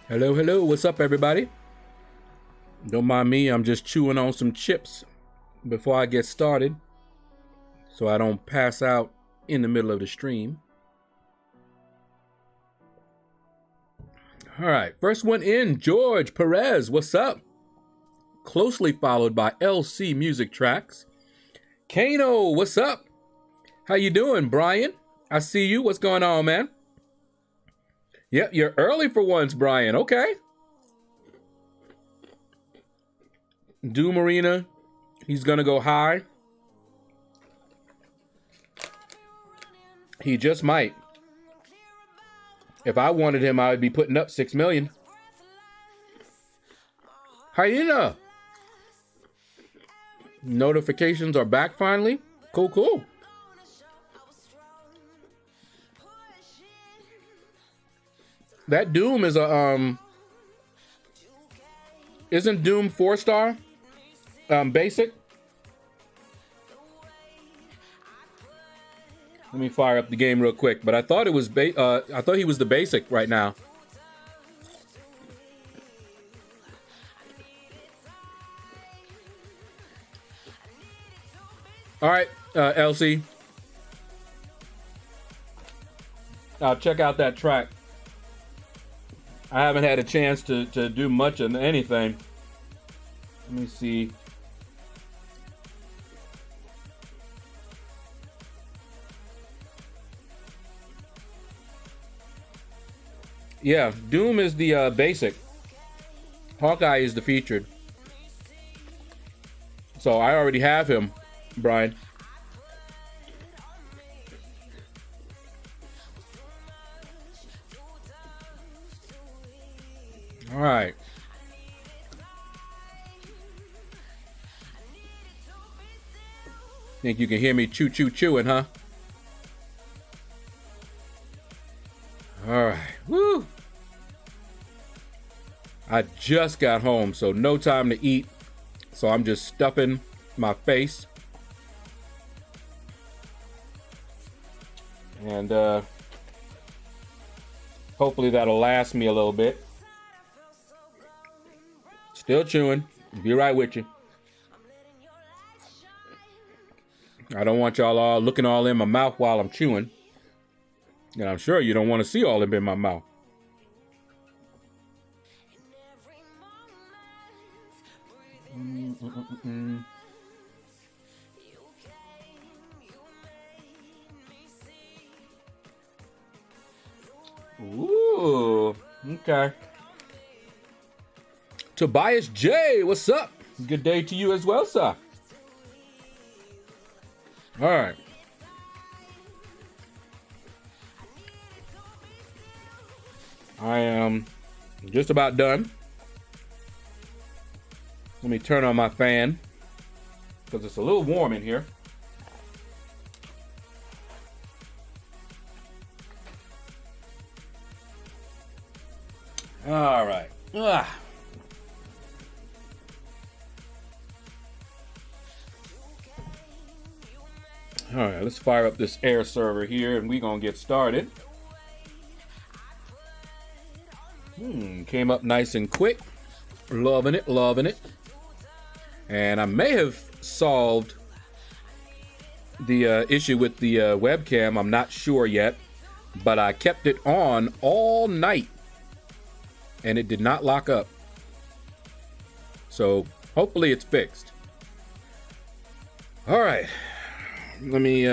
Hello, hello. What's up, everybody? Don't mind me. I'm just chewing on some chips before I get started so I don't pass out in the middle of the stream. All right. First one in, George Perez. What's up? Closely followed by LC Music Tracks. Kano, what's up? How you doing, Brian? I see you. What's going on, man? Yep, you're early for once, Brian. Okay. Doom Arena. He's going to go high. He just might. If I wanted him, I would be putting up 6 million. Hyena. Notifications are back finally. Cool, cool. That Doom is a isn't Doom 4-star basic? Let me fire up the game real quick, but I thought it was I thought he was the basic right now. All right, LC. I'll check out that track. I haven't had a chance to do much of anything. Let me see. Yeah, Doom is the basic. Hawkeye is the featured. So I already have him, Brian. All right. Think you can hear me chewing, huh? All right. Woo! I just got home, so no time to eat. So I'm just stuffing my face. And hopefully that'll last me a little bit. Still chewing. Be right with you. I don't want y'all all looking all in my mouth while I'm chewing. And I'm sure you don't want to see all of them in my mouth. Ooh, okay. Tobias J, what's up? Good day to you as well, sir. All right. I am just about done. Let me turn on my fan because it's a little warm in here. All right. Ugh. All right, let's fire up this air server here and we're gonna get started. Came up nice and quick. Loving it, loving it. And I may have solved the issue with the webcam. I'm not sure yet, but I kept it on all night and it did not lock up. So hopefully it's fixed. All right. Let me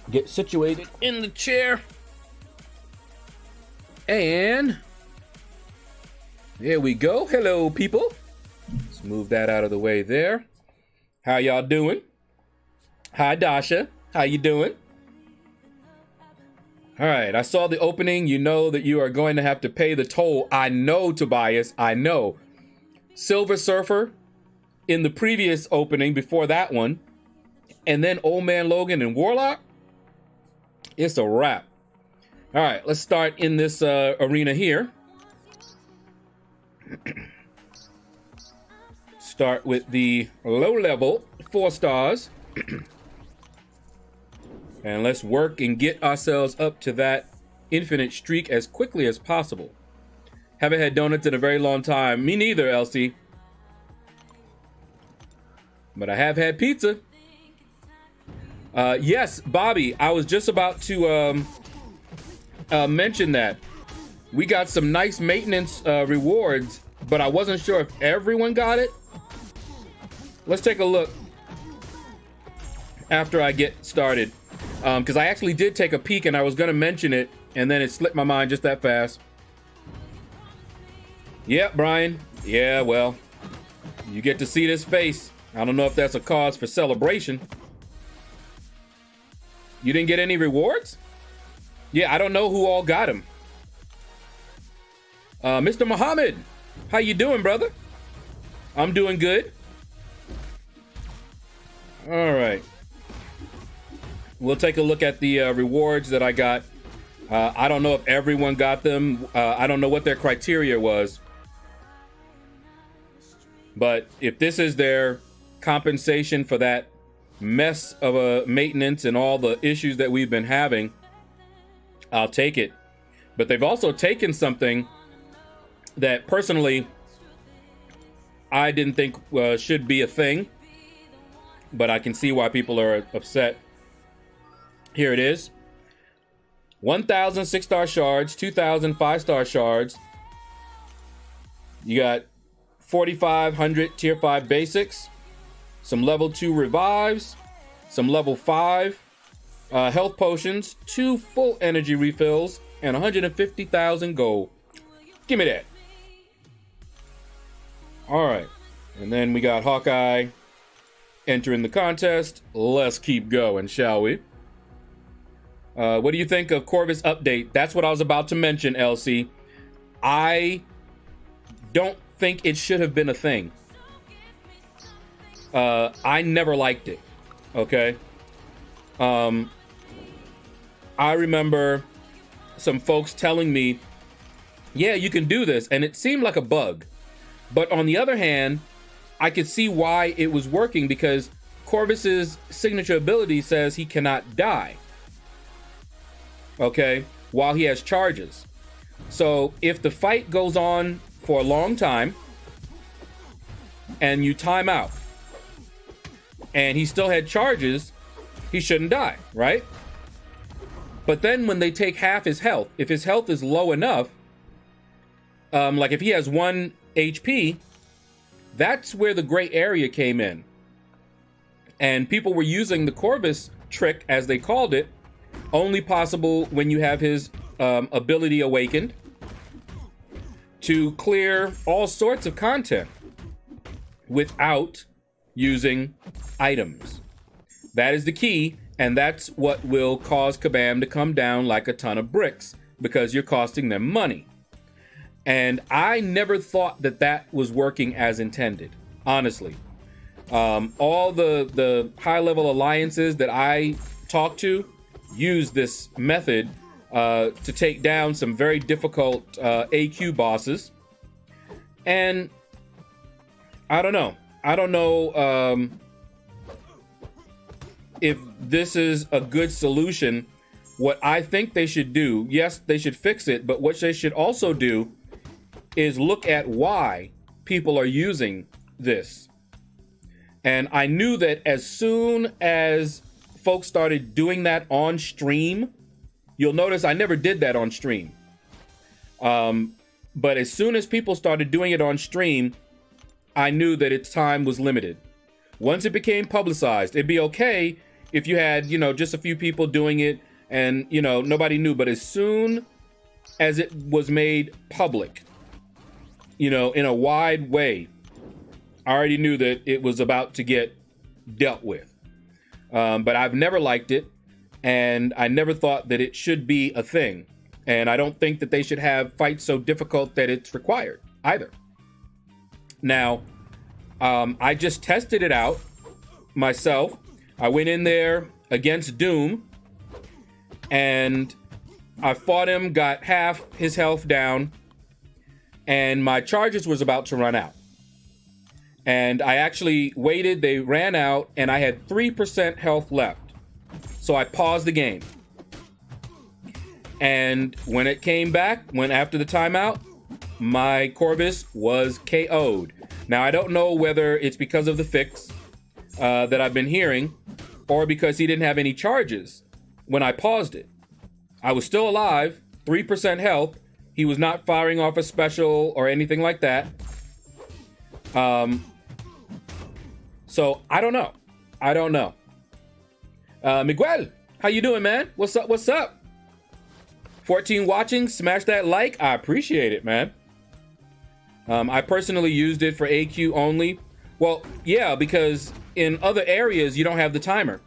get situated in the chair. And there we go. Hello, people. Let's move that out of the way there. How y'all doing? Hi, Dasha. How you doing? All right. I saw the opening. You know that you are going to have to pay the toll. I know, Tobias. I know. Silver Surfer in the previous opening before that one. And then Old Man Logan and Warlock. It's a wrap. All right, let's start in this arena here. Start with the low level 4 stars. And let's work and get ourselves up to that infinite streak as quickly as possible. Haven't had donuts in a very long time. Me neither, Elsie. But I have had pizza. Yes, Bobby, I was just about to mention that. We got some nice maintenance rewards, but I wasn't sure if everyone got it. Let's take a look after I get started. Because I actually did take a peek and I was going to mention it, and then it slipped my mind just that fast. Yeah, Brian. Yeah, well, you get to see this face. I don't know if that's a cause for celebration. You didn't get any rewards? Yeah, I don't know who all got them. Mr. Muhammad, how you doing, brother? I'm doing good. All right. We'll take a look at the rewards that I got. I don't know if everyone got them. I don't know what their criteria was. But if this is their compensation for that mess of a maintenance and all the issues that we've been having, I'll take it. But they've also taken something that personally I didn't think should be a thing, but I can see why people are upset. Here it is. 1,000 6-star shards, 2,000 5-star shards. You got 4,500 tier 5 basics, some level 2 revives, some level 5 health potions, 2 full energy refills, and 150,000 gold. Give me that. All right. And then we got Hawkeye entering the contest. Let's keep going, shall we? What do you think of Corvus update? That's what I was about to mention, LC. I don't think it should have been a thing. I never liked it. Okay. I remember some folks telling me, yeah, you can do this. And it seemed like a bug. But on the other hand, I could see why it was working, because Corvus's signature ability says he cannot die. Okay, while he has charges. So if the fight goes on for a long time and you time out and he still had charges, he shouldn't die, right? But then when they take half his health, if his health is low enough, like if he has 1 HP, that's where the gray area came in. And people were using the Corvus trick, as they called it, only possible when you have his ability awakened, to clear all sorts of content without using items. That is the key, and that's what will cause Kabam to come down like a ton of bricks, because you're costing them money. And I never thought that that was working as intended, honestly. All the high-level alliances that I talked to use this method to take down some very difficult AQ bosses. And I don't know. I don't know if this is a good solution. What I think they should do, yes, they should fix it, but what they should also do is look at why people are using this. And I knew that as soon as folks started doing that on stream, you'll notice I never did that on stream. But as soon as people started doing it on stream, I knew that its time was limited. Once it became publicized, it'd be okay if you had, just a few people doing it and, nobody knew. But as soon as it was made public, in a wide way, I already knew that it was about to get dealt with. But I've never liked it, and I never thought that it should be a thing. And I don't think that they should have fights so difficult that it's required either. Now, I just tested it out myself. I went in there against Doom, and I fought him, got half his health down, and my charges was about to run out. And I actually waited, they ran out, and I had 3% health left. So I paused the game. And when it came back, when after the timeout, my Corvus was KO'd. Now, I don't know whether it's because of the fix that I've been hearing, or because he didn't have any charges when I paused it. I was still alive, 3% health. He was not firing off a special or anything like that. So I don't know. Miguel, how you doing, man? What's up? 14 watching, smash that like. I appreciate it, man. I personally used it for AQ only. Well, yeah, because in other areas, you don't have the timer.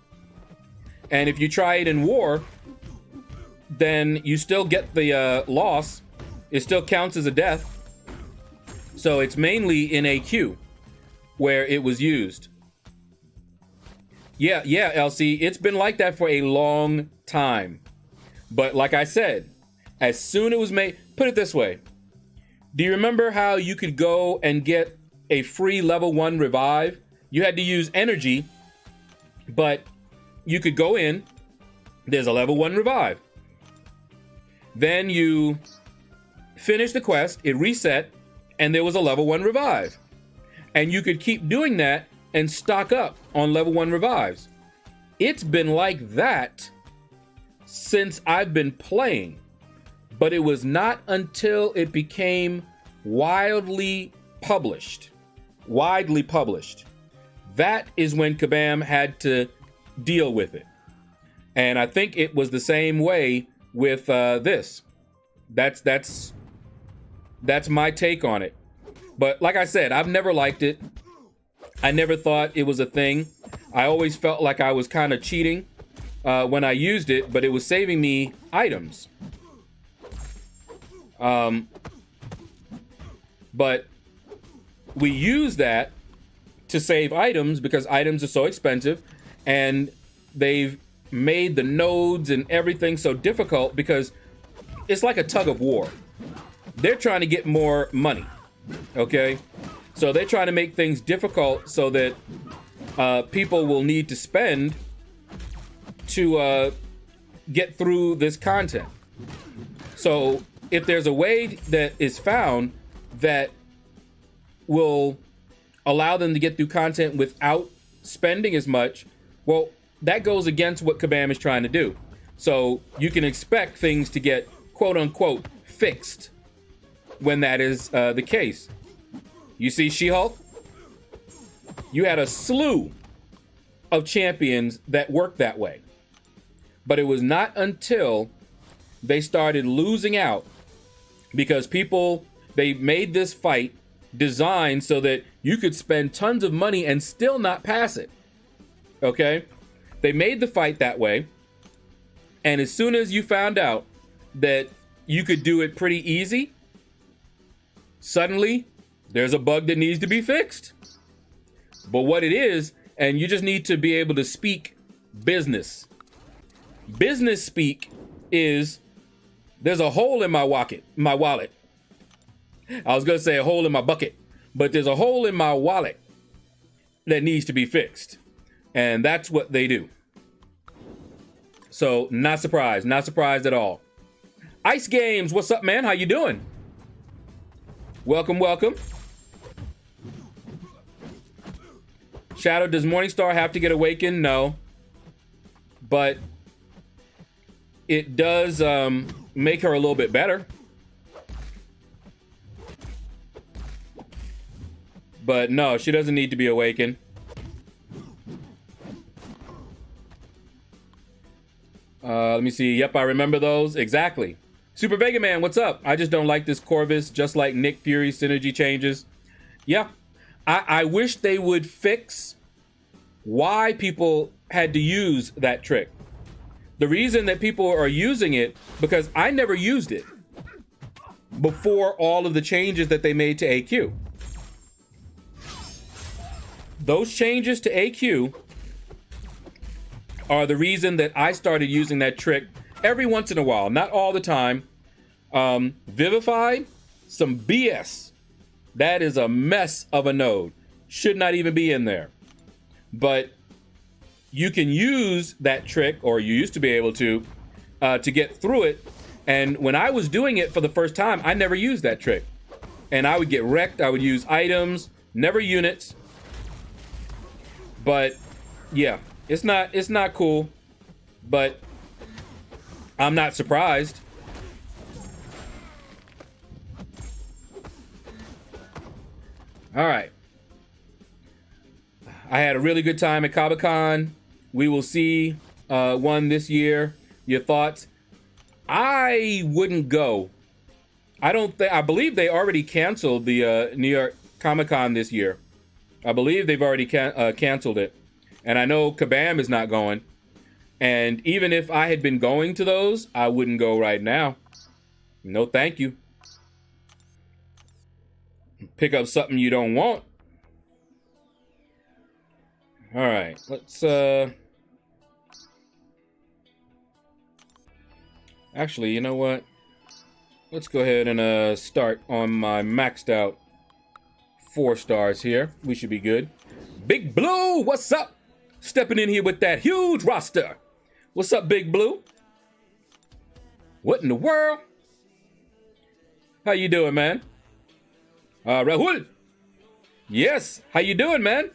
And if you try it in war, then you still get the loss. It still counts as a death. So it's mainly in AQ where it was used. Yeah, LC, it's been like that for a long time. But like I said, as soon as it was made, put it this way. Do you remember how you could go and get a free level 1 revive? You had to use energy, but you could go in, there's a level 1 revive. Then you finish the quest, it reset, and there was a level 1 revive. And you could keep doing that and stock up on level 1 revives. It's been like that since I've been playing, but it was not until it became widely published. That is when Kabam had to deal with it. And I think it was the same way with this. That's my take on it. But like I said, I've never liked it. I never thought it was a thing. I always felt like I was kind of cheating when I used it, but it was saving me items. But we use that to save items because items are so expensive, and they've made the nodes and everything so difficult because it's like a tug of war. They're trying to get more money, okay? So they're trying to make things difficult so that people will need to spend to get through this content. So if there's a way that is found that will allow them to get through content without spending as much, well, that goes against what Kabam is trying to do. So you can expect things to get quote unquote fixed when that is the case. You see, She-Hulk, you had a slew of champions that worked that way. But it was not until they started losing out because they made this fight designed so that you could spend tons of money and still not pass it. Okay? They made the fight that way. And as soon as you found out that you could do it pretty easy, suddenly there's a bug that needs to be fixed. But what it is, and you just need to be able to speak business. Business speak is, there's a hole in my wallet. I was going to say a hole in my bucket, but there's a hole in my wallet that needs to be fixed. And that's what they do. So not surprised at all. Ice Games, what's up, man? How you doing? Welcome. Shadow, does Morningstar have to get awakened? No. But it does make her a little bit better. But no, she doesn't need to be awakened. Let me see. Yep, I remember those. Exactly. Super Vega Man, what's up? I just don't like this Corvus, just like Nick Fury synergy changes. Yeah. I wish they would fix why people had to use that trick. The reason that people are using it, because I never used it before all of the changes that they made to AQ. Those changes to AQ are the reason that I started using that trick every once in a while, not all the time. Vivify, some BS. That is a mess of a node. Should not even be in there. But you can use that trick, or you used to be able to get through it And when I was doing it for the first time, I never used that trick. And I would get wrecked. I would use items, never units. But yeah, it's not cool. But I'm not surprised. All right. I had a really good time at Comic-Con. We will see one this year. Your thoughts? I wouldn't go. I believe they already canceled the New York Comic-Con this year. I believe they've already canceled it. And I know Kabam is not going. And even if I had been going to those, I wouldn't go right now. No, thank you. Pick up something you don't want. All right, let's actually, you know what? Let's go ahead and start on my maxed out 4 stars here. We should be good. Big Blue, what's up? Stepping in here with that huge roster. What's up, Big Blue? What in the world? How you doing, man? Rahul. Yes, how you doing, man?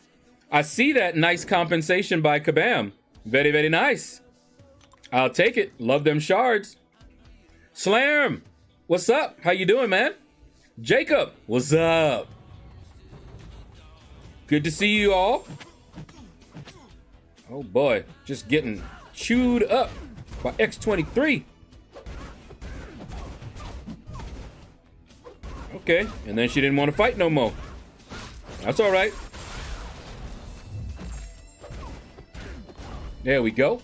I see that nice compensation by Kabam. Very, very nice. I'll take it. Love them shards. Slam, what's up? How you doing, man? Jacob, what's up? Good to see you all. Oh boy, just getting chewed up by X23. Okay, and then she didn't want to fight no more. That's all right. There we go.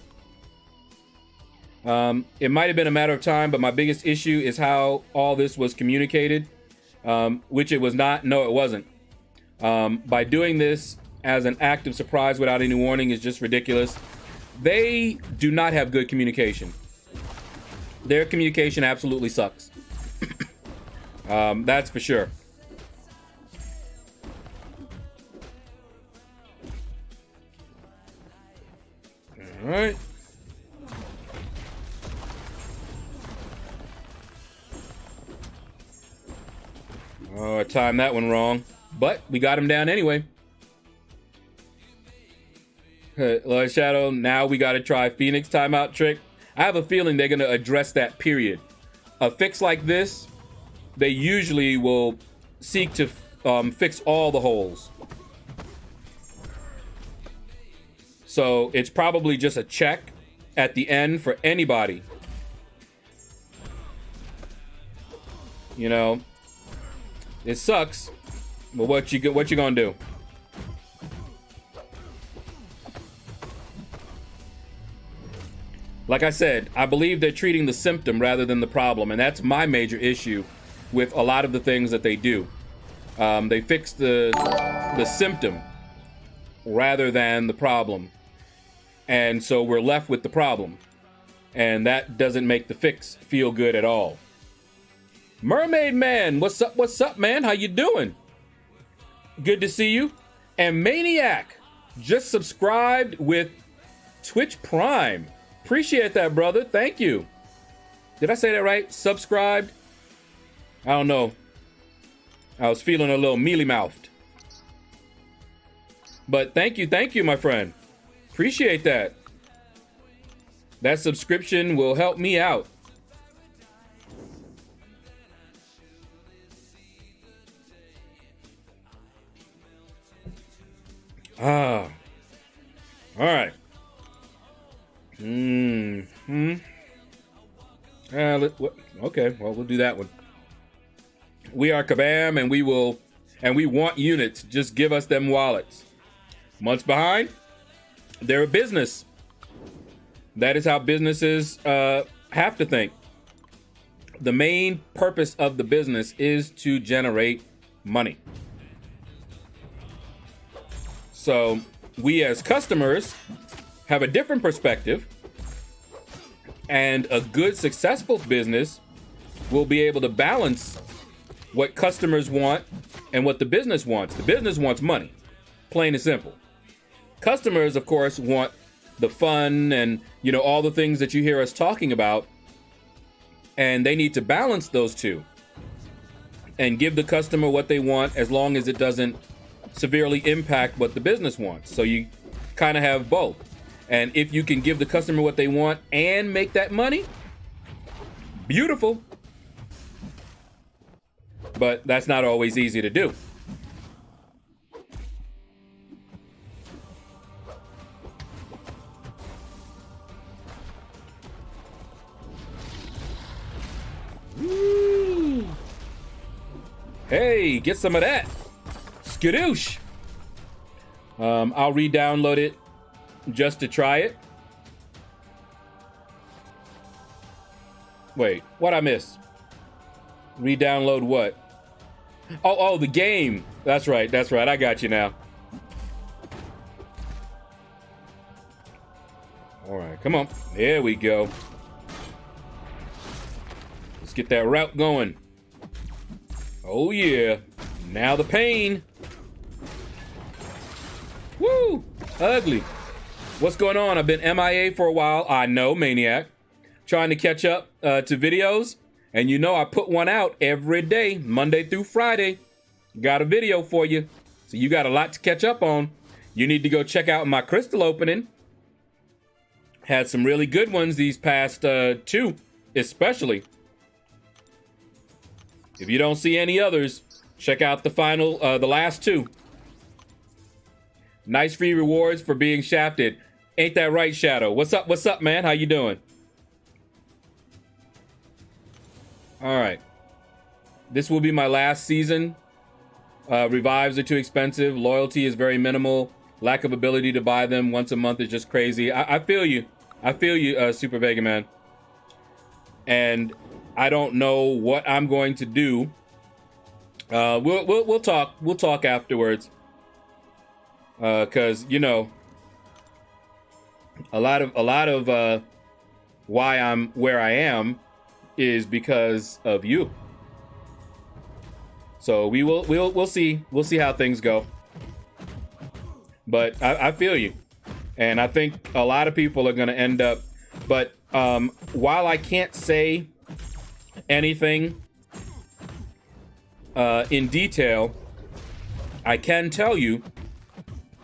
It might have been a matter of time, but my biggest issue is how all this was communicated, which it was not. No, it wasn't. By doing this as an act of surprise without any warning is just ridiculous. They do not have good communication. Their communication absolutely sucks. That's for sure. All right. Oh, I timed that one wrong, but we got him down anyway. LordShaedow, now we got to try Phoenix timeout trick. I have a feeling they're going to address that period. A fix like this, they usually will seek to fix all the holes. So it's probably just a check at the end for anybody. You know, it sucks, but what you gonna do? Like I said, I believe they're treating the symptom rather than the problem, and that's my major issue with a lot of the things that they do. They fix the symptom rather than the problem. And so we're left with the problem. And that doesn't make the fix feel good at all. Mermaid Man, what's up, man? How you doing? Good to see you. And Maniac just subscribed with Twitch Prime. Appreciate that, brother. Thank you. Did I say that right? Subscribed? I don't know. I was feeling a little mealy-mouthed. But thank you, my friend. Appreciate that. That subscription will help me out. All right. Okay, well, we'll do that one. We are Kabam, and we want units. Just give us them wallets. Months behind, they're a business. That is how businesses have to think. The main purpose of the business is to generate money. So we as customers have a different perspective, and a good, successful business will be able to balance what customers want and what the business wants. The business wants money, plain and simple. Customers, of course, want the fun and, all the things that you hear us talking about And they need to balance those two and give the customer what they want as long as it doesn't severely impact what the business wants. So you kind of have both. And if you can give the customer what they want and make that money, beautiful. But that's not always easy to do. Woo. Hey, get some of that. Skadoosh. I'll re-download it just to try it. Wait, what I miss? Re-download what? Oh, the game. That's right. I got you now. All right, come on. There we go. Let's get that route going. Oh, yeah. Now the pain. Woo! Ugly. What's going on? I've been MIA for a while. I know, Maniac. Trying to catch up to videos. And you know I put one out every day, Monday through Friday. Got a video for you. So you got a lot to catch up on. You need to go check out my crystal opening. Had some really good ones these past two, especially. If you don't see any others, check out the last two. Nice free rewards for being shafted. Ain't that right, Shadow? What's up, man? How you doing? All right. This will be my last season. Revives are too expensive. Loyalty is very minimal. Lack of ability to buy them once a month is just crazy. I feel you. I feel you, Super Vega Man. And I don't know what I'm going to do. We'll talk. We'll talk afterwards. Cause you know, a lot of why I'm where I am is because of you. So we'll see how things go. But I feel you, and I think a lot of people are going to end up. But while I can't say anything in detail, I can tell you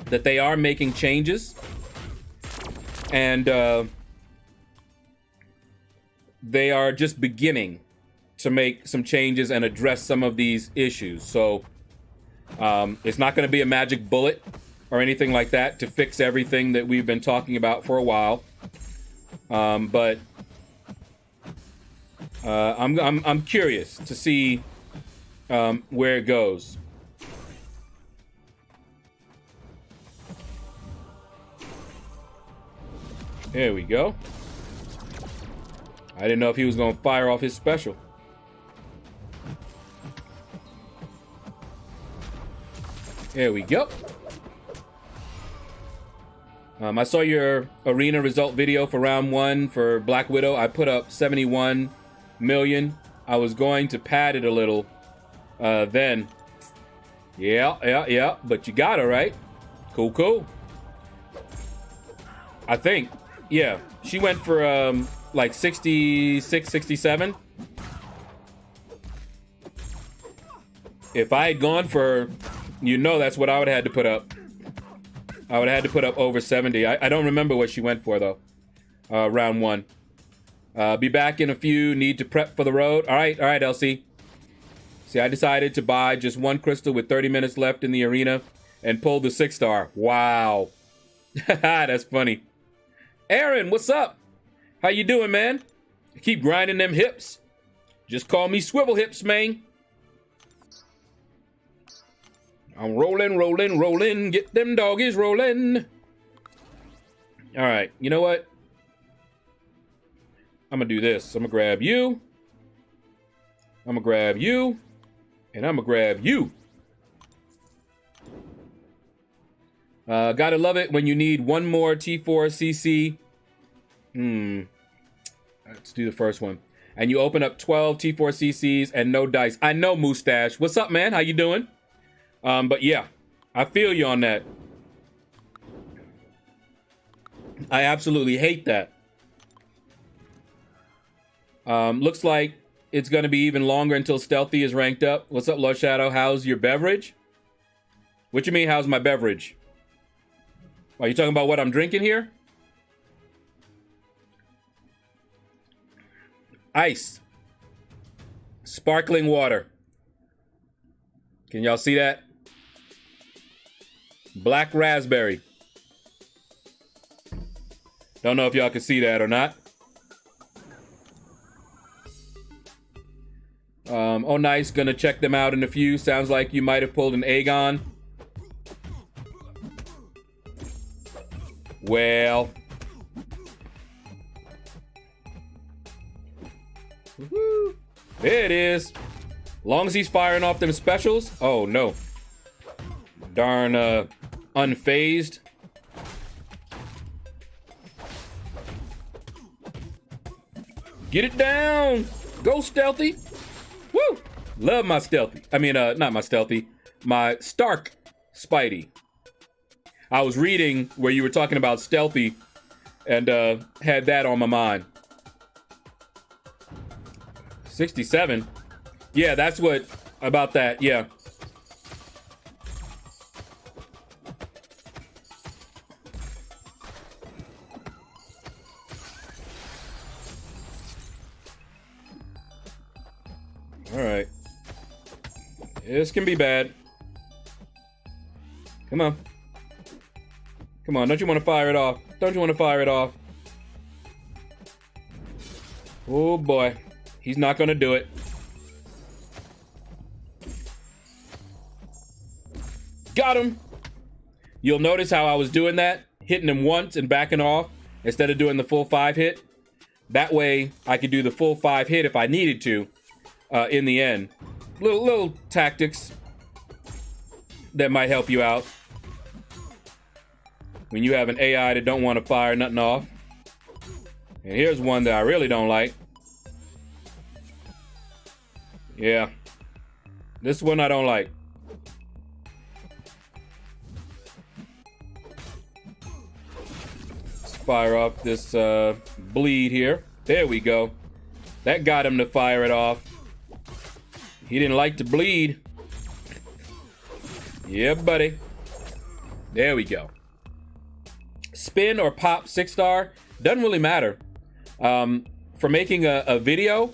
that they are making changes, and they are just beginning to make some changes and address some of these issues. So it's not going to be a magic bullet or anything like that to fix everything that we've been talking about for a while. But I'm curious to see where it goes. There we go. I didn't know if he was going to fire off his special. There we go. I saw your arena result video for round 1 for Black Widow. I put up 71 million. I was going to pad it a little then. Yeah. But you got her, right? Cool. I think. Yeah. She went for like 66, 67. If I had gone for, that's what I would have had to put up. I would have had to put up over 70. I don't remember what she went for, though. Round 1. Be back in a few. Need to prep for the road. All right, LC. See, I decided to buy just one crystal with 30 minutes left in the arena and pulled the 6-star. Wow. That's funny. Aaron, what's up? How you doing, man? Keep grinding them hips. Just call me Swivel Hips, man. I'm rolling. Get them doggies rolling. All right, you know what? I'm going to do this. I'm going to grab you. I'm going to grab you. And I'm going to grab you. Gotta love it when you need one more T4 CC. Let's do the first one. And you open up 12 T4 CCs and no dice. I know, Moustache. What's up, man? How you doing? But yeah, I feel you on that. I absolutely hate that. Looks like it's going to be even longer until Stealthy is ranked up. What's up, LordShaedow? How's your beverage? What you mean, how's my beverage? Are you talking about what I'm drinking here? Ice. Sparkling water. Can y'all see that? Black raspberry. Don't know if y'all can see that or not. Oh, nice. Gonna check them out in a few. Sounds like you might have pulled an Aegon. Well. Woo-hoo. There it is. Long as he's firing off them specials. Oh, no. Darn, unfazed. Get it down. Go, Stealthy. Woo! Love my Stealthy. I mean, not my Stealthy. My Stark Spidey. I was reading where you were talking about Stealthy and had that on my mind. 67? Yeah, that's what, about that, yeah. All right. This can be bad. Come on. Come on, don't you want to fire it off? Don't you want to fire it off? Oh boy. He's not going to do it. Got him. You'll notice how I was doing that, hitting him once and backing off instead of doing the full 5 hit. That way I could do the full 5 hit if I needed to in the end. Little tactics that might help you out when you have an AI that don't want to fire nothing off. And here's one that I really don't like. Yeah. This one I don't like. Let's fire off this bleed here. There we go. That got him to fire it off. He didn't like to bleed. Yeah, buddy. There we go. Spin or pop 6-star, doesn't really matter. For making a video,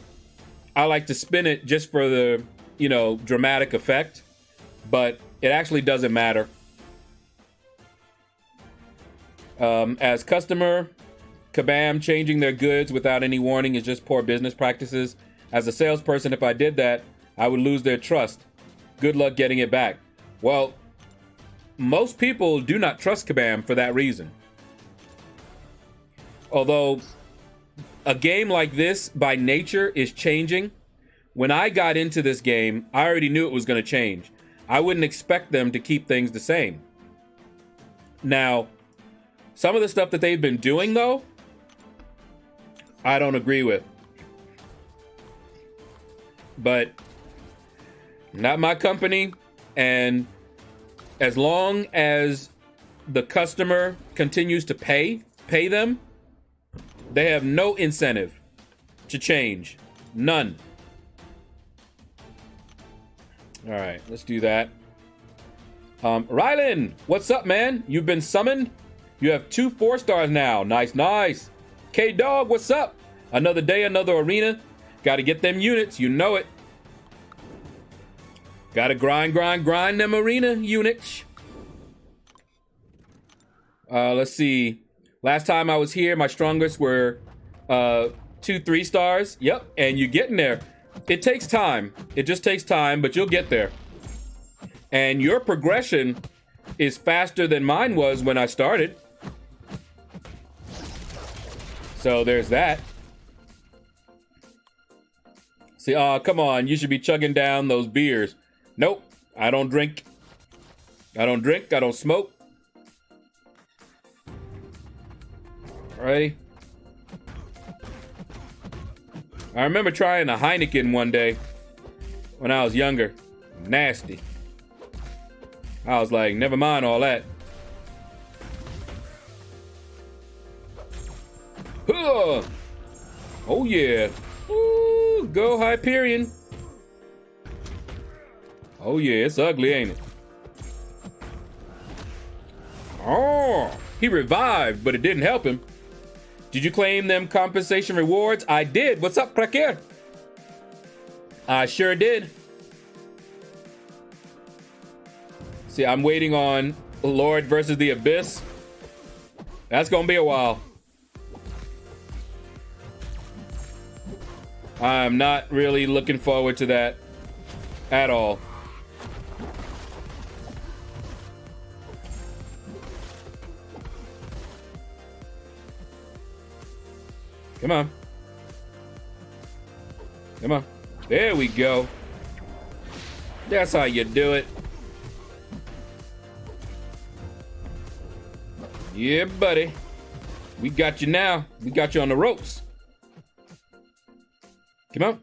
I like to spin it just for the, you know, dramatic effect, but it actually doesn't matter. As customer, Kabam changing their goods without any warning is just poor business practices. As a salesperson, if I did that, I would lose their trust. Good luck getting it back. Well, most people do not trust Kabam for that reason. Although a game like this by nature is changing. When I got into this game, I already knew it was going to change. I wouldn't expect them to keep things the same. Now, some of the stuff that they've been doing, though, I don't agree with. But not my company, and as long as the customer continues to pay them, they have no incentive to change. None. All right, let's do that. Rylan, what's up, man? You've been summoned. You have 2 4-stars now. Nice, nice. K-Dog, what's up? Another day, another arena. Got to get them units. You know it. Got to grind them arena units. Let's see. Last time I was here, my strongest were 2 3-stars. Yep, and you're getting there. It takes time. It just takes time, but you'll get there. And your progression is faster than mine was when I started. So there's that. See, come on. You should be chugging down those beers. Nope, I don't drink. I don't drink. I don't smoke. Alrighty. I remember trying a Heineken one day when I was younger. Nasty. I was like, never mind all that. Huh. Oh yeah. Ooh, go Hyperion. Oh yeah, it's ugly, ain't it? Oh, he revived, but it didn't help him. Did you claim them compensation rewards? I did. What's up, Cracker? I sure did. See, I'm waiting on Lord versus the Abyss. That's gonna be a while. I'm not really looking forward to that at all. Come on. Come on. There we go. That's how you do it. Yeah, buddy. We got you now. We got you on the ropes. Come on.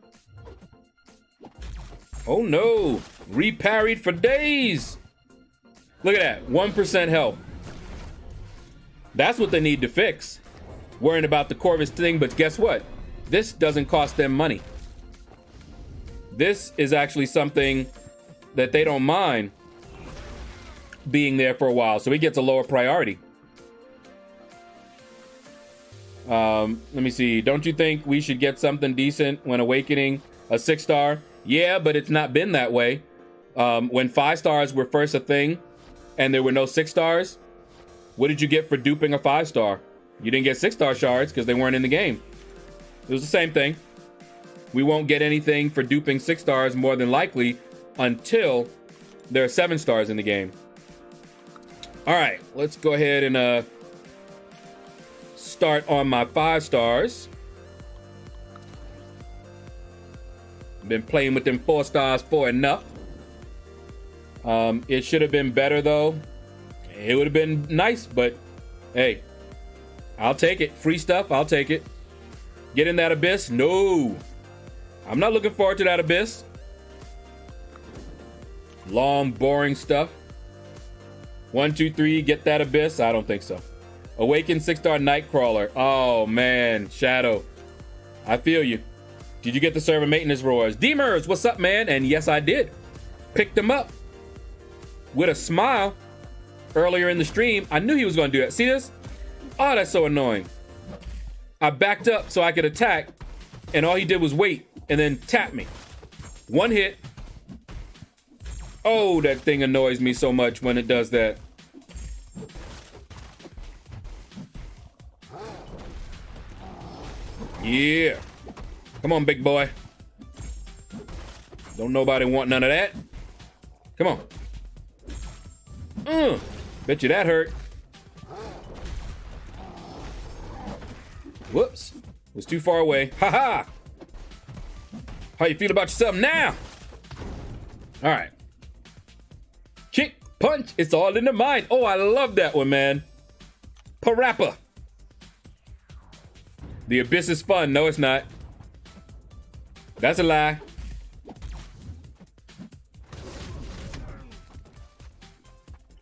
Oh no. Reparried for days. Look at that. 1% health. That's what they need to fix. Worrying about the Corvus thing, but guess what? This doesn't cost them money. This is actually something that they don't mind being there for a while, so he gets a lower priority. Let me see. Don't you think we should get something decent when awakening a 6-star? Yeah, but it's not been that way. When 5 stars were first a thing and there were no 6 stars, what did you get for duping a 5-star? You didn't get 6-star shards because they weren't in the game. It was the same thing. We won't get anything for duping 6 stars more than likely until there are 7 stars in the game. All right, let's go ahead and start on my 5 stars. Been playing with them 4 stars for enough. It should have been better though. It would have been nice, but hey, I'll take it. Free stuff, I'll take it. Get in that abyss? No. I'm not looking forward to that abyss. Long, boring stuff. 1, 2, 3, get that abyss? I don't think so. Awaken 6-star Nightcrawler. Oh man, Shadow. I feel you. Did you get the server maintenance roars? Demers, what's up, man? And yes, I did. Picked him up with a smile earlier in the stream. I knew he was going to do that. See this? Oh, that's so annoying. I backed up so I could attack, and all he did was wait and then tap me. 1 hit. Oh, that thing annoys me so much when it does that. Yeah. Come on, big boy. Don't nobody want none of that. Come on. Bet you that hurt. Whoops. Was too far away. Ha-ha. How you feel about yourself now? All right. Kick, punch. It's all in the mind. Oh, I love that one, man. Parappa. The abyss is fun. No, it's not. That's a lie.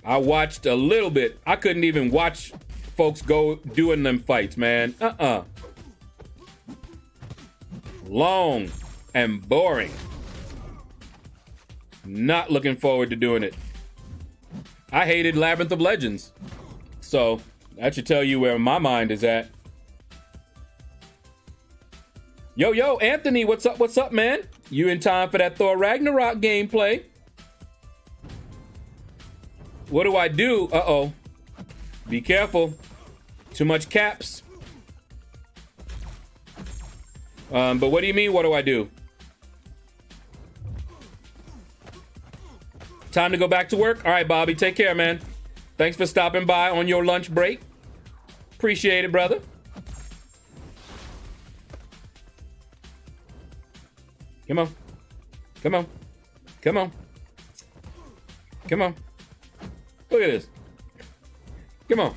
I watched a little bit. I couldn't even watch folks go doing them fights, man. Long and boring. Not looking forward to doing it. I hated Labyrinth of Legends. So that should tell you where my mind is at. Yo, Anthony, what's up, man? You in time for that Thor Ragnarok gameplay? What do I do? Uh-oh. Be careful. Too much caps. But what do you mean, what do I do? Time to go back to work? All right, Bobby, take care, man. Thanks for stopping by on your lunch break. Appreciate it, brother. Come on. Come on. Come on. Come on. Look at this. Come on.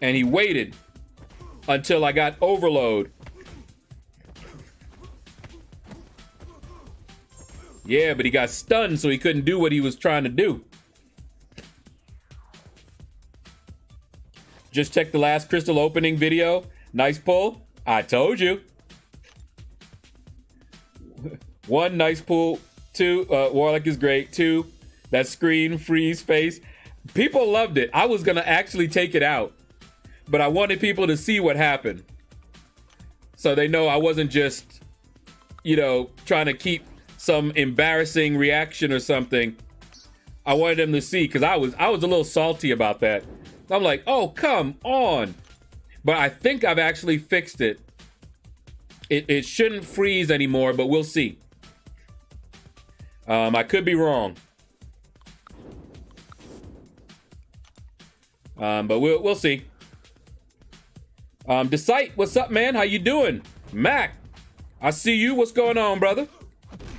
And he waited until I got overload. Yeah, but he got stunned, so he couldn't do what he was trying to do. Just check the last crystal opening video. Nice pull. I told you. 1, nice pull. 2, Warlock is great. 2, that screen freeze face. People loved it. I was gonna actually take it out, but I wanted people to see what happened, so they know I wasn't just, you know, trying to keep some embarrassing reaction or something. I wanted them to see, because I was a little salty about that. I'm like, oh, come on. But I think I've actually fixed it. It shouldn't freeze anymore, but we'll see. I could be wrong. But we'll see. Decite, what's up, man? How you doing? Mac, I see you. What's going on, brother?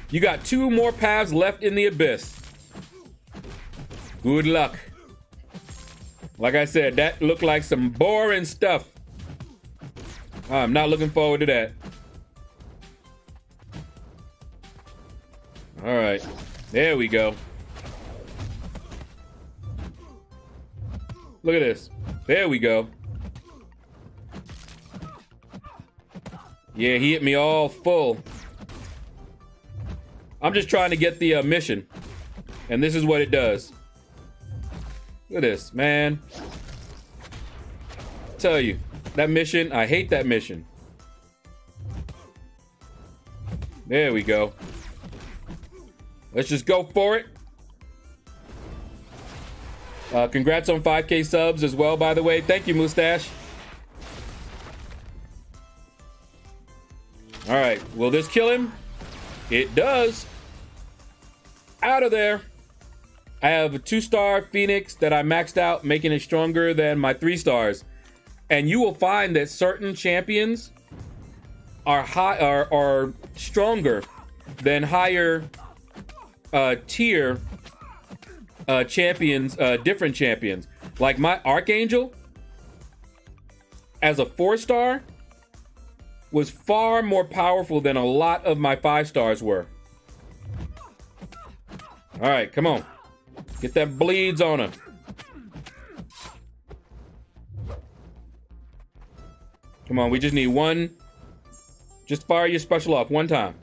You got 2 more paths left in the abyss. Good luck. Like I said, that looked like some boring stuff. I'm not looking forward to that. All right, there we go. Look at this. There we go. Yeah, he hit me all full. I'm just trying to get the mission, and this is what it does. Look at this, man. Tell you, that mission, I hate that mission. There we go. Let's just go for it. Congrats on 5K subs as well, by the way. Thank you, Mustache. All right, will this kill him? It does. Out of there. I have a 2-star Phoenix that I maxed out, making it stronger than my 3 stars. And you will find that certain champions are stronger than higher tier champions, different champions. Like my Archangel, as a 4-star, was far more powerful than a lot of my 5 stars were. All right, come on. Get that bleeds on him. Come on, we just need 1. Just fire your special off 1 time.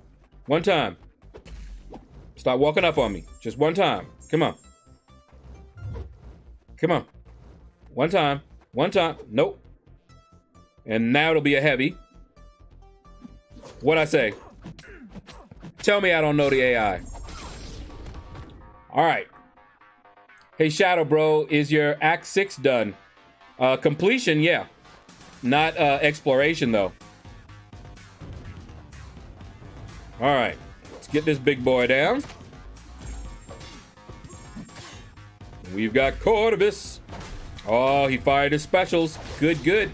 1 time. Stop walking up on me. Just 1 time. Come on. Come on. 1 time. 1 time. Nope. And now it'll be a heavy. What'd I say? Tell me I don't know the AI. All right. Hey, Shadow Bro, is your Act 6 done? Completion, yeah. Not exploration, though. All right. Let's get this big boy down. We've got Corvus. Oh, he fired his specials. Good, good.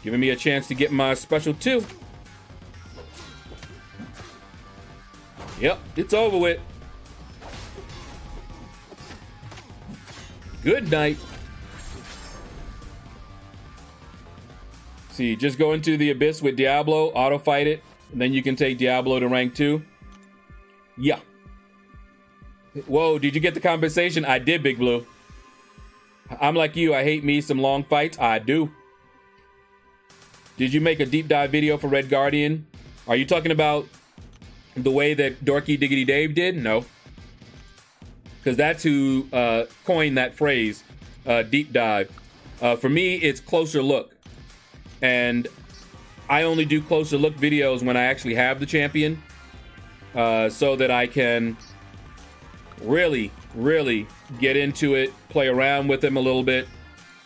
Giving me a chance to get my special, too. Yep, it's over with. Good night. See, just go into the abyss with Diablo, auto fight it, and then you can take Diablo to rank 2. Yeah. Whoa, did you get the compensation? I did, Big Blue. I'm like you, I hate me some long fights. I do. Did you make a deep dive video for Red Guardian? Are you talking about the way that Dorky Diggity Dave did? No. Because that's who coined that phrase, deep dive. For me, it's closer look. And I only do closer look videos when I actually have the champion, so that I can really get into it, play around with him a little bit.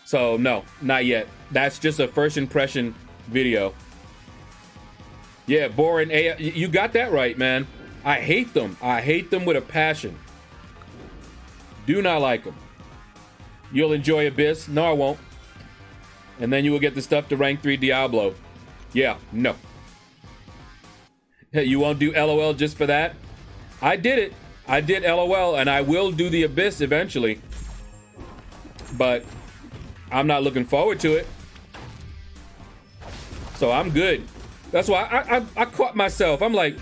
So no, not yet. That's just a first impression video. Yeah, boring AI. You got that right, man. I hate them. I hate them with a passion. Do not like them. You'll enjoy Abyss. No, I won't. And then you will get the stuff to rank 3 Diablo. Yeah, no. You won't do LOL just for that? I did it. I did LOL, and I will do the Abyss eventually. But I'm not looking forward to it. So I'm good. That's why I caught myself. I'm like,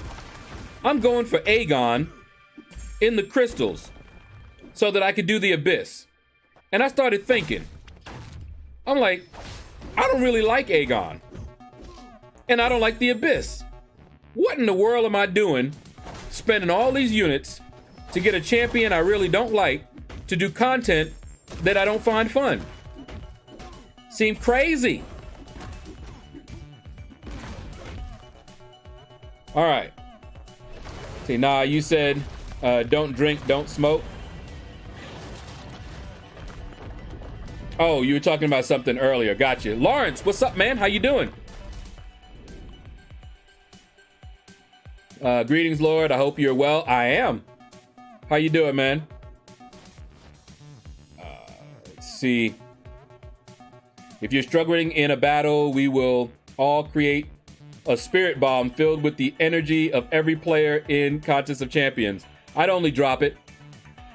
I'm going for Aegon in the crystals so that I could do the Abyss. And I started thinking, I'm like, I don't really like Aegon. and I don't like the Abyss. What in the world am I doing spending all these units to get a champion I really don't like to do content that I don't find fun? Seem crazy. All right. See, nah, you said don't drink, don't smoke. Oh, you were talking about something earlier. Gotcha. Lawrence, what's up, man? How you doing? Greetings, Lord. I hope you're well. I am. How you doing, man? Let's see. If you're struggling in a battle, we will all create a spirit bomb filled with the energy of every player in Contest of Champions. I'd only drop it.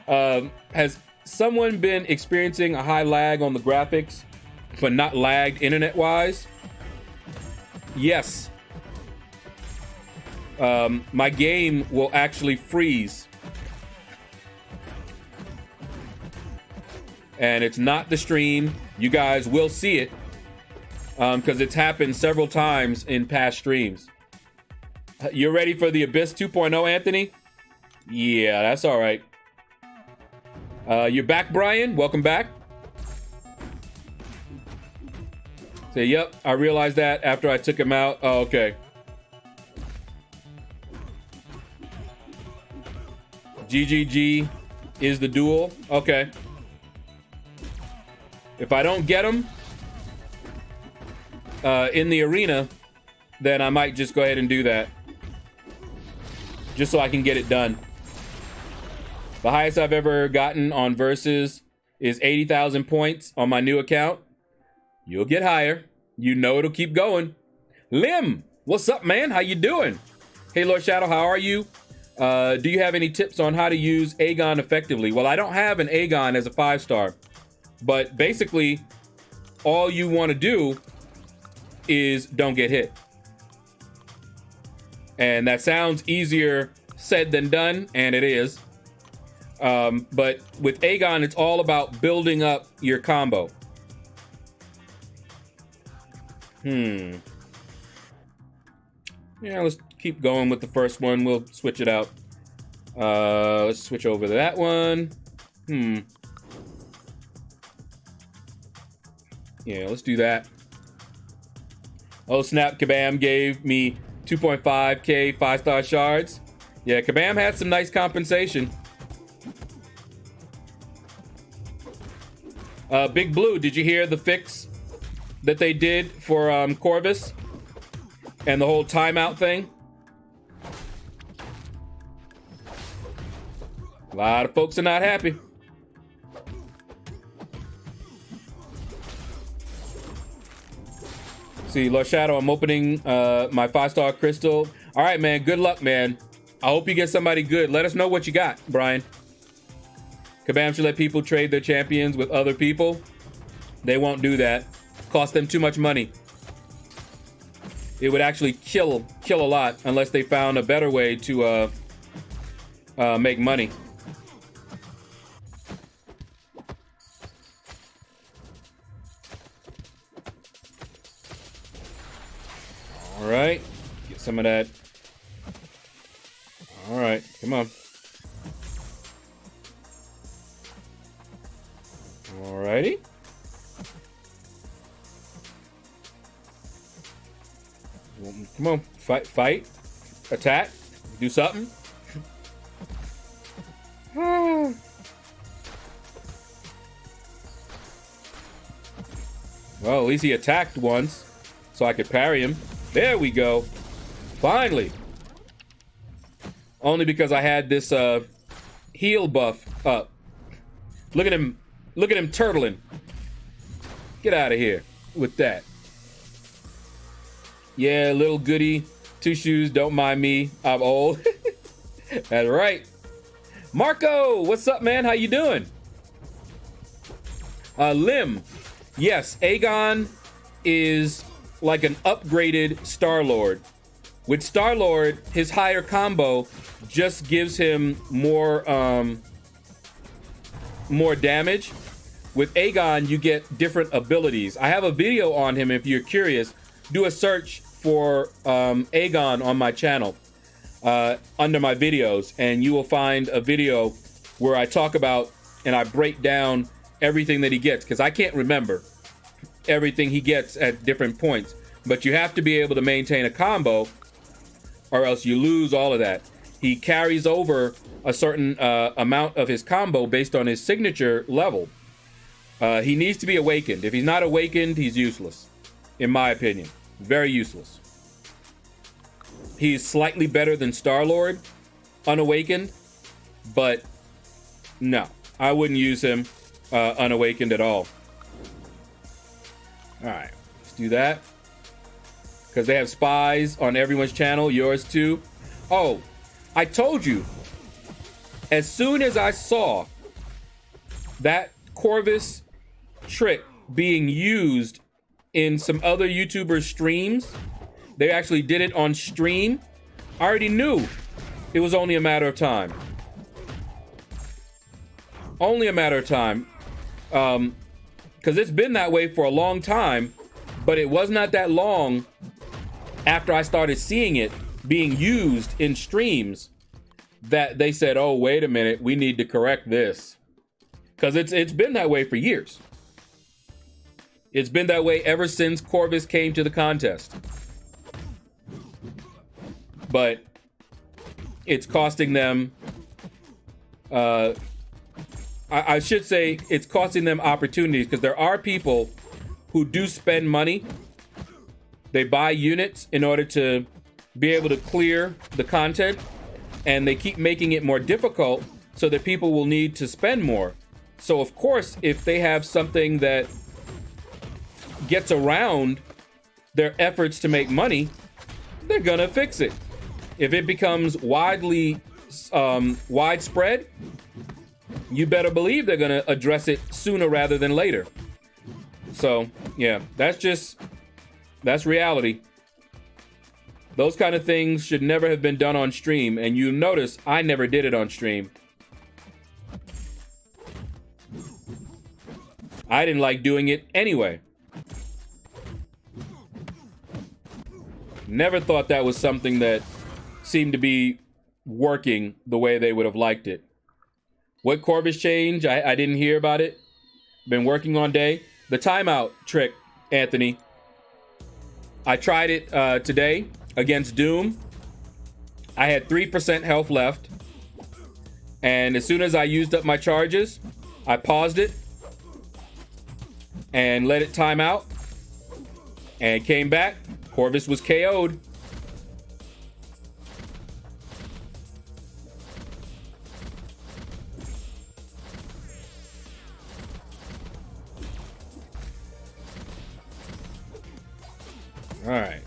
Has someone been experiencing a high lag on the graphics, but not lagged internet-wise? Yes. My game will actually freeze. And it's not the stream. You guys will see it because it's happened several times in past streams. You're ready for the Abyss 2.0, Anthony? Yeah, that's all right. You're back, Brian. Welcome back. Say, yep, I realized that after I took him out. Oh, okay. GGG is the duel. Okay. If I don't get him in the arena, then I might just go ahead and do that. Just so I can get it done. The highest I've ever gotten on Versus is 80,000 points on my new account. You'll get higher. You know it'll keep going. Lim, what's up, man? How you doing? Hey, LordShaedow, how are you? Do you have any tips on how to use Aegon effectively? Well, I don't have an Aegon as a 5-star. But basically, all you want to do is don't get hit. And that sounds easier said than done, and it is. But with Aegon, it's all about building up your combo. Yeah, let's keep going with the first one. We'll switch it out. Let's switch over to that one. Yeah, let's do that. Oh, snap. Kabam gave me 2.5k 5-star shards. Yeah, Kabam had some nice compensation. Big Blue, did you hear the fix that they did for Corvus and the whole timeout thing? A lot of folks are not happy. See, LordShaedow, I'm opening my 5-star crystal. All right, man. Good luck, man. I hope you get somebody good. Let us know what you got, Brian. Kabam should let people trade their champions with other people. They won't do that. Cost them too much money. It would actually kill a lot unless they found a better way to make money. All right, get some of that. All right, come on. All righty. Come on, fight, attack, do something. Well, at least he attacked once, so I could parry him. There we go. Finally. Only because I had this heal buff up. Look at him turtling. Get out of here with that. Yeah, little goody. 2 shoes, don't mind me. I'm old. That's right. Marco, what's up, man? How you doing? Lim. Yes, Aegon is like an upgraded Star-Lord. With Star-Lord, his higher combo just gives him more damage. With Aegon, you get different abilities. I have a video on him if you're curious. Do a search for Aegon on my channel under my videos, and you will find a video where I talk about and I break down everything that he gets, because I can't remember everything he gets at different points. But you have to be able to maintain a combo, or else you lose all of that. He carries over a certain amount of his combo based on his signature level. He needs to be awakened. If he's not awakened, he's useless, in my opinion. Very useless. He's slightly better than Star-Lord unawakened, but no, I wouldn't use him unawakened at all. All right, let's do that. Because they have spies on everyone's channel, yours too. Oh, I told you, as soon as I saw that Corvus trick being used in some other YouTubers' streams, they actually did it on stream, I already knew it was only a matter of time. Only a matter of time. Because it's been that way for a long time, but it was not that long after I started seeing it being used in streams that they said, oh, wait a minute, we need to correct this. Because it's been that way for years. It's been that way ever since Corvus came to the contest. But it's costing them, I should say it's costing them opportunities, because there are people who do spend money. They buy units in order to be able to clear the content, and they keep making it more difficult so that people will need to spend more. So of course, if they have something that gets around their efforts to make money, they're gonna fix it. If it becomes widespread, you better believe they're gonna address it sooner rather than later. So yeah, that's reality. Those kind of things should never have been done on stream, and you notice I never did it on stream. I didn't like doing it anyway. Never thought that was something that seemed to be working the way they would have liked it. What Corvus change? I didn't hear about it. Been working on day. The timeout trick, Anthony. I tried it today against Doom. I had 3% health left. And as soon as I used up my charges, I paused it and let it time out. And came back. Corvus was KO'd. All right.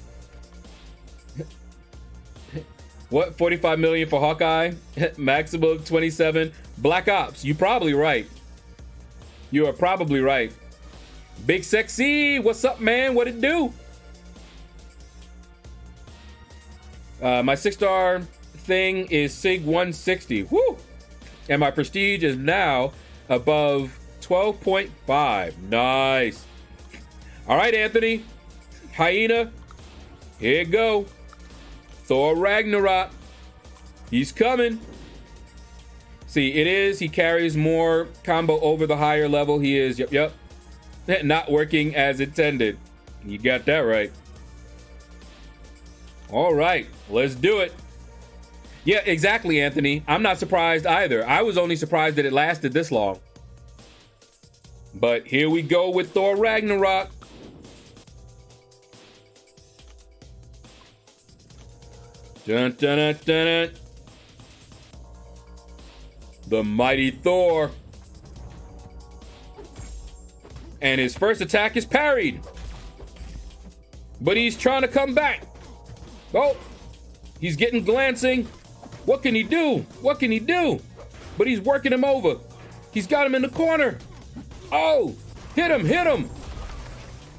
What? 45 million for Hawkeye? Maximum 27. Black Ops. You're probably right. You are probably right. Big Sexy. What's up, man? What it do? My 6-star thing is Sig 160. Woo! And my prestige is now above 12.5. Nice. All right, Anthony. Hyena. Here you go. Thor Ragnarok. He's coming. See, it is. He carries more combo over the higher level. He is. Yep. Not working as intended. You got that right. All right, let's do it. Yeah, exactly, Anthony. I'm not surprised either. I was only surprised that it lasted this long. But here we go with Thor Ragnarok. Dun, dun, dun, dun, dun. The mighty Thor. And his first attack is parried. But he's trying to come back. Oh, he's getting glancing. What can he do? What can he do? But he's working him over. He's got him in the corner. Oh, hit him, hit him.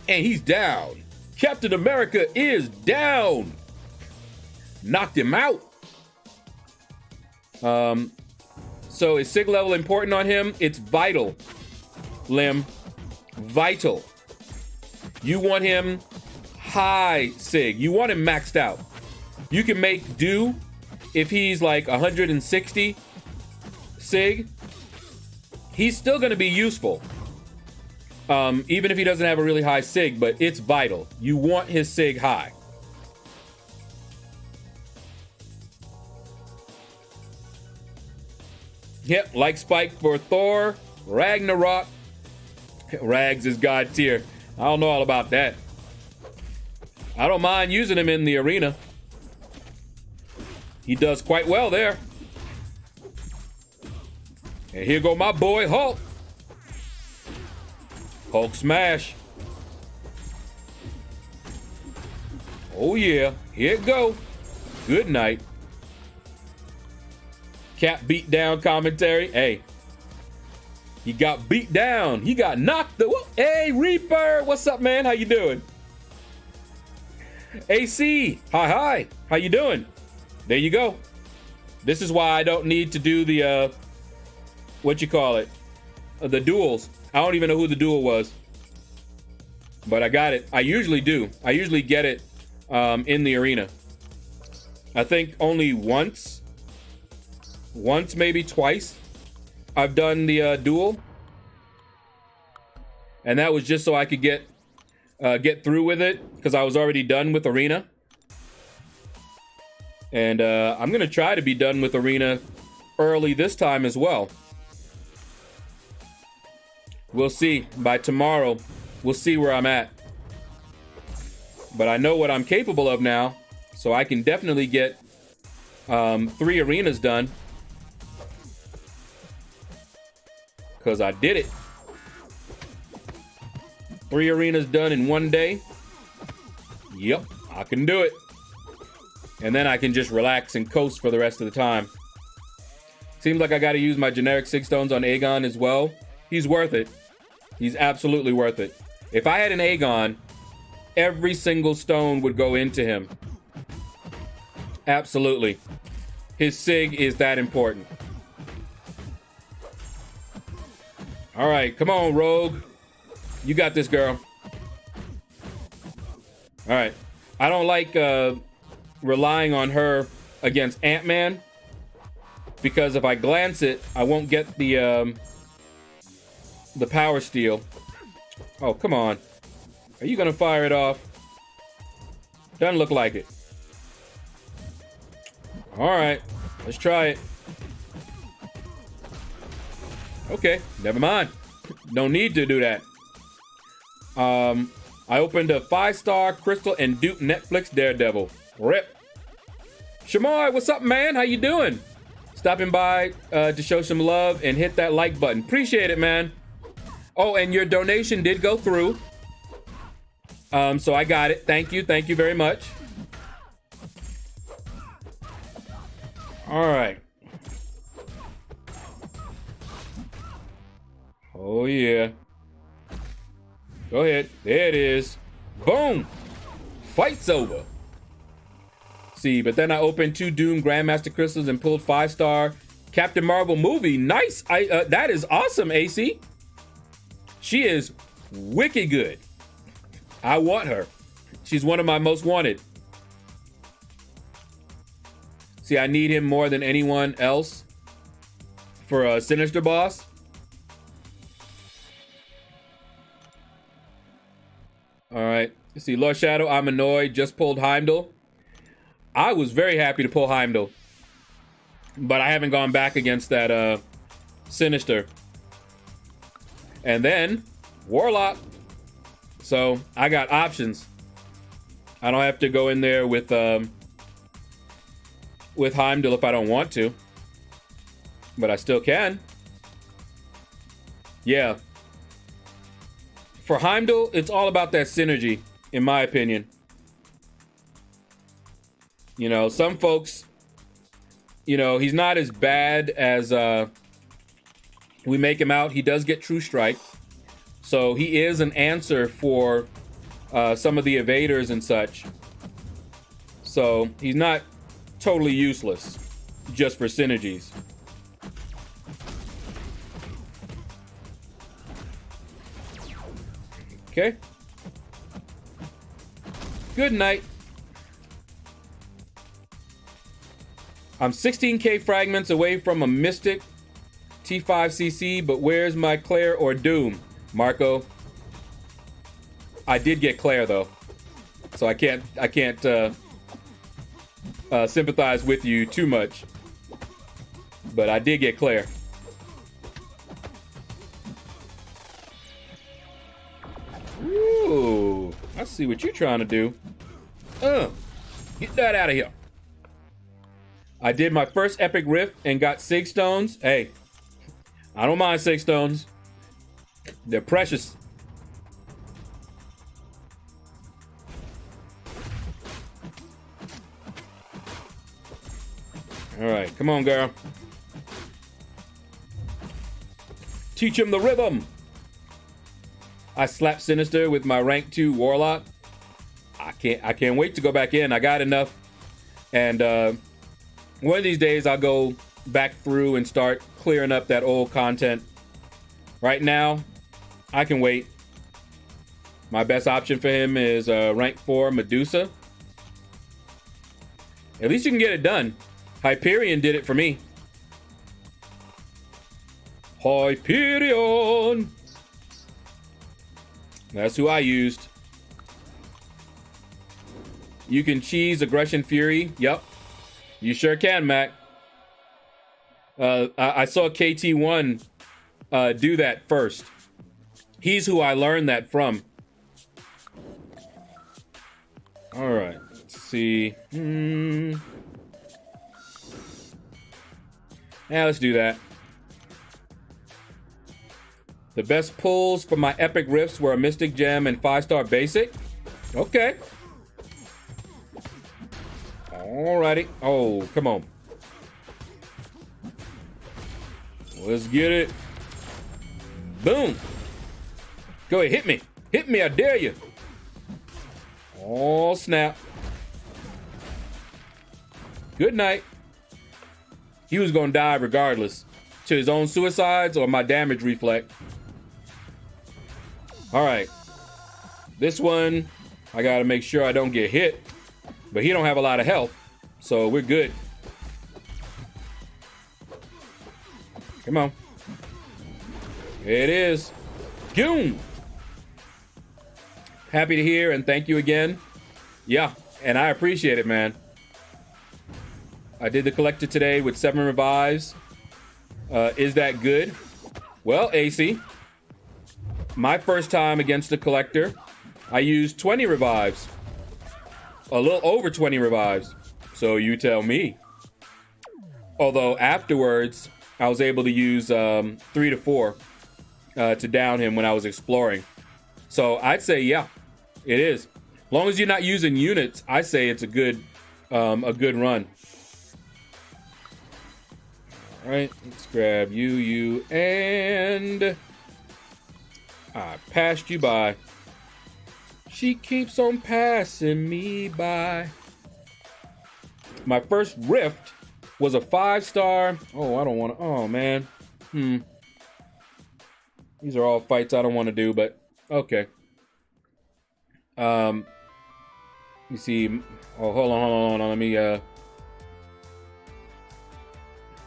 And he's down. Captain America is down. Knocked him out. So is Sig level important on him? It's vital, Lim. Vital. You want him high sig. You want him maxed out. You can make do if he's like 160 sig. He's still going to be useful. Even if he doesn't have a really high sig, but it's vital. You want his sig high. Yep, like Spike for Thor, Ragnarok. Rags is God tier. I don't know all about that. I don't mind using him in the arena. He does quite well there. And here go my boy Hulk. Hulk smash. Oh yeah, here it go. Good night. Cap beat down commentary. Hey, he got beat down. He got knocked. Hey, Reaper, what's up, man? How you doing? AC, hi. How you doing? There you go. This is why I don't need to do the what you call it, the duels. I don't even know who the duel was, but I got it. I usually do. I usually get it in the arena. I think only once, maybe twice, I've done the duel, and that was just so I could get through with it because I was already done with arena. And I'm gonna try to be done with arena early this time as well. We'll see. By tomorrow, we'll see where I'm at. But I know what I'm capable of now, so I can definitely get 3 arenas done. Because I did it. 3 arenas done in one day. Yep, I can do it. And then I can just relax and coast for the rest of the time. Seems like I got to use my generic 6 stones on Aegon as well. He's worth it. He's absolutely worth it. If I had an Aegon, every single stone would go into him. Absolutely. His sig is that important. All right, come on, Rogue. You got this, girl. All right. I don't like relying on her against Ant-Man, because if I glance it, I won't get the power steal. Oh, come on. Are you gonna fire it off? Doesn't look like it. All right, let's try it. Okay, never mind. No need to do that. I opened a 5-star Crystal and Duke Netflix Daredevil. Rip. Shamoy, what's up, man? How you doing? Stopping by to show some love and hit that like button. Appreciate it, man. Oh, and your donation did go through. So I got it. Thank you. Thank you very much. All right. Oh, yeah. Go ahead. There it is. Boom. Fight's over. See, but then I opened 2 Doom Grandmaster Crystals and pulled 5-star Captain Marvel movie. Nice. That is awesome, AC. She is wicked good. I want her. She's one of my most wanted. See, I need him more than anyone else for a Sinister boss. All right. Let's see, LordShaedow, I'm annoyed. Just pulled Heimdall. I was very happy to pull Heimdall, but I haven't gone back against that Sinister. And then Warlock. So I got options. I don't have to go in there with Heimdall if I don't want to, but I still can. Yeah. For Heimdall, it's all about that synergy, in my opinion. You know, some folks, you know, he's not as bad as we make him out. He does get True Strike. So he is an answer for some of the evaders and such. So he's not totally useless just for synergies. Okay. Good night. I'm 16k fragments away from a Mystic T5cc, but where's my Claire or Doom? Marco, I did get Claire though, so I can't sympathize with you too much, but I did get Claire. Ooh, I see what you're trying to do. Get that out of here. I did my first epic rift and got 6 stones. Hey, I don't mind 6 stones. They're precious. All right, come on, girl. Teach him the rhythm. I slapped Sinister with my rank 2 Warlock. I can't wait to go back in. I got enough. And one of these days I'll go back through and start clearing up that old content. Right now, I can wait. My best option for him is rank 4 Medusa. At least you can get it done. Hyperion did it for me. Hyperion! That's who I used. You can cheese Aggression Fury. Yep. You sure can, Mac. I saw KT1 do that first. He's who I learned that from. All right. Let's see. Yeah, let's do that. The best pulls for my epic rifts were a Mystic Gem and 5-star basic. Okay. Alrighty. Oh, come on. Let's get it. Boom. Go ahead, hit me. Hit me, I dare you. Oh, snap. Good night. He was gonna die regardless. To his own suicides or my damage reflect. All right. This one, I gotta make sure I don't get hit. But he don't have a lot of health, so we're good. Come on. There it is. Goom! Happy to hear and thank you again. Yeah, and I appreciate it, man. I did the collector today with 7 revives. Is that good? Well, AC, my first time against the collector, I used 20 revives. A little over 20 revives. So you tell me. Although afterwards, I was able to use 3 to 4 to down him when I was exploring. So I'd say, yeah, it is. As long as you're not using units, I say it's a good run. All right, let's grab you, and I passed you by. She keeps on passing me by. My first rift was a 5-star. Oh, I don't want to. Oh, man. These are all fights I don't want to do, but okay. You see. Oh, hold on. Let me. I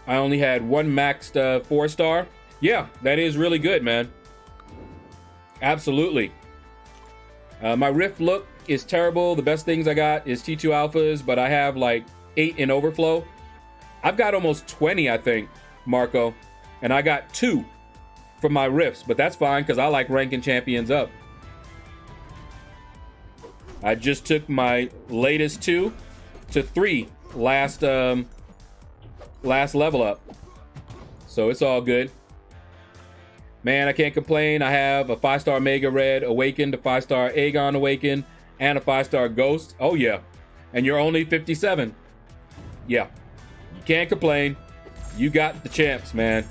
only had one maxed 4-star. Yeah, that is really good, man. Absolutely. My rift look is terrible. The best things I got is T2 alphas, but I have like 8 in overflow. I've got almost 20, I think, Marco, and I got 2 from my rifts, but that's fine because I like ranking champions up. I just took my latest 2 to 3 last level up, so it's all good. Man, I can't complain. I have a 5-star Mega Red Awakened, a 5-star Aegon Awakened, and a 5-star Ghost. Oh, yeah. And you're only 57. Yeah. You can't complain. You got the champs, man.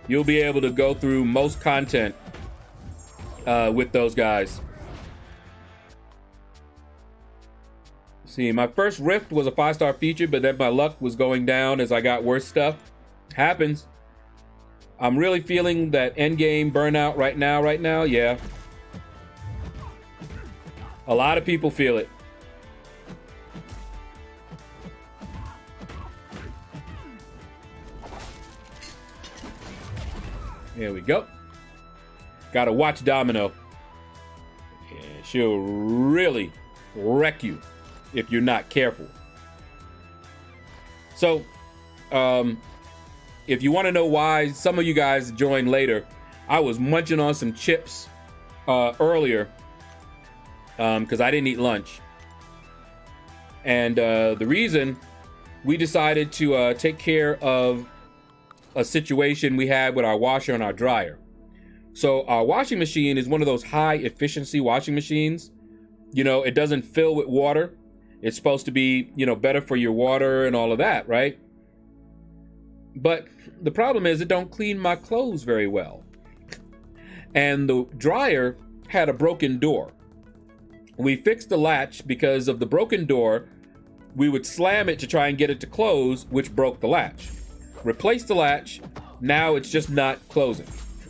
You'll be able to go through most content with those guys. See, my first rift was a 5-star feature, but then my luck was going down as I got worse stuff. Happens. I'm really feeling that endgame burnout right now. Yeah. A lot of people feel it. There we go. Gotta watch Domino. Yeah, she'll really wreck you if you're not careful. So, if you want to know why some of you guys joined later, I was munching on some chips earlier because I didn't eat lunch. And the reason we decided to take care of a situation we had with our washer and our dryer. So our washing machine is one of those high efficiency washing machines. You know, it doesn't fill with water. It's supposed to be, you know, better for your water and all of that, right? But the problem is it don't clean my clothes very well. And the dryer had a broken door. We fixed the latch because of the broken door. We would slam it to try and get it to close, which broke the latch. Replaced the latch. Now it's just not closing.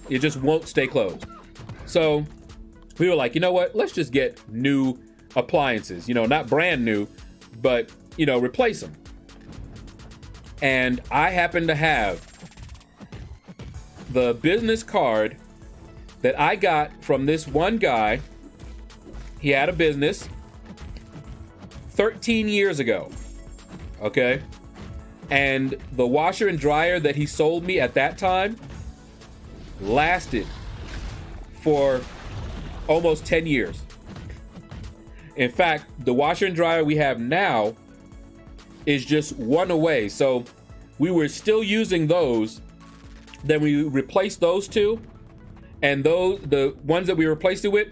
It just won't stay closed. So we were like, you know what? Let's just get new appliances. You know, not brand new, but, you know, replace them. And I happen to have the business card that I got from this one guy. He had a business 13 years ago. Okay. And the washer and dryer that he sold me at that time lasted for almost 10 years. In fact, the washer and dryer we have now is just one away. So we were still using those. Then we replaced those two. And the ones that we replaced it with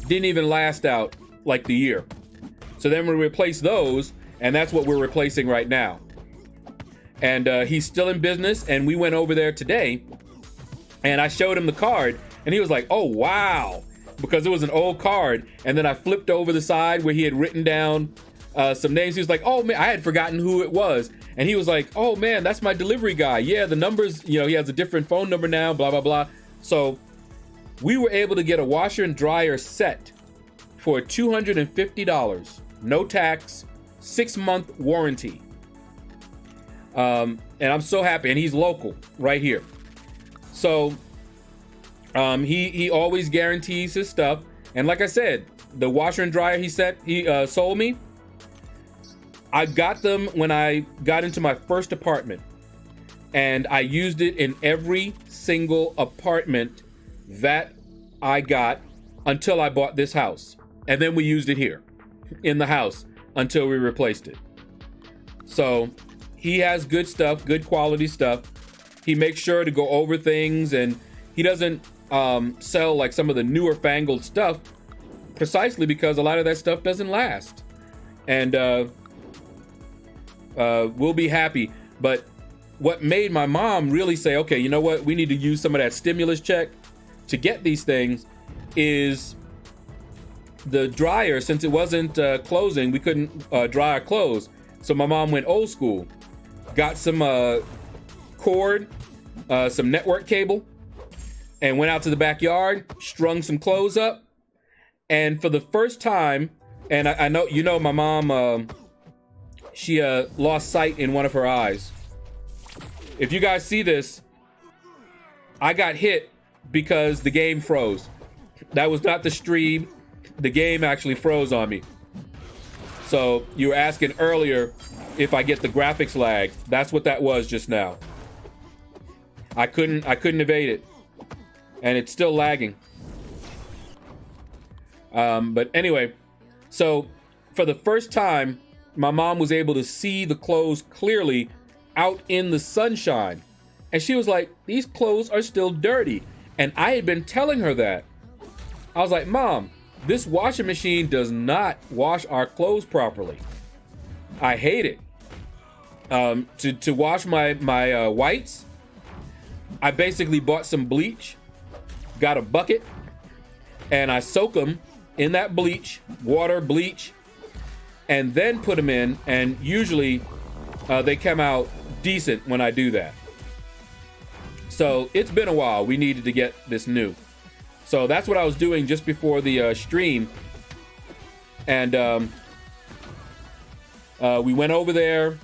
didn't even last out like the year. So then we replaced those, and that's what we're replacing right now. And he's still in business, and we went over there today, and I showed him the card, and he was like, oh, wow, because it was an old card. And then I flipped over the side where he had written down some names. He was like, oh, man, I had forgotten who it was. And he was like, oh, man, that's my delivery guy. Yeah, the numbers, you know, he has a different phone number now, blah, blah, blah. So we were able to get a washer and dryer set for $250, no tax, 6-month warranty. And I'm so happy, and he's local right here. So he always guarantees his stuff. And like I said, the washer and dryer he sold me, I got them when I got into my first apartment, and I used it in every single apartment that I got until I bought this house. And then we used it here in the house until we replaced it. So he has good stuff, good quality stuff. He makes sure to go over things, and he doesn't sell like some of the newer fangled stuff, precisely because a lot of that stuff doesn't last. And we'll be happy. But what made my mom really say, okay, you know what, we need to use some of that stimulus check to get these things is the dryer. Since it wasn't closing, we couldn't dry our clothes. So my mom went old school, got some cord, some network cable, and went out to the backyard, strung some clothes up. And for the first time, and I know, you know, my mom, she lost sight in one of her eyes. If you guys see this, I got hit because the game froze. That was not the stream. The game actually froze on me. So you were asking earlier if I get the graphics lag. That's what that was just now. I couldn't evade it, and it's still lagging. But anyway, so for the first time, my mom was able to see the clothes clearly out in the sunshine. And she was like, these clothes are still dirty. And I had been telling her that. I was like, Mom, this washing machine does not wash our clothes properly. I hate it. To wash my whites, I basically bought some bleach, got a bucket, and I soak them in that bleach, water, bleach, and then put them in, and usually they come out decent when I do that. So it's been a while. We needed to get this new. So that's what I was doing just before the stream. And we went over there.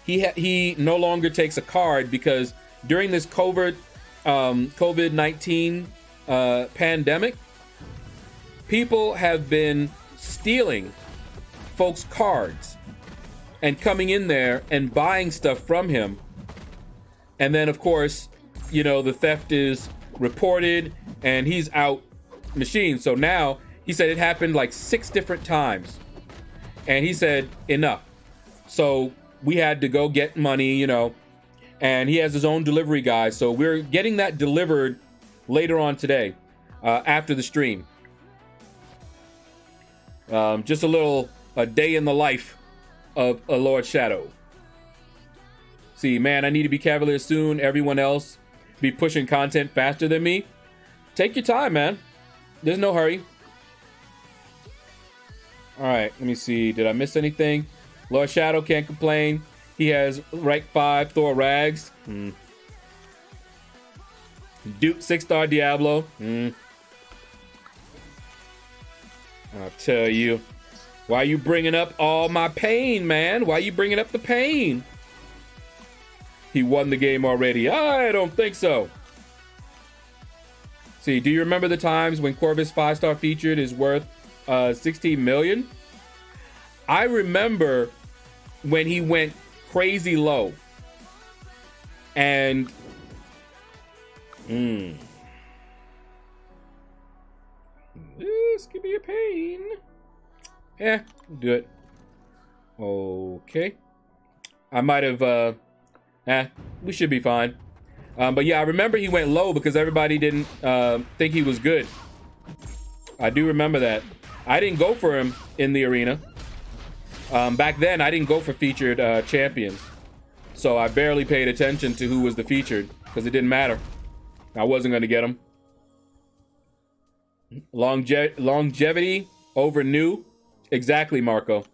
He no longer takes a card because during this COVID-19 pandemic, people have been stealing folks' cards and coming in there and buying stuff from him. And then, of course, you know, the theft is reported and he's out machine. So now he said it happened like 6 different times. And he said, enough. So we had to go get money, you know, and he has his own delivery guy. So we're getting that delivered later on today, after the stream. Just a day in the life of a LordShaedow. See, man, I need to be cavalier soon. Everyone else be pushing content faster than me. Take your time, man. There's no hurry. All right, let me see. Did I miss anything? LordShaedow can't complain. He has rank 5 Thor Rags. Duke 6-star Diablo. I'll tell you. Why you bringing up all my pain, man? Why you bringing up the pain? He won the game already. I don't think so. See, do you remember the times when Corvus 5-star featured is worth 16 million? I remember when he went crazy low. And this could be a pain. Yeah, do it. Okay. I might have we should be fine. But yeah, I remember he went low because everybody didn't think he was good. I do remember that. I didn't go for him in the arena. Back then, I didn't go for featured champions. So I barely paid attention to who was the featured because it didn't matter. I wasn't going to get him. Longevity over new. Exactly, Marco.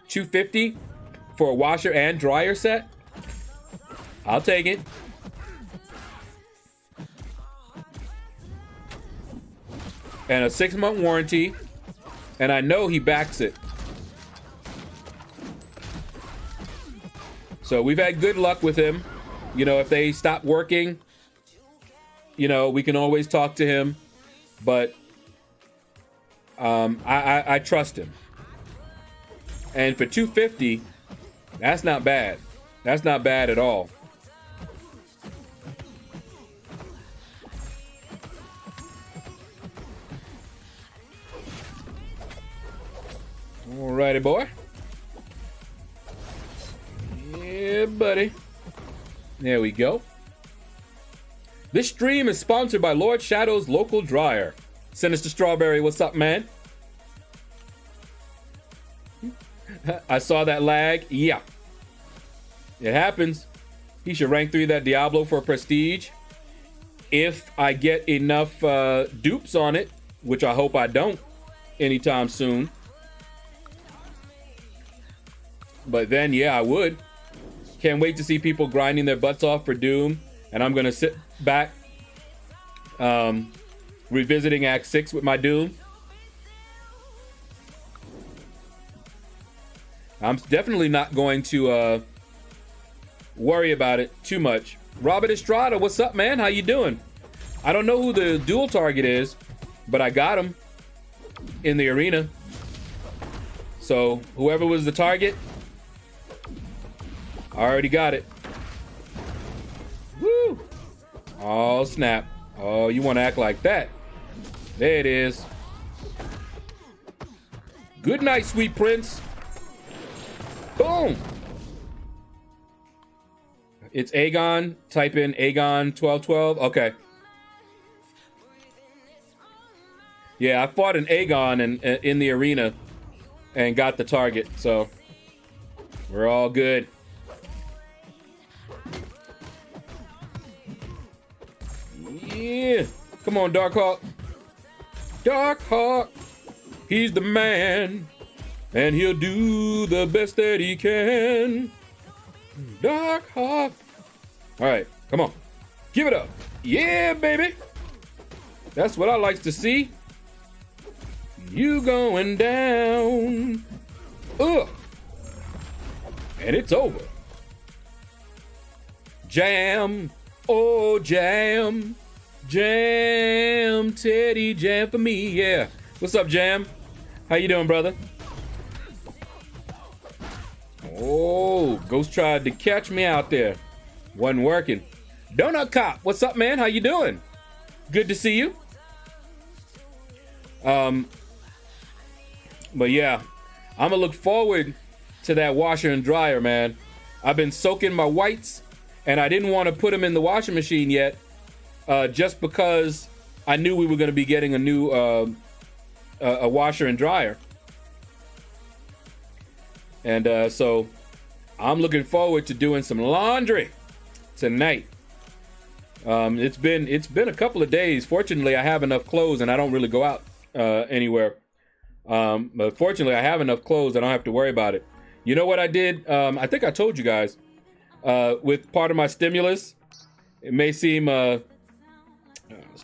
250 for a washer and dryer set? I'll take it. And a 6-month warranty. And I know he backs it. So we've had good luck with him. You know, if they stop working, you know, we can always talk to him. But I trust him. And for 250, that's not bad. That's not bad at all. Alrighty, boy. Yeah, buddy. There we go. This stream is sponsored by LordShadow's local dryer. Sinister Strawberry, what's up, man? I saw that lag. Yeah. It happens. He should rank 3 that Diablo for prestige. If I get enough dupes on it, which I hope I don't anytime soon. But then, yeah, I would. Can't wait to see people grinding their butts off for Doom. And I'm going to sit back revisiting Act 6 with my Doom. I'm definitely not going to worry about it too much. Robert Estrada, what's up, man? How you doing? I don't know who the dual target is, but I got him in the arena. So whoever was the target, I already got it. Woo! Oh, snap. Oh, you want to act like that. There it is. Good night, sweet prince. Boom. It's Aegon. Type in Aegon 1212. Okay. Yeah, I fought an Aegon in the arena and got the target, so we're all good. Yeah. Come on, Darkhawk. Darkhawk. He's the man. And he'll do the best that he can. Darkhawk. All right, come on. Give it up. Yeah, baby. That's what I like to see. You going down. Ugh. And it's over. Jam. Oh, jam. Jam. Teddy jam for me. Yeah. What's up, Jam? How you doing, brother? Oh, Ghost tried to catch me out there. Wasn't working. Donut Cop, what's up, man? How you doing? Good to see you. But yeah, I'm gonna look forward to that washer and dryer, man. I've been soaking my whites, and I didn't want to put them in the washing machine yet, just because I knew we were gonna be getting a new a washer and dryer. And so I'm looking forward to doing some laundry tonight. It's been a couple of days. Fortunately, I have enough clothes and I don't really go out anywhere. But fortunately, I have enough clothes. I don't have to worry about it. You know what I did? I think I told you guys, with part of my stimulus, it may seem, let's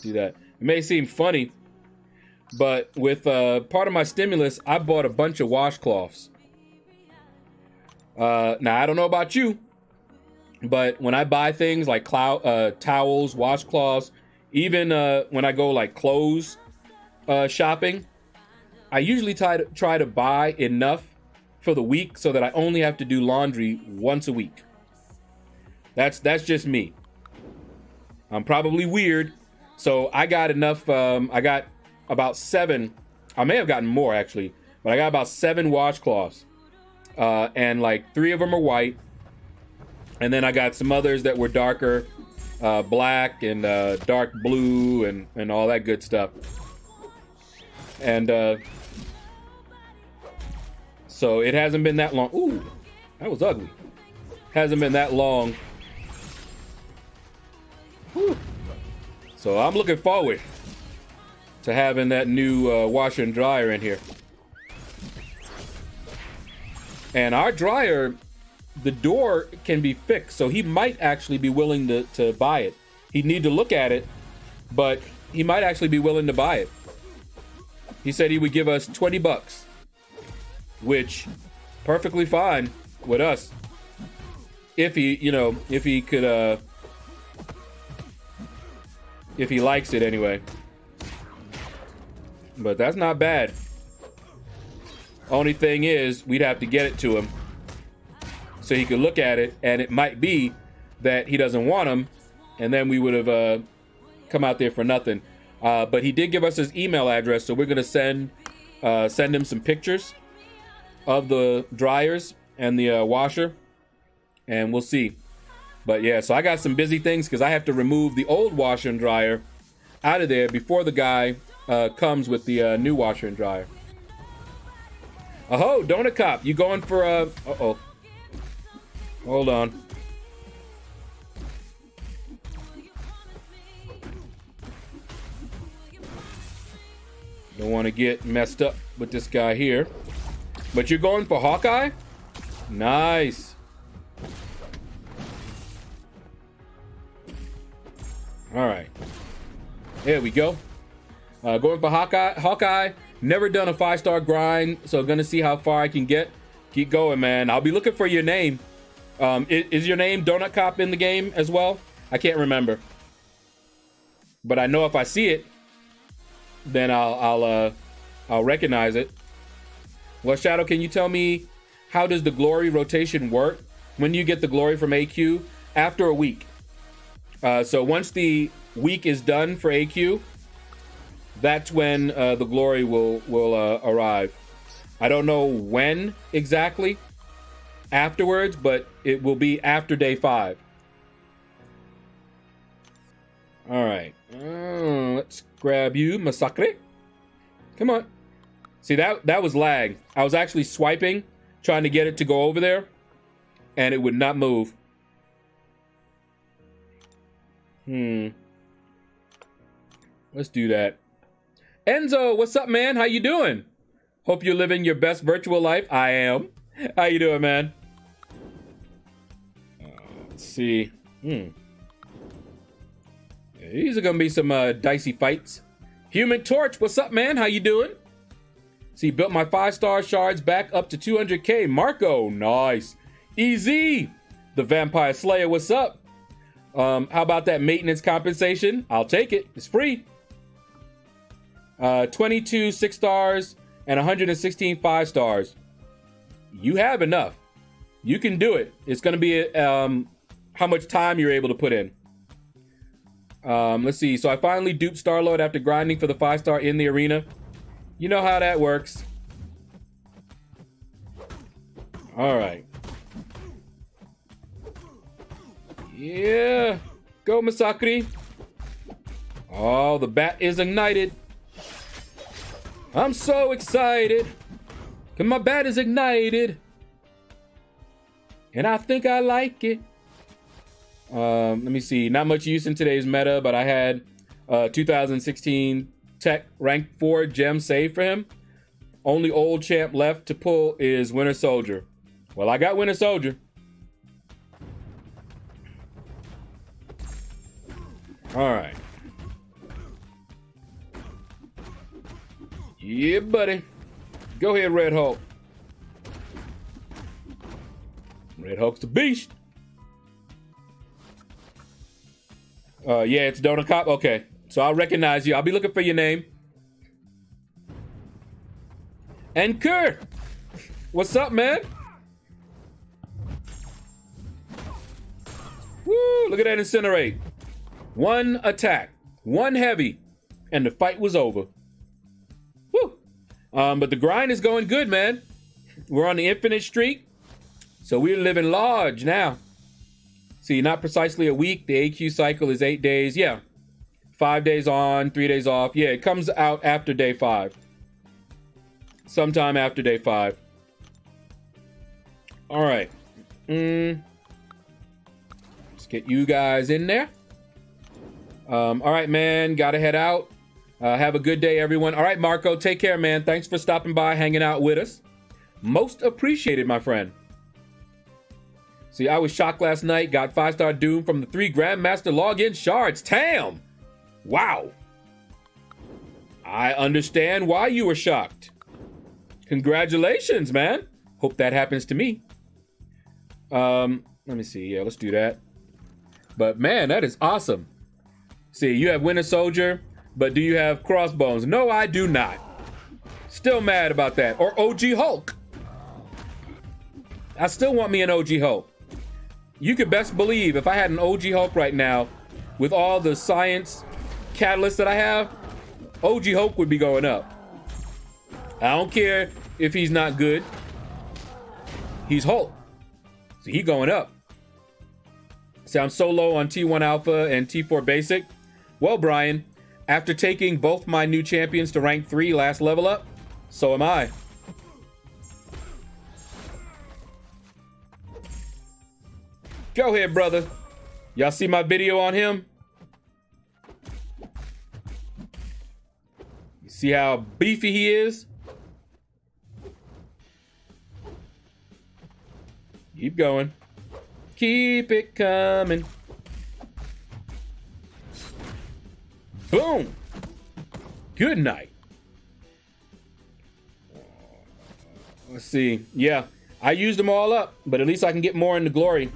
do that. It may seem funny, but with part of my stimulus, I bought a bunch of washcloths. Now, I don't know about you, but when I buy things like towels, washcloths, even when I go like clothes shopping, I usually try to buy enough for the week so that I only have to do laundry once a week. That's just me. I'm probably weird. So I got enough. I got about 7. I may have gotten more actually, but I got about 7 washcloths. And like 3 of them are white. And then I got some others that were darker, black and dark blue and all that good stuff. And so it hasn't been that long. Ooh, that was ugly. Hasn't been that long. Whew. So I'm looking forward to having that new washer and dryer in here. And our dryer, the door can be fixed, so he might actually be willing to buy it. He'd need to look at it, but he might actually be willing to buy it. He said he would give us $20, which perfectly fine with us. If he, if he could, if he likes it anyway. But that's not bad. Only thing is, we'd have to get it to him so he could look at it, and it might be that he doesn't want them, and then we would have come out there for nothing. But he did give us his email address, so we're gonna send him some pictures of the dryers and the washer, and we'll see. But yeah, so I got some busy things because I have to remove the old washer and dryer out of there before the guy comes with the new washer and dryer. Oh, Donut Cop, you going for uh-oh. Hold on. Don't want to get messed up with this guy here. But you're going for Hawkeye? Nice. All right. There we go. Going for Hawkeye. Never done a 5-star grind, so gonna see how far I can get. Keep going, man. I'll be looking for your name. Is your name Donut Cop in the game as well? I can't remember. But I know if I see it, then I'll recognize it. LordShaedow, can you tell me how does the glory rotation work? When do you get the glory from AQ? After a week. So once the week is done for AQ, that's when the glory will arrive. I don't know when exactly afterwards, but it will be after day 5. All right, let's grab you, Masacre. Come on. See, that was lag. I was actually swiping, trying to get it to go over there, and it would not move. Let's do that. Enzo, what's up, man? How you doing? Hope you're living your best virtual life. I am. How you doing, man? Let's see. These are gonna be some dicey fights. Human Torch, what's up, man? How you doing? See, built my 5-star shards back up to 200K. Marco, nice. Easy. The Vampire Slayer, what's up? How about that maintenance compensation? I'll take it. It's free. 22 6 stars and 116 5 stars. You have enough. You can do it. It's going to be how much time you're able to put in. Let's see. So I finally duped Star-Lord after grinding for the 5-star in the arena. You know how that works. All right. Yeah. Go, Masakri. Oh, the bat is ignited. I'm so excited. Cause my bat is ignited. And I think I like it. Let me see. Not much use in today's meta, but I had 2016 Tech rank 4 gem saved for him. Only old champ left to pull is Winter Soldier. Well, I got Winter Soldier. All right. Yeah, buddy. Go ahead, Red Hulk. Red Hulk's the beast. Yeah, it's Donut Cop. Okay. So I'll recognize you. I'll be looking for your name. And Kurt. What's up, man? Woo, look at that incinerate. One attack, one heavy, and the fight was over. Woo. But the grind is going good, man. We're on the infinite streak. So we're living large now. See, not precisely a week. The AQ cycle is 8 days. Yeah. 5 days on, 3 days off. Yeah, it comes out after day 5. Sometime after day 5. All right. Let's get you guys in there. All right, man. Gotta head out. Have a good day, everyone. All right, Marco. Take care, man. Thanks for stopping by, hanging out with us. Most appreciated, my friend. See, I was shocked last night. Got 5-star Doom from the 3 Grandmaster login shards. Tam! Wow. I understand why you were shocked. Congratulations, man. Hope that happens to me. Let me see. Yeah, let's do that. But man, that is awesome. See, you have Winter Soldier, but do you have Crossbones? No, I do not. Still mad about that. Or OG Hulk. I still want me an OG Hulk. You could best believe if I had an OG Hulk right now, with all the science catalysts that I have, OG Hulk would be going up. I don't care if he's not good. He's Hulk. So he going up. See, I'm so low on T1 Alpha and T4 Basic. Well, Brian, after taking both my new champions to rank 3 last level up, so am I. Go ahead, brother. Y'all see my video on him? You see how beefy he is? Keep going. Keep it coming. Boom. Good night. Let's see. Yeah, I used them all up, but at least I can get more into glory.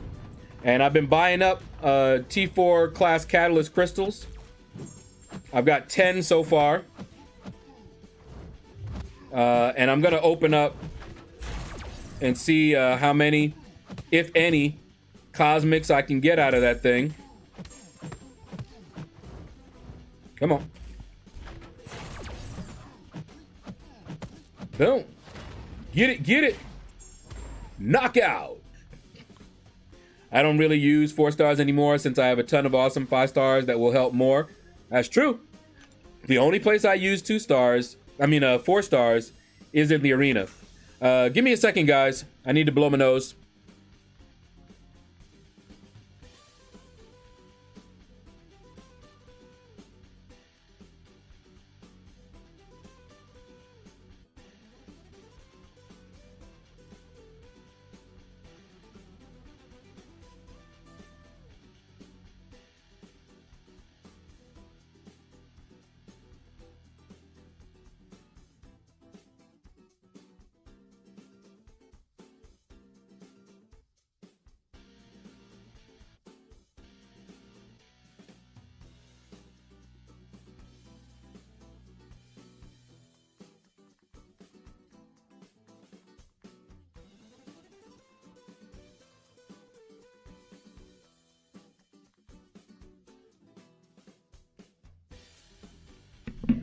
And I've been buying up T4 class catalyst crystals. I've got 10 so far. And I'm going to open up and see how many, if any, cosmics I can get out of that thing. Come on. Boom. Get it, get it. Knockout. I don't really use 4 stars anymore since I have a ton of awesome 5 stars that will help more. That's true. The only place I use 4 stars is in the arena. Give me a second, guys. I need to blow my nose.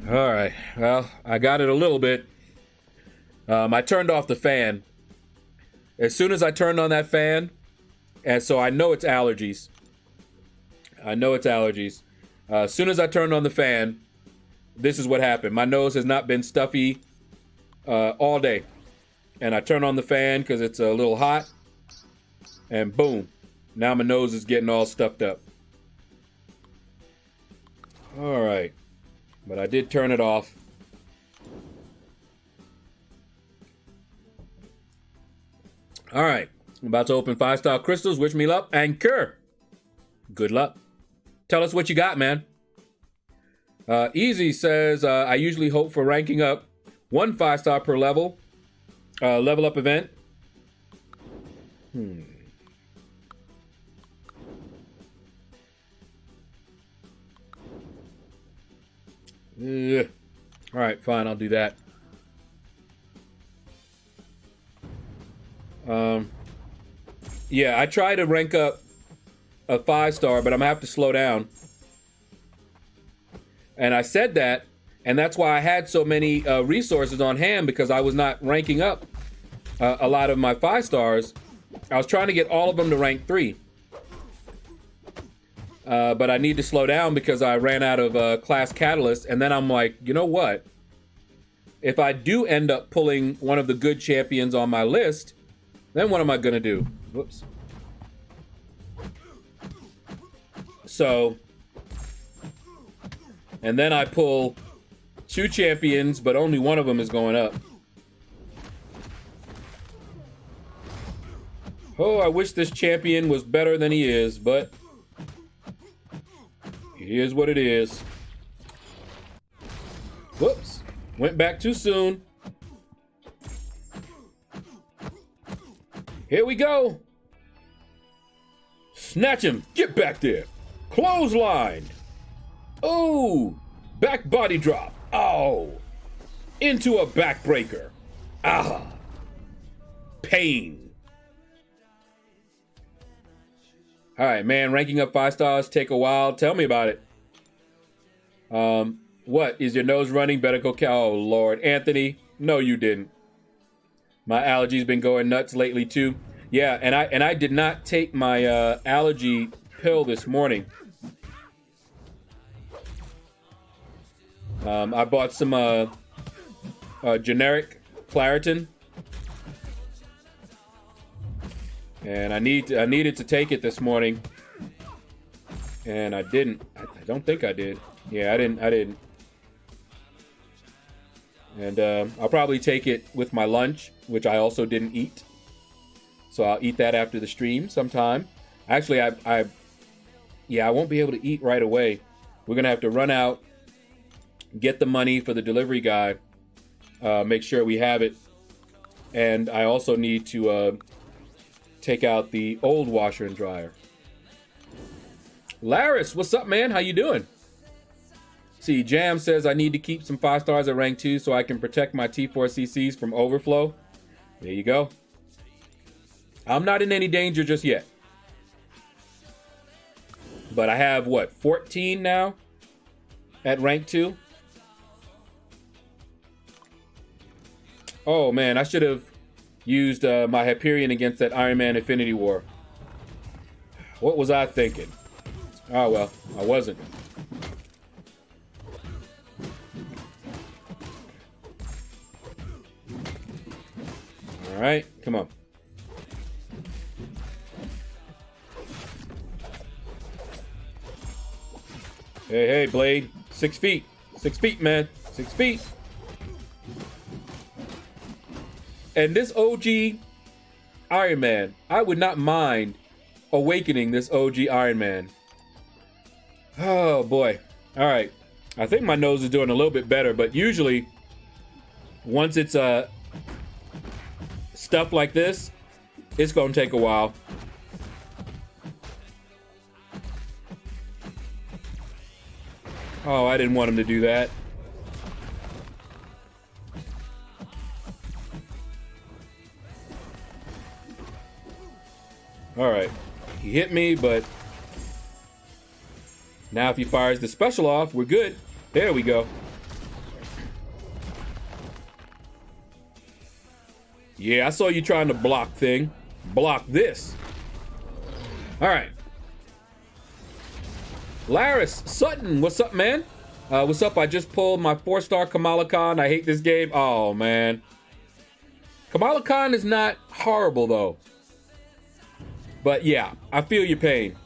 All right. Well, I got it a little bit. I turned off the fan. As soon as I turned on that fan, and so I know it's allergies. As soon as I turned on the fan, this is what happened. My nose has not been stuffy all day. And I turn on the fan because it's a little hot. And boom. Now my nose is getting all stuffed up. All right. But I did turn it off. All right. I'm about to open 5-star crystals. Wish me luck. Anchor. Good luck. Tell us what you got, man. Easy says, I usually hope for ranking up 1 5-star per level. Level up event. All right, fine. I'll do that. Yeah, I try to rank up a 5-star, but I'm gonna have to slow down. And I said that, and that's why I had so many resources on hand, because I was not ranking up a lot of my 5-stars. I was trying to get all of them to rank 3. But I need to slow down because I ran out of class catalyst. And then I'm like, you know what? If I do end up pulling one of the good champions on my list, then what am I gonna do? Whoops. So, and then I pull 2 champions, but only one of them is going up. Oh, I wish this champion was better than he is, but it is what it is. Whoops. Went back too soon. Here we go. Snatch him. Get back there. Clothesline. Oh. Back body drop. Oh. Into a backbreaker. Ah. Pain. All right, man. Ranking up 5-stars take a while. Tell me about it. What? Is your nose running? Better go. Oh, Lord. Anthony. No, you didn't. My allergies been going nuts lately too. Yeah, and I did not take my allergy pill this morning. I bought some generic Claritin, and I needed to take it this morning, and I didn't. I don't think I did. Yeah, I didn't. And I'll probably take it with my lunch, which I also didn't eat. So I'll eat that after the stream sometime. Actually, I won't be able to eat right away. We're gonna have to run out, get the money for the delivery guy, make sure we have it, and I also need to take out the old washer and dryer. Laris, what's up, man? How you doing? See, Jam says I need to keep some 5-stars at rank 2 so I can protect my T4CCs from overflow. There you go. I'm not in any danger just yet. But I have, what, 14 now at rank 2? Oh, man, I should have used my Hyperion against that Iron Man Infinity War. What was I thinking? Oh, well, I wasn't. All right, come on. Hey, Blade. 6 feet. 6 feet, man. 6 feet. And this OG Iron Man, I would not mind awakening this OG Iron Man. Oh, boy. All right. I think my nose is doing a little bit better, but usually once it's stuff like this, it's going to take a while. Oh, I didn't want him to do that. All right. He hit me, but now if he fires the special off, we're good. There we go. Yeah, I saw you trying to block thing. Block this. All right. Laris Sutton, what's up, man? What's up? I just pulled my 4-star Kamala Khan. I hate this game. Oh, man. Kamala Khan is not horrible, though. But yeah, I feel your pain.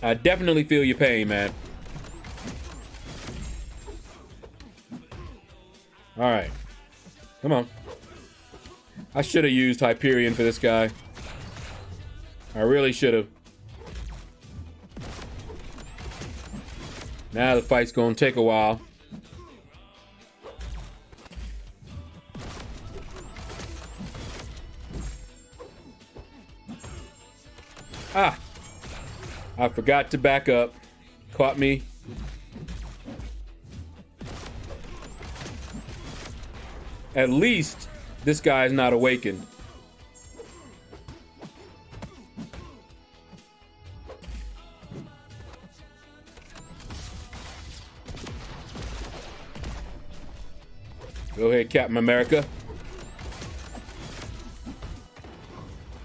I definitely feel your pain, man. All right. Come on. I should have used Hyperion for this guy. I really should have. Now the fight's gonna take a while. Ah! I forgot to back up. Caught me. At least this guy's not awakened. Go ahead, Captain America.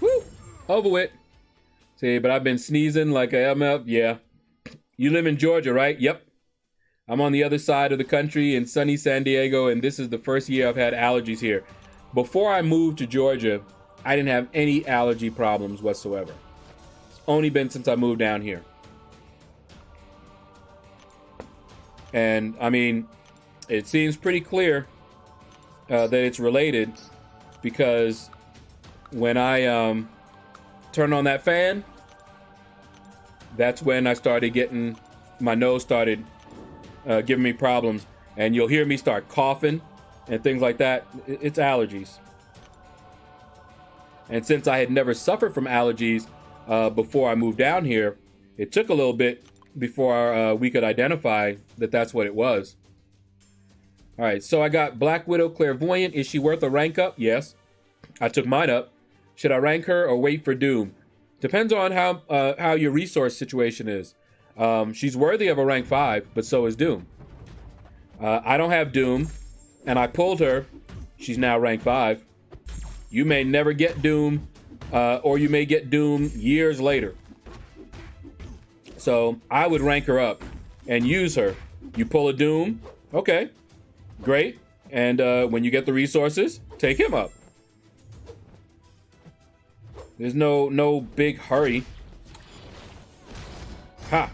Woo! Over with. See, but I've been sneezing like I am up. Yeah. You live in Georgia, right? Yep. I'm on the other side of the country in sunny San Diego, and this is the first year I've had allergies here. Before I moved to Georgia, I didn't have any allergy problems whatsoever. It's only been since I moved down here. And, I mean, it seems pretty clear that it's related, because when I turned on that fan, that's when I started getting, my nose started giving me problems, and you'll hear me start coughing and things like that. It's allergies. And since I had never suffered from allergies before I moved down here, it took a little bit before we could identify that that's what it was. All right, so I got Black Widow Clairvoyant. Is she worth a rank up? Yes. I took mine up. Should I rank her or wait for Doom? Depends on how your resource situation is. She's worthy of a rank 5, but so is Doom. I don't have Doom, and I pulled her. She's now rank 5. You may never get Doom, or you may get Doom years later. So I would rank her up and use her. You pull a Doom, okay, great. And when you get the resources, take him up. There's no big hurry. Ha!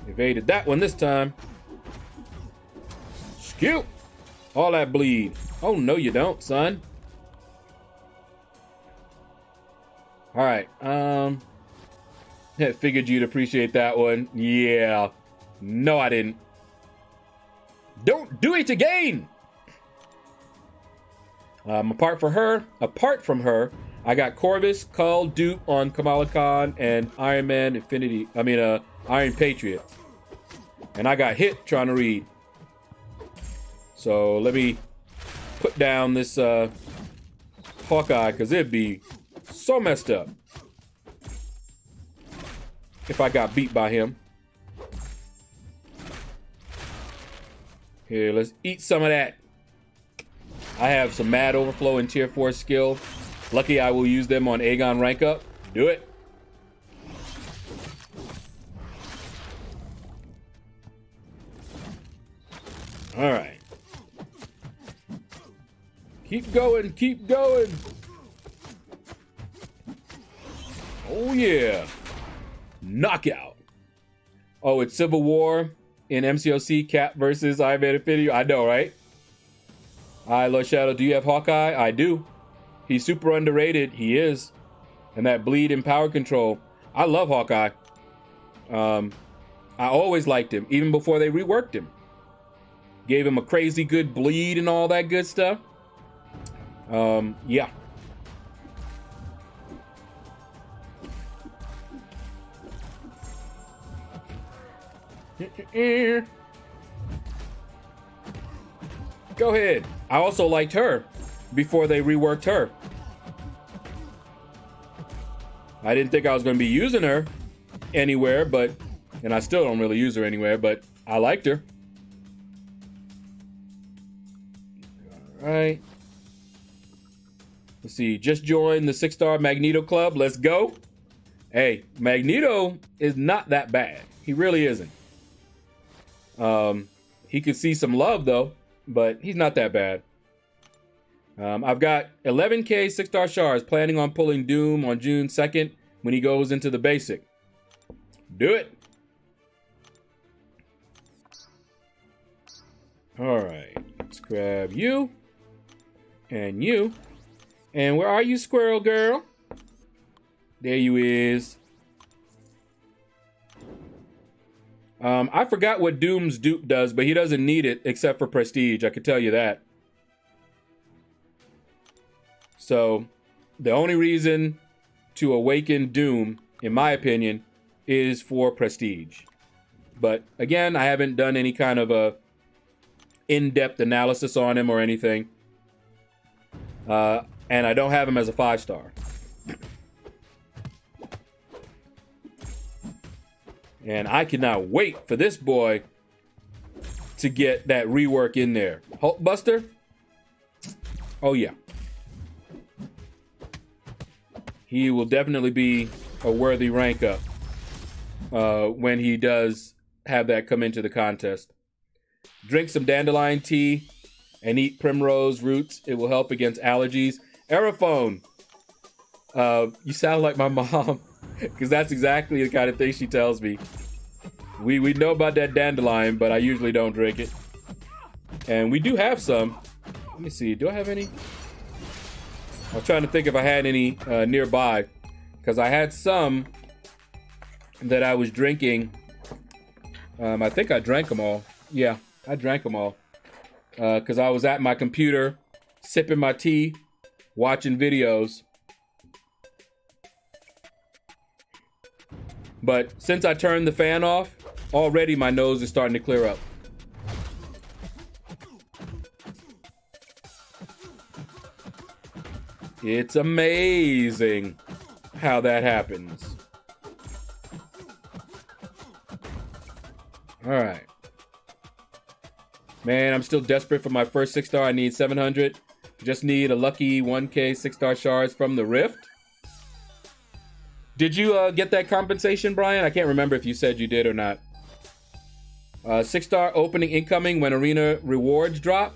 Evaded that one this time. Skew! All that bleed. Oh, no you don't, son. Alright, figured you'd appreciate that one. Yeah. No, I didn't. Don't do it again! Apart from her, I got Corvus, Cull, Dupe on Kamala Khan, and Iron Man Iron Patriot. And I got hit trying to read. So let me put down this Hawkeye, because it'd be so messed up if I got beat by him. Here, let's eat some of that. I have some Mad Overflow and Tier 4 skill. Lucky I will use them on Aegon rank up. Do it. All right. Keep going, keep going. Oh yeah. Knockout. Oh, it's Civil War in MCOC, Cap versus Iron Man Infinity. I know, right? Hi, LordShaedow, do you have Hawkeye? I do. He's super underrated. He is. And that bleed and power control. I love Hawkeye. I always liked him, even before they reworked him. Gave him a crazy good bleed and all that good stuff. Yeah. Go ahead. I also liked her before they reworked her. I didn't think I was going to be using her anywhere, and I still don't really use her anywhere, but I liked her. All right. Let's see. Just joined the 6-star Magneto Club. Let's go. Hey, Magneto is not that bad. He really isn't. He could see some love, though, but he's not that bad. I've got 11K 6-star shards, planning on pulling Doom on June 2nd when he goes into the basic. Do it. All right, let's grab you and you. And where are you, squirrel girl? There you is. I forgot what Doom's dupe does, but he doesn't need it except for prestige. I can tell you that. So the only reason to awaken Doom, in my opinion, is for prestige. But again, I haven't done any kind of a in-depth analysis on him or anything. And I don't have him as a 5-star. And I cannot wait for this boy to get that rework in there. Hulkbuster? Oh, yeah. He will definitely be a worthy rank up when he does have that come into the contest. Drink some dandelion tea and eat primrose roots. It will help against allergies. Aerophone. You sound like my mom, because that's exactly the kind of thing she tells me. We know about that dandelion, but I usually don't drink it. And we do have some. Let me see. Do I have any? I was trying to think if I had any nearby, because I had some that I was drinking. I think I drank them all. Yeah, I drank them all. Because I was at my computer, sipping my tea, watching videos. But since I turned the fan off, already my nose is starting to clear up. It's amazing how that happens. All right. Man, I'm still desperate for my first 6-star. I need 700. Just need a lucky 1K 6-star shards from the Rift. Did you get that compensation, Brian? I can't remember if you said you did or not. 6-star opening incoming when arena rewards drop.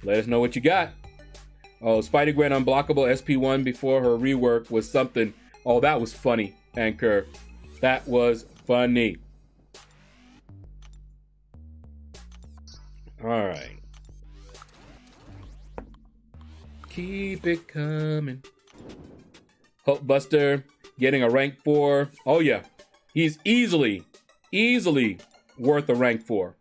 Let us know what you got. Oh, Spider-Gwen unblockable SP1 before her rework was something. Oh, that was funny, Anchor. That was funny. All right. Keep it coming. Hulkbuster getting a rank 4. Oh, yeah. He's easily worth a rank 4.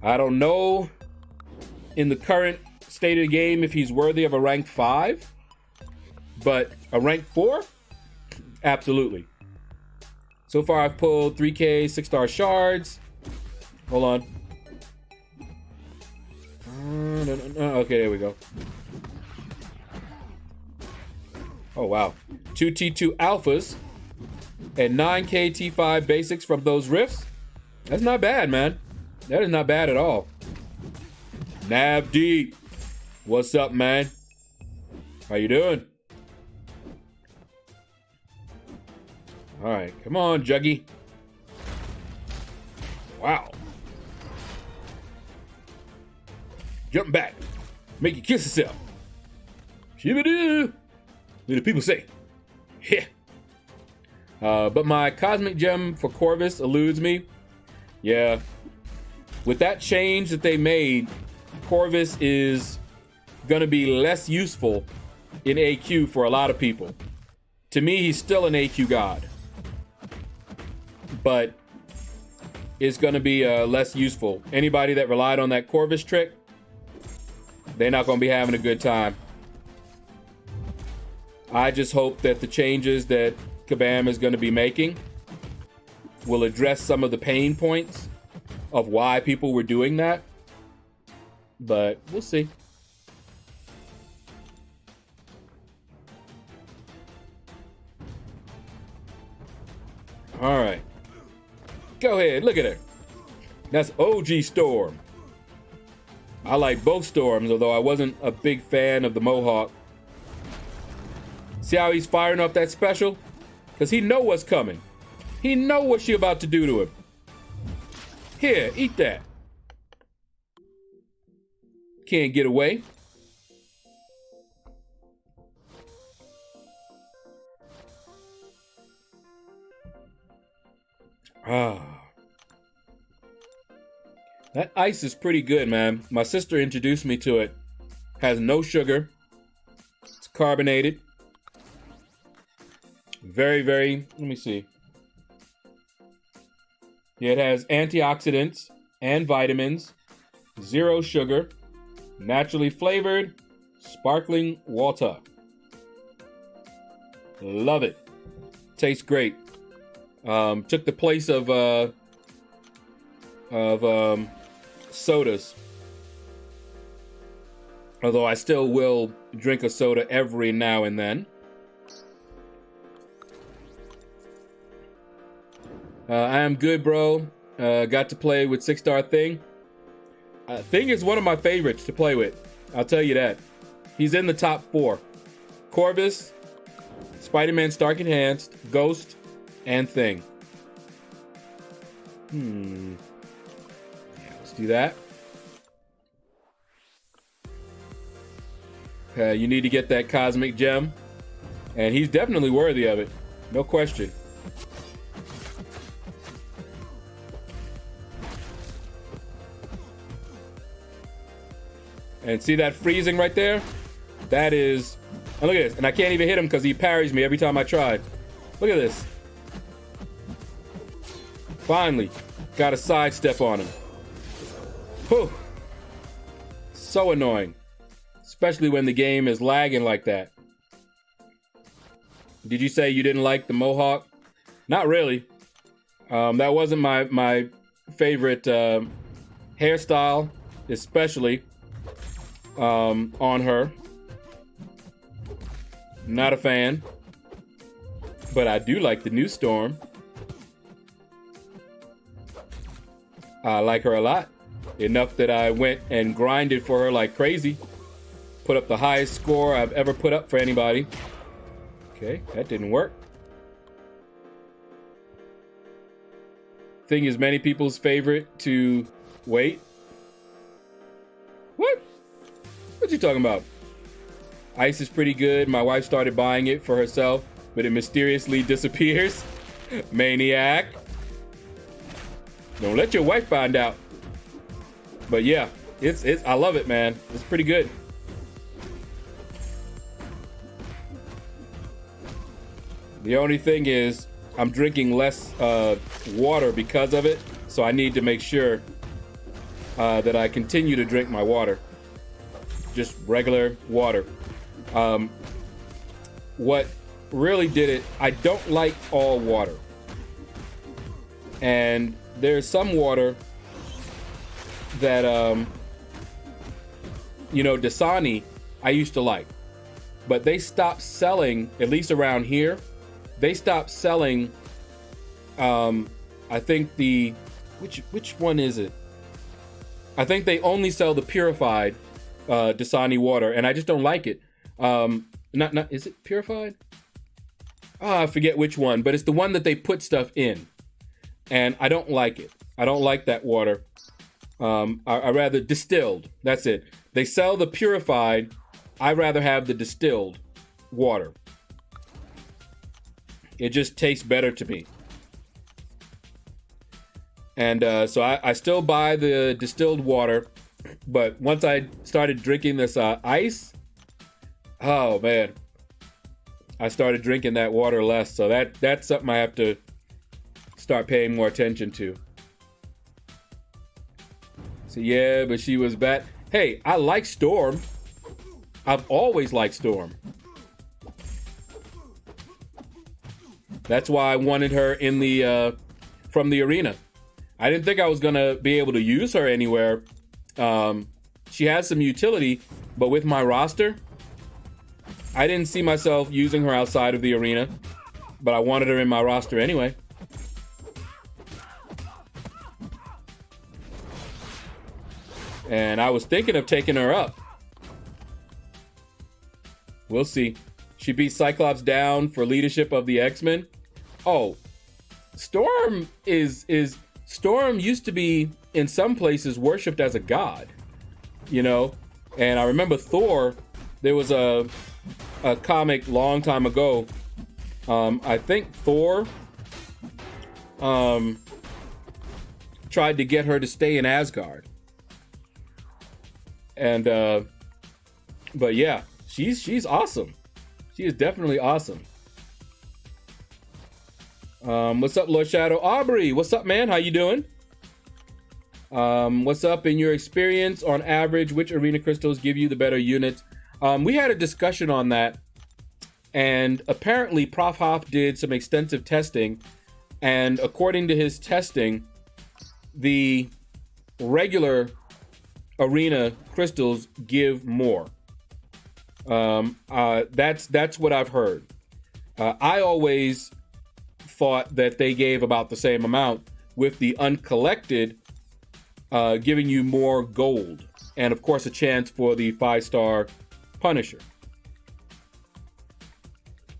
I don't know in the current state of the game if he's worthy of a rank 5, but a rank 4? Absolutely. So far, I've pulled 3K 6-star shards. Hold on. Okay, there we go. Oh, wow. 2 T2 alphas and 9K T5 basics from those rifts. That's not bad, man. That is not bad at all. Nav Deep. What's up, man? How you doing? All right, come on, Juggy. Wow. Jump back. Make you kiss yourself. Shibidoo. What do people say? Yeah. But my cosmic gem for Corvus eludes me. Yeah. With that change that they made, Corvus is gonna be less useful in AQ for a lot of people. To me, he's still an AQ god, but it's gonna be less useful. Anybody that relied on that Corvus trick, they're not gonna be having a good time. I just hope that the changes that Kabam is gonna be making will address some of the pain points of why people were doing that. But we'll see. All right. Go ahead. Look at her. That's OG Storm. I like both Storms, although I wasn't a big fan of the Mohawk. See how he's firing off that special? Because he know what's coming. He know what she about to do to him. Here, eat that. Can't get away. Ah. That ice is pretty good, man. My sister introduced me to it. Has no sugar. It's carbonated. Very, very, let me see. Yeah, it has antioxidants and vitamins. 0 sugar. Naturally flavored. Sparkling water. Love it. Tastes great. Took the place of sodas. Although I still will drink a soda every now and then. I am good, bro. Got to play with 6-star Thing. Thing is one of my favorites to play with. I'll tell you that. He's in the top 4. Corvus, Spider-Man Stark Enhanced, Ghost, and Thing. Yeah, let's do that. You need to get that cosmic gem. And he's definitely worthy of it. No question. And see that freezing right there? That is... And look at this. And I can't even hit him because he parries me every time I try. Look at this. Finally. Got a sidestep on him. Whew. So annoying. Especially when the game is lagging like that. Did you say you didn't like the Mohawk? Not really. That wasn't my favorite hairstyle, especially on her. Not a fan. But I do like the new Storm. I like her a lot. Enough that I went and grinded for her like crazy. Put up the highest score I've ever put up for anybody. Okay, that didn't work. Thing is many people's favorite to wait. What? What you talking about? Ice is pretty good. My wife started buying it for herself, but it mysteriously disappears. Maniac. Don't let your wife find out. But yeah, it's I love it, man. It's pretty good. The only thing is I'm drinking less water because of it, so I need to make sure that I continue to drink my water. Just regular water. What really did it, I don't like all water. And there's some water that, Dasani I used to like. But they stopped selling, at least around here, they stopped selling, I think the, which one is it? I think they only sell the purified Dasani water, and I just don't like it. Not is it purified? I forget which one, but it's the one that they put stuff in, and I don't like it. I don't like that water. I rather distilled. That's it. They sell the purified. I rather have the distilled water. It just tastes better to me. And so I still buy the distilled water, but once I started drinking this ice, oh man, I started drinking that water less. So that's something I have to start paying more attention to. So yeah, but she was bad. Hey, I like Storm. I've always liked Storm. That's why I wanted her in the from the arena. I didn't think I was gonna be able to use her anywhere. She has some utility, but with my roster, I didn't see myself using her outside of the arena, but I wanted her in my roster anyway. And I was thinking of taking her up. We'll see. She beat Cyclops down for leadership of the X-Men. Oh, Storm Storm used to be in some places worshipped as a god, you know. And I remember Thor. There was a comic long time ago. I think Thor tried to get her to stay in Asgard. And but yeah, she's awesome. She is definitely awesome. What's up, LordShaedow? Aubrey, what's up, man? How you doing? What's up in your experience? On average, which arena crystals give you the better units? We had a discussion on that, and apparently Prof. Hoff did some extensive testing, and according to his testing, the regular arena crystals give more. That's what I've heard. I always thought that they gave about the same amount, with the uncollected giving you more gold, and of course a chance for the 5-star Punisher.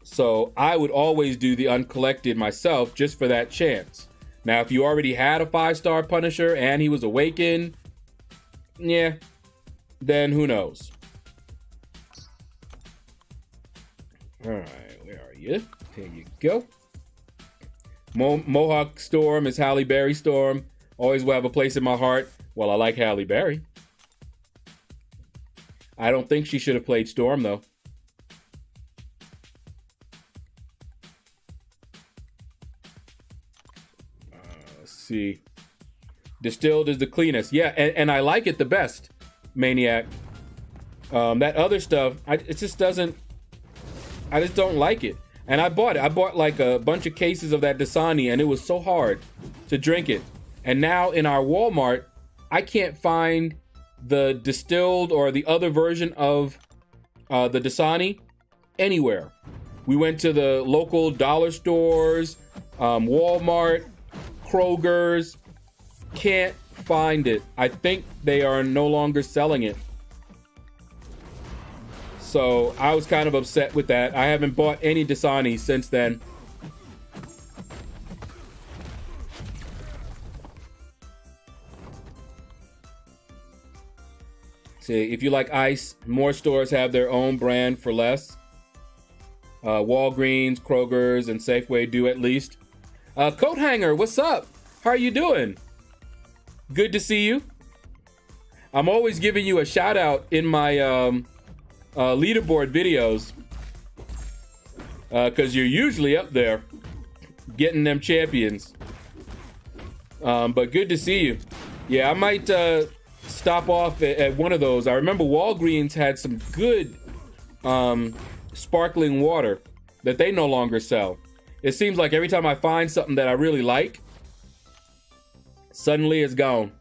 So I would always do the uncollected myself, just for that chance. Now, if you already had a 5-star Punisher and he was awakened, yeah, then who knows? All right, where are you? There you go. Mohawk Storm is Halle Berry Storm. Always will have a place in my heart. Well, I like Halle Berry. I don't think she should have played Storm, though. Let's see. Distilled is the cleanest. Yeah, and I like it the best, Maniac. That other stuff, I just don't like it. And I bought it. I bought like a bunch of cases of that Dasani, and it was so hard to drink it. And now in our Walmart, I can't find the distilled or the other version of the Dasani anywhere. We went to the local dollar stores, Walmart, Kroger's. Can't find it. I think they are no longer selling it. So I was kind of upset with that. I haven't bought any Dasani since then. See, if you like ice, more stores have their own brand for less. Walgreens, Kroger's, and Safeway do at least. Coat Hanger, what's up? How are you doing? Good to see you. I'm always giving you a shout out in my leaderboard videos, because you're usually up there getting them champions. But good to see you. Yeah, I might stop off at one of those. I remember Walgreens had some good sparkling water that they no longer sell. It seems like every time I find something that I really like, suddenly it's gone.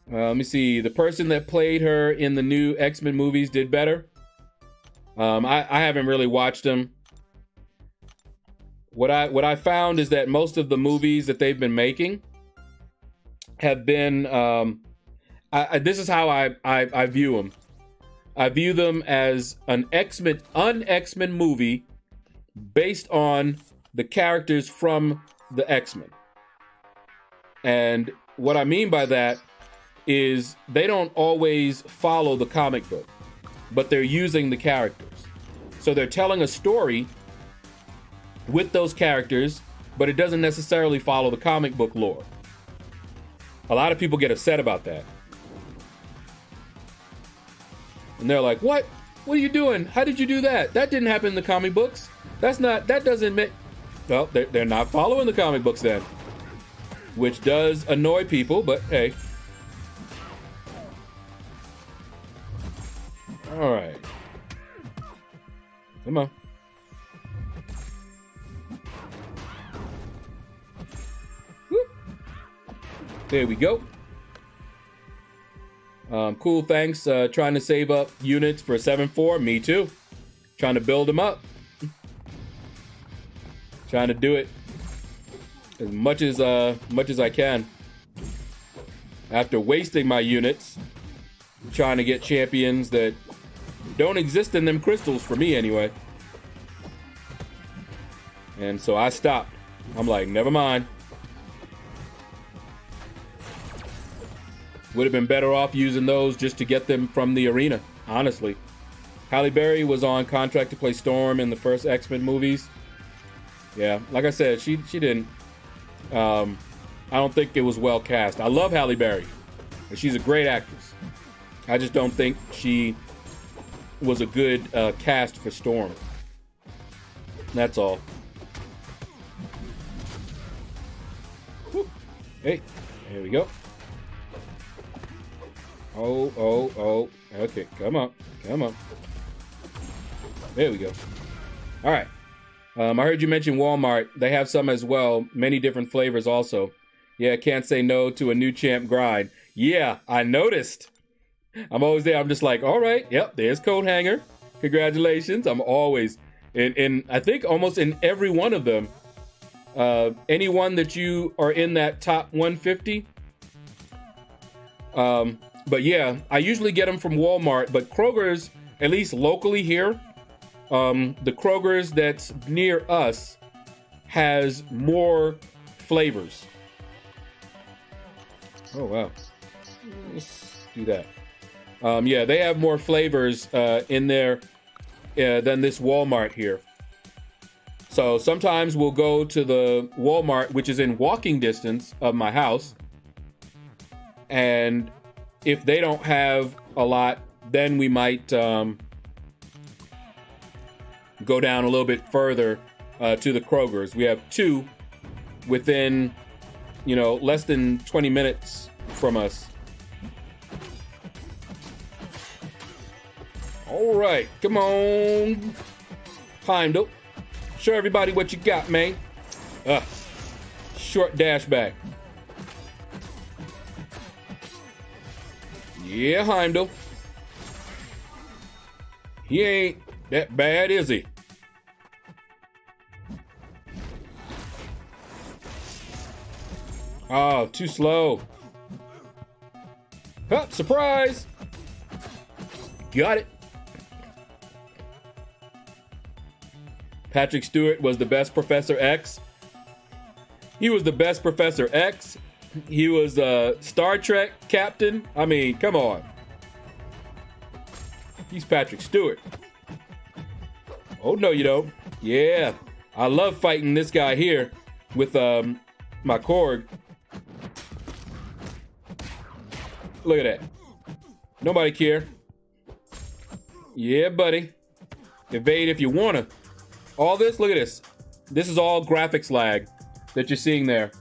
Let me see. The person that played her in the new X-Men movies did better. I haven't really watched them. What I found is that most of the movies that they've been making have been. This is how I view them. I view them as an un-X-Men movie based on the characters from the X-Men. And what I mean by that is they don't always follow the comic book, but they're using the characters. So they're telling a story with those characters, but it doesn't necessarily follow the comic book lore. A lot of people get upset about that. And they're like, what? What are you doing? How did you do that? That didn't happen in the comic books. That doesn't make... Well, they're not following the comic books then. Which does annoy people, but hey. All right. Come on. Whoop. There we go. Cool, thanks. Trying to save up units for 7-4. Me too. Trying to build them up. Trying to do it as much as I can. after wasting my units trying to get champions that don't exist in them crystals for me anyway. And so I stopped. I'm like, never mind. Would have been better off using those just to get them from the arena, honestly. Halle Berry was on contract to play Storm in the first X-Men movies. Yeah, like I said, she didn't. I don't think it was well cast. I love Halle Berry. She's a great actress. I just don't think she was a good cast for Storm. That's all. Whoop. Hey, here we go. Oh. Okay, come on. There we go. All right. I heard you mention Walmart. They have some as well. Many different flavors also. Yeah, can't say no to a new champ grind. Yeah, I noticed. I'm always there. I'm just like, all right. Yep, there's Coat Hanger. Congratulations. I'm always in I think almost in every one of them. Anyone that you are in that top 150. But yeah, I usually get them from Walmart, but Kroger's, at least locally here, the Kroger's that's near us has more flavors. Oh, wow. Let's do that. Yeah, they have more flavors in there than this Walmart here. So sometimes we'll go to the Walmart, which is in walking distance of my house. And if they don't have a lot, then we might go down a little bit further to the Kroger's. We have two within, less than 20 minutes from us. All right, come on, Heimdall. Show everybody what you got, man. Short dash back. Yeah, Heimdall. He ain't that bad, is he? Oh, too slow. Huh, surprise. Got it. Patrick Stewart was the best Professor X. He was the best Professor X. He was a Star Trek captain. I mean, come on. He's Patrick Stewart. Oh, no, you don't. Yeah. I love fighting this guy here with my Korg. Look at that. Nobody care. Yeah, buddy. Evade if you wanna. All this, look at this. This is all graphics lag that you're seeing there.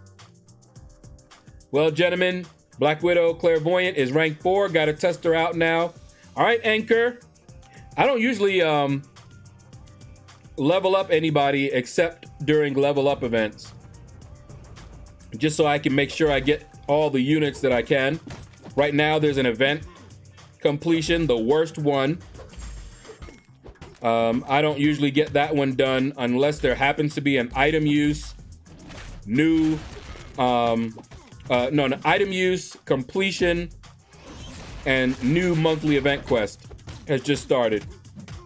Well, gentlemen, Black Widow Clairvoyant is rank 4. Got to test her out now. All right, Anchor. I don't usually level up anybody except during level up events. Just so I can make sure I get all the units that I can. Right now, there's an event completion, the worst one. I don't usually get that one done unless there happens to be an item use, an item use, completion, and new monthly event quest has just started.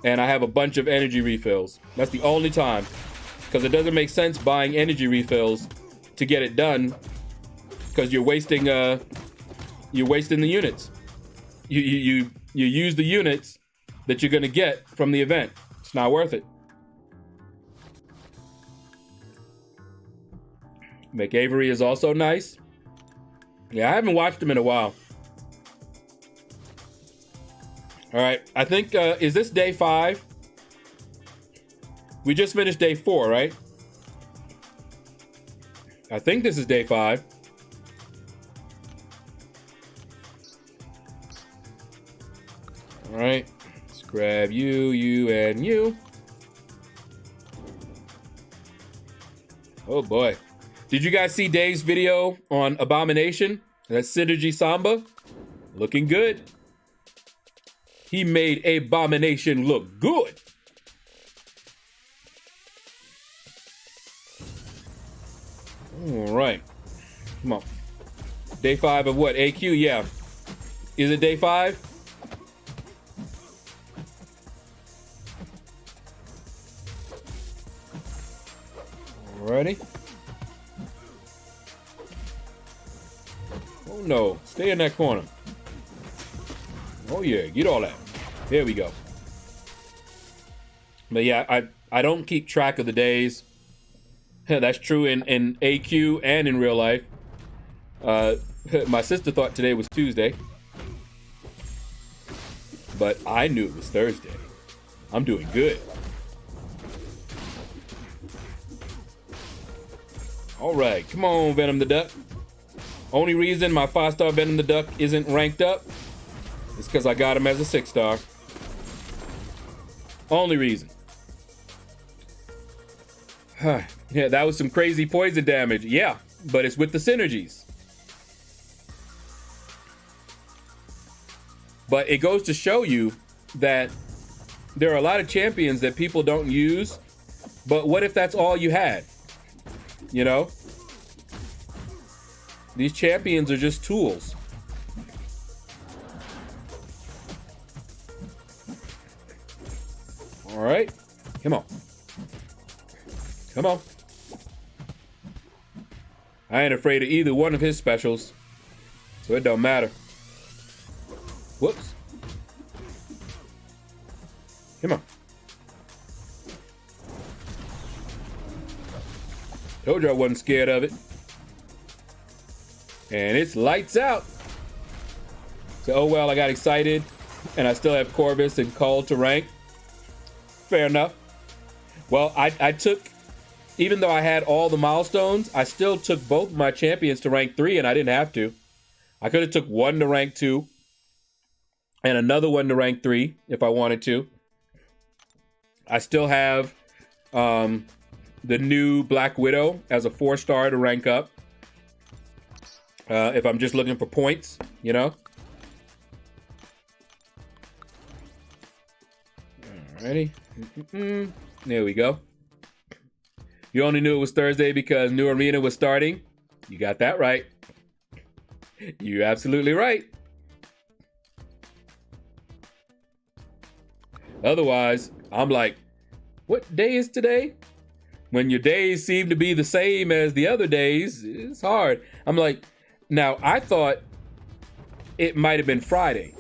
And I have a bunch of energy refills. That's the only time. Because it doesn't make sense buying energy refills to get it done. Because you're wasting the units. You use the units that you're going to get from the event. It's not worth it. McAvery is also nice. Yeah, I haven't watched him in a while. All right, I think, is this day 5? We just finished day 4, right? I think this is day 5. All right, let's grab you, and you. Oh boy. Did you guys see Dave's video on Abomination? That Synergy Samba? Looking good. He made Abomination look good. All right. Come on. Day 5 of what? AQ? Yeah. Is it day 5? Alrighty. Oh no, stay in that corner. Oh yeah, get all that. There we go. But yeah, I don't keep track of the days. That's true in AQ and in real life. My sister thought today was Tuesday, but I knew it was Thursday. I'm doing good. All right, come on, Venom the Duck. Only reason my 5-star Venom the Duck isn't ranked up is because I got him as a 6-star. Only reason. Yeah, that was some crazy poison damage. Yeah, but it's with the synergies. But it goes to show you that there are a lot of champions that people don't use. But what if that's all you had? You know? These champions are just tools. All right. Come on. Come on. I ain't afraid of either one of his specials, so it don't matter. Whoops. Come on. Told you I wasn't scared of it. And it's lights out. So, oh well, I got excited, and I still have Corvus and Call to rank. Fair enough. Well, I took, even though I had all the milestones, I still took both my champions to rank 3, and I didn't have to. I could have took one to rank 2, and another one to rank 3 if I wanted to. I still have the new Black Widow as a 4-star to rank up. If I'm just looking for points, you know. Alrighty. There we go. You only knew it was Thursday because New Arena was starting. You got that right. You're absolutely right. Otherwise, I'm like, what day is today? When your days seem to be the same as the other days, it's hard. I'm like, now I thought it might have been Friday.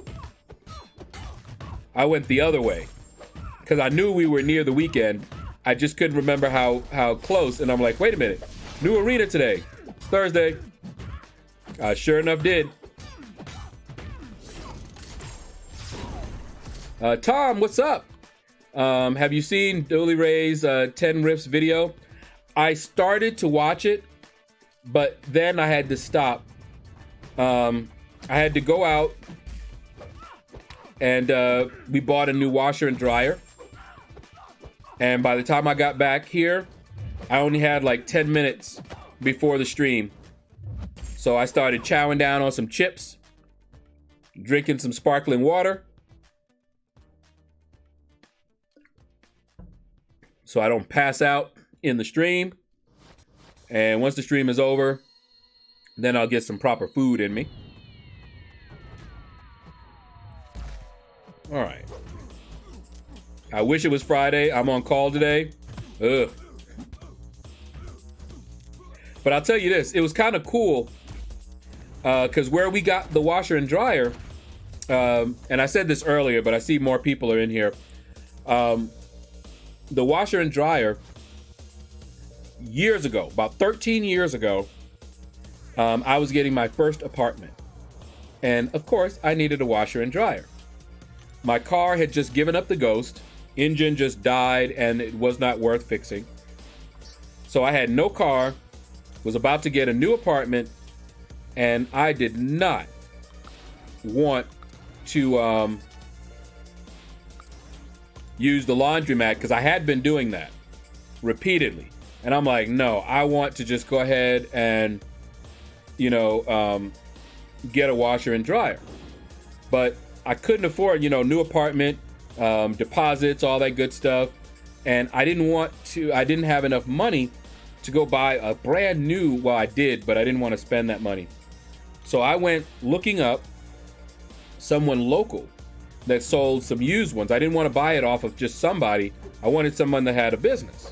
I went the other way because I knew we were near the weekend. I just couldn't remember how close. And I'm like, wait a minute, New Arena today. It's Thursday. I sure enough did. Tom, what's up? Have you seen Dolly Ray's 10 Riffs video? I started to watch it, but then I had to stop. I had to go out and we bought a new washer and dryer. And by the time I got back here, I only had like 10 minutes before the stream. So I started chowing down on some chips, drinking some sparkling water, so I don't pass out in the stream. And once the stream is over, then I'll get some proper food in me. All right. I wish it was Friday. I'm on call today. Ugh. But I'll tell you this, it was kind of cool because where we got the washer and dryer, and I said this earlier, but I see more people are in here. The washer and dryer, years ago, about 13 years ago, I was getting my first apartment. And of course, I needed a washer and dryer. My car had just given up the ghost. Engine just died and it was not worth fixing. So I had no car, was about to get a new apartment, and I did not want to use the laundromat because I had been doing that repeatedly. And I'm like, no, I want to just go ahead and, you know, get a washer and dryer. But I couldn't afford, you know, new apartment, deposits, all that good stuff. And I didn't have enough money to go buy a brand new, well, I did, but I didn't want to spend that money. So I went looking up someone local that sold some used ones. I didn't want to buy it off of just somebody. I wanted someone that had a business.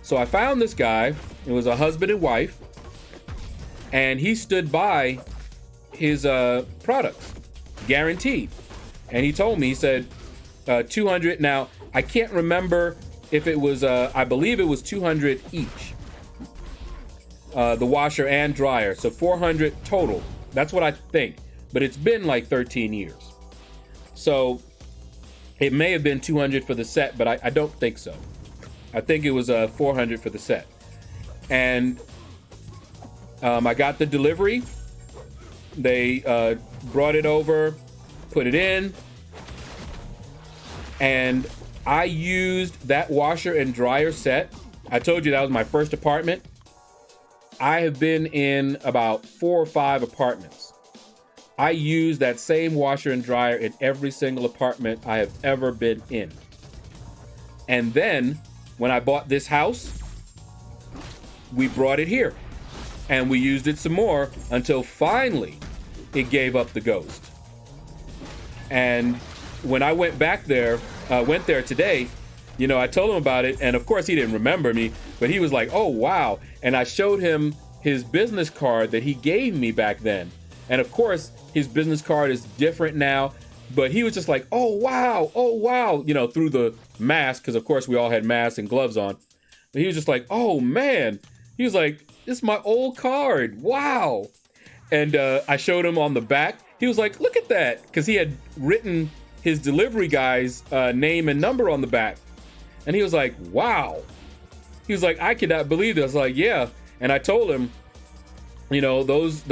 So I found this guy. It was a husband and wife, and he stood by his products, guaranteed. And he told me, he said, 200. Now, I can't remember if it was, I believe it was 200 each. The washer and dryer. So 400 total. That's what I think. But it's been like 13 years. So it may have been 200 for the set, but I don't think so. I think it was 400 for the set. And I got the delivery. They brought it over, put it in, and I used that washer and dryer set. I told you that was my first apartment. I have been in about 4 or 5 apartments. I use that same washer and dryer in every single apartment I have ever been in. And then when I bought this house, we brought it here and we used it some more until finally it gave up the ghost. And when I went there today, you know, I told him about it, and of course he didn't remember me, but he was like, oh wow. And I showed him his business card that he gave me back then. And of course his business card is different now, but he was just like, oh wow, you know, through the mask, because of course we all had masks and gloves on. But he was just like, oh man. He was like, this is my old card, wow. And I showed him on the back. He was like, look at that, because he had written his delivery guy's name and number on the back. And he was like, wow. He was like, I cannot believe this. I was like, yeah. And I told him, you know, those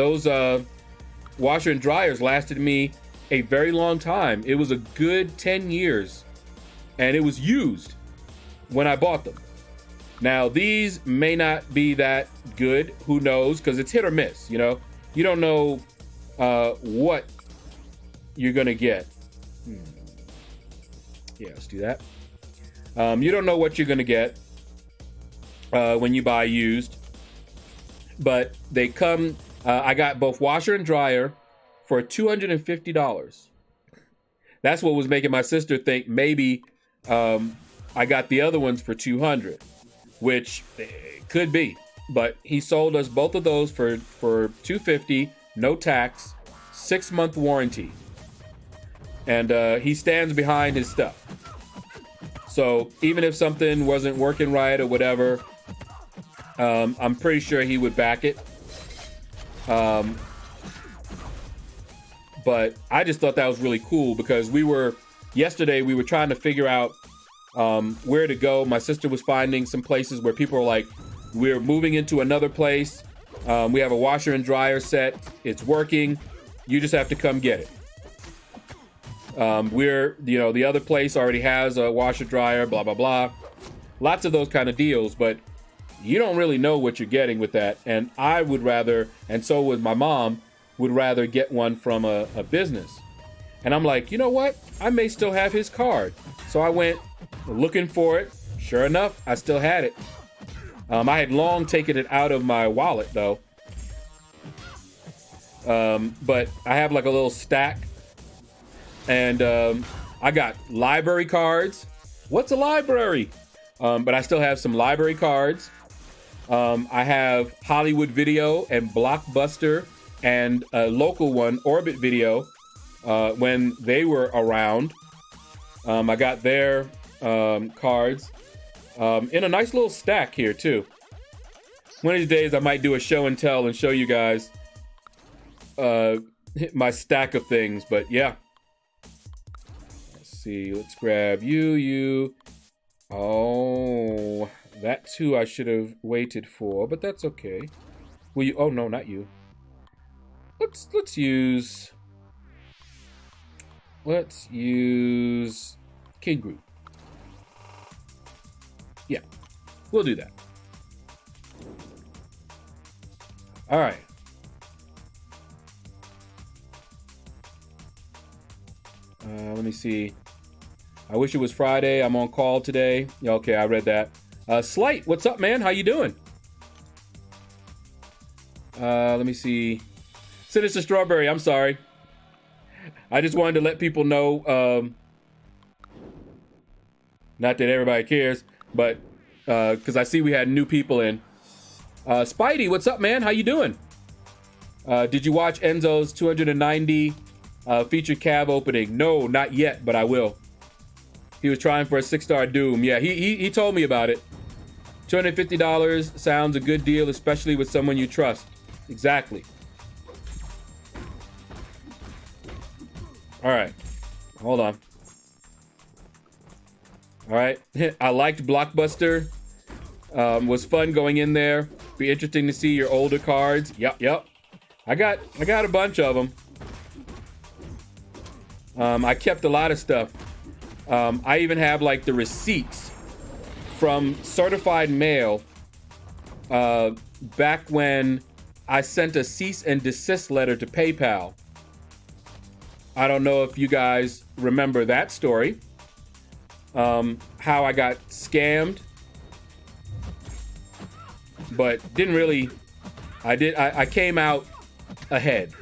washer and dryers lasted me a very long time. It was a good 10 years, and it was used when I bought them. Now, these may not be that good. Who knows? Because it's hit or miss, you know? You don't know what you're going to get. Yeah, let's do that. You don't know what you're going to get when you buy used. But they come... I got both washer and dryer for $250. That's what was making my sister think maybe I got the other ones for $200, which could be. But he sold us both of those for $250, no tax, 6-month warranty. And he stands behind his stuff. So even if something wasn't working right or whatever, I'm pretty sure he would back it. But I just thought that was really cool because yesterday we were trying to figure out where to go. My sister was finding some places where people are like, we're moving into another place. We have a washer and dryer set. It's working. You just have to come get it. The other place already has a washer dryer, blah, blah, blah. Lots of those kind of deals, but you don't really know what you're getting with that. And I would rather, and so would my mom, would rather get one from a business. And I'm like, you know what? I may still have his card. So I went looking for it. Sure enough, I still had it. I had long taken it out of my wallet though. But I have like a little stack. And I got library cards. What's a library? But I still have some library cards. I have Hollywood Video and Blockbuster and a local one, Orbit Video, when they were around. I got their cards in a nice little stack here too. One of these days I might do a show and tell and show you guys my stack of things, but yeah. Let's see, let's grab you. Oh, that too I should have waited for, but that's okay. Will you? Oh no, not you. Let's use King Group. Yeah, we'll do that. All right. Let me see. I wish it was Friday. I'm on call today. Yeah, okay, I read that. Slight, what's up, man? How you doing? Let me see. Sinister Strawberry, I'm sorry. I just wanted to let people know, not that everybody cares, but because I see we had new people in. Spidey, what's up, man? How you doing? Did you watch Enzo's 290 featured cab opening? No, not yet, but I will. He was trying for a 6-star Doom. Yeah, he told me about it. $250 sounds a good deal, especially with someone you trust. Exactly. All right, hold on. All right, I liked Blockbuster. Was fun going in there. Be interesting to see your older cards. Yep. I got a bunch of them. I kept a lot of stuff. I even have like the receipts from certified mail back when I sent a cease and desist letter to PayPal. I don't know if you guys remember that story. How I got scammed, but didn't really. I came out ahead.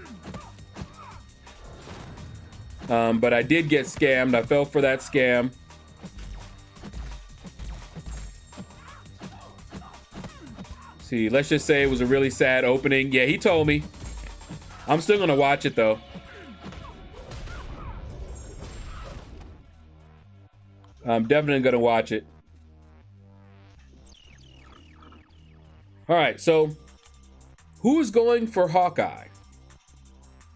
But I did get scammed. I fell for that scam. See, let's just say it was a really sad opening. Yeah, he told me. I'm still gonna watch it though. I'm definitely gonna watch it. All right, so who's going for Hawkeye?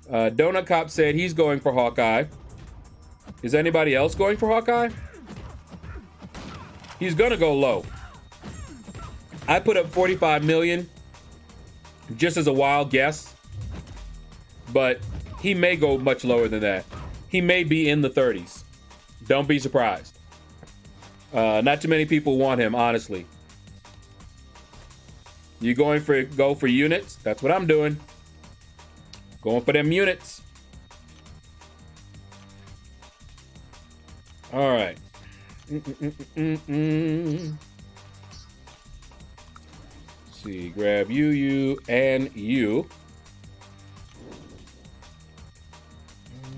Donut Cop said he's going for Hawkeye. Is anybody else going for Hawkeye? He's gonna go low. I put up 45 million just as a wild guess, but he may go much lower than that. He may be in the 30s. Don't be surprised. Not too many people want him, honestly. You go for units? That's what I'm doing. Going for them units. All right. Let's see, grab you, and you.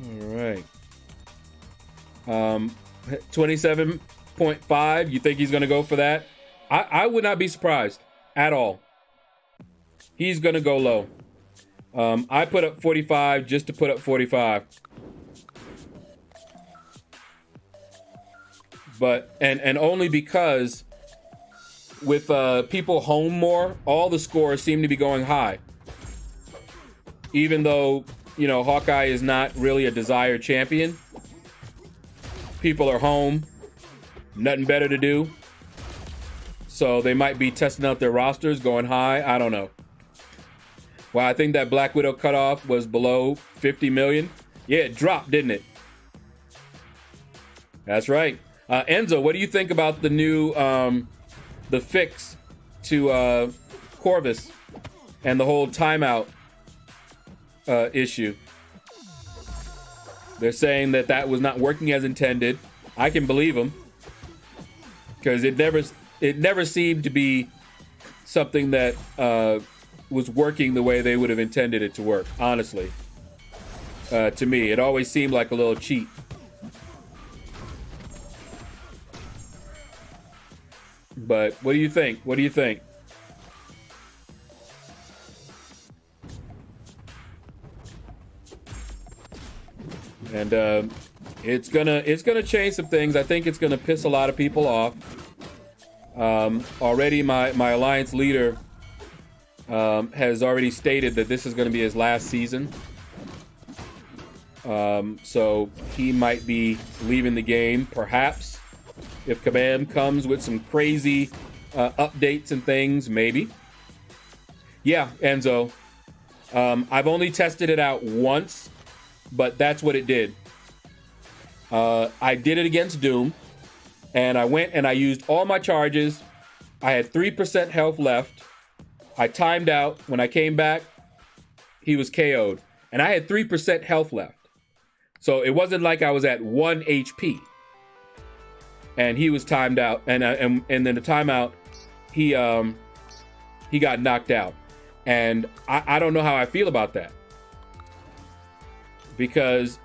All right. 27.5. You think he's gonna go for that? I would not be surprised at all. He's gonna go low. I put up 45 just to put up 45. But and only because with people home more, all the scores seem to be going high. Even though, you know, Hawkeye is not really a desired champion. People are home, nothing better to do. So they might be testing out their rosters, going high. I don't know. Well, I think that Black Widow cutoff was below 50 million. Yeah, it dropped, didn't it? That's right. Enzo, what do you think about the new, the fix to Corvus and the whole timeout issue? They're saying that that was not working as intended. I can believe them, because it never seemed to be something that was working the way they would have intended it to work. Honestly, to me, it always seemed like a little cheat. But what do you think? What do you think? And it's gonna change some things. I think it's gonna piss a lot of people off. Already my alliance leader has already stated that this is gonna be his last season. So he might be leaving the game, perhaps. If Kabam comes with some crazy updates and things, maybe. Yeah, Enzo. I've only tested it out once, but that's what it did. I did it against Doom, and I went and I used all my charges. I had 3% health left. I timed out. When I came back, he was KO'd, and I had 3% health left. So it wasn't like I was at 1 HP. And he was timed out, and then the timeout, he got knocked out, and I don't know how I feel about that. because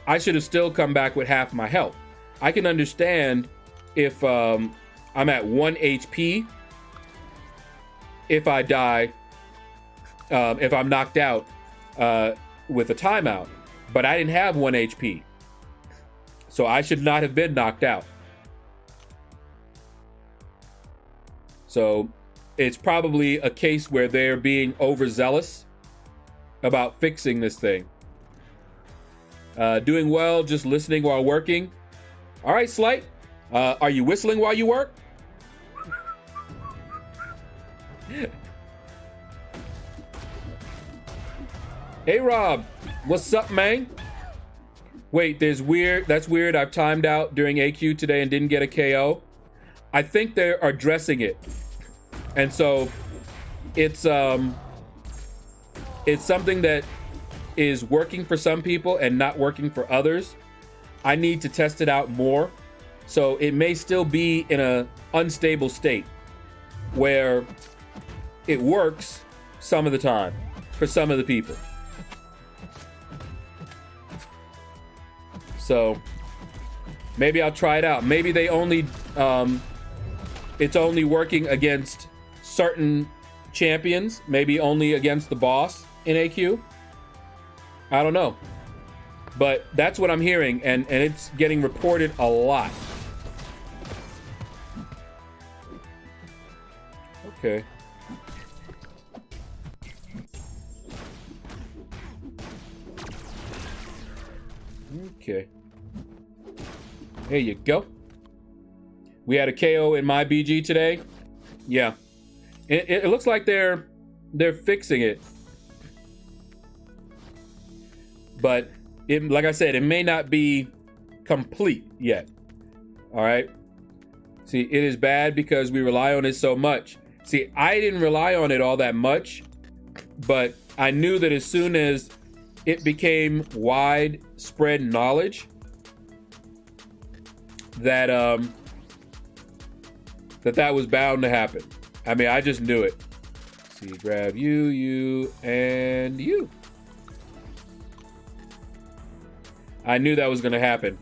I should have still come back with half my health. I can understand if I'm at 1 HP, if I die, if I'm knocked out with a timeout, but I didn't have 1 HP. So I should not have been knocked out. So it's probably a case where they're being overzealous about fixing this thing. Doing well, just listening while working. All right, Slight. Are you whistling while you work? Hey, Rob. What's up, man? Wait, that's weird. I've timed out during AQ today and didn't get a KO. I think they're addressing it. And so it's something that is working for some people and not working for others. I need to test it out more. So it may still be in an unstable state where it works some of the time for some of the people. So maybe I'll try it out. Maybe they only, it's only working against certain champions, maybe only against the boss in AQ. I don't know. But that's what I'm hearing, and it's getting reported a lot. Okay. Okay. There you go. We had a KO in my BG today. Yeah. It looks like they're fixing it. But like I said, it may not be complete yet. All right. See, it is bad because we rely on it so much. See, I didn't rely on it all that much, but I knew that as soon as it became widespread knowledge that that was bound to happen. I mean, I just knew it. See, grab you, and you. I knew that was going to happen.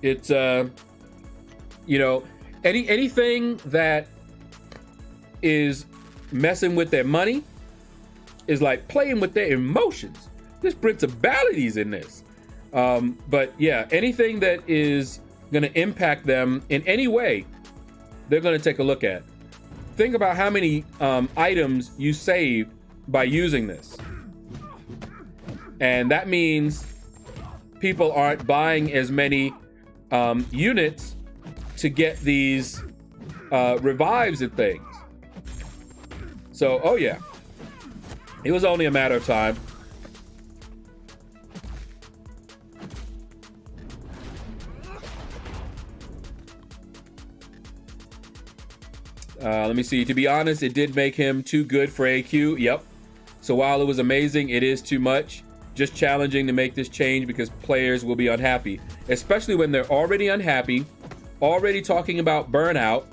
It's, you know, anything that is messing with their money is like playing with their emotions. There's principalities in this. But yeah, anything that is going to impact them in any way, they're going to take a look at. Think about how many items you saved by using this. And that means people aren't buying as many units to get these revives and things. So, oh yeah, it was only a matter of time. Let me see. To be honest, it did make him too good for AQ. Yep. So while it was amazing, it is too much. Just challenging to make this change because players will be unhappy, especially when they're already unhappy, already talking about burnout,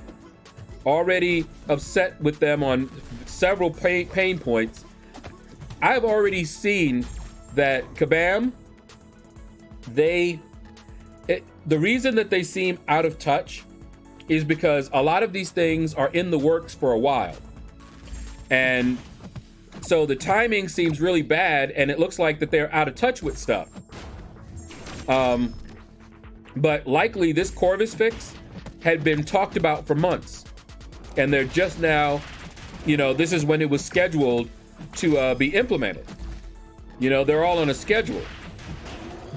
already upset with them on several pain points. I've already seen that Kabam, the reason that they seem out of touch is because a lot of these things are in the works for a while. And so the timing seems really bad, and it looks like that they're out of touch with stuff. But likely this Corvus fix had been talked about for months, and they're just now, you know, this is when it was scheduled to be implemented. You know, they're all on a schedule.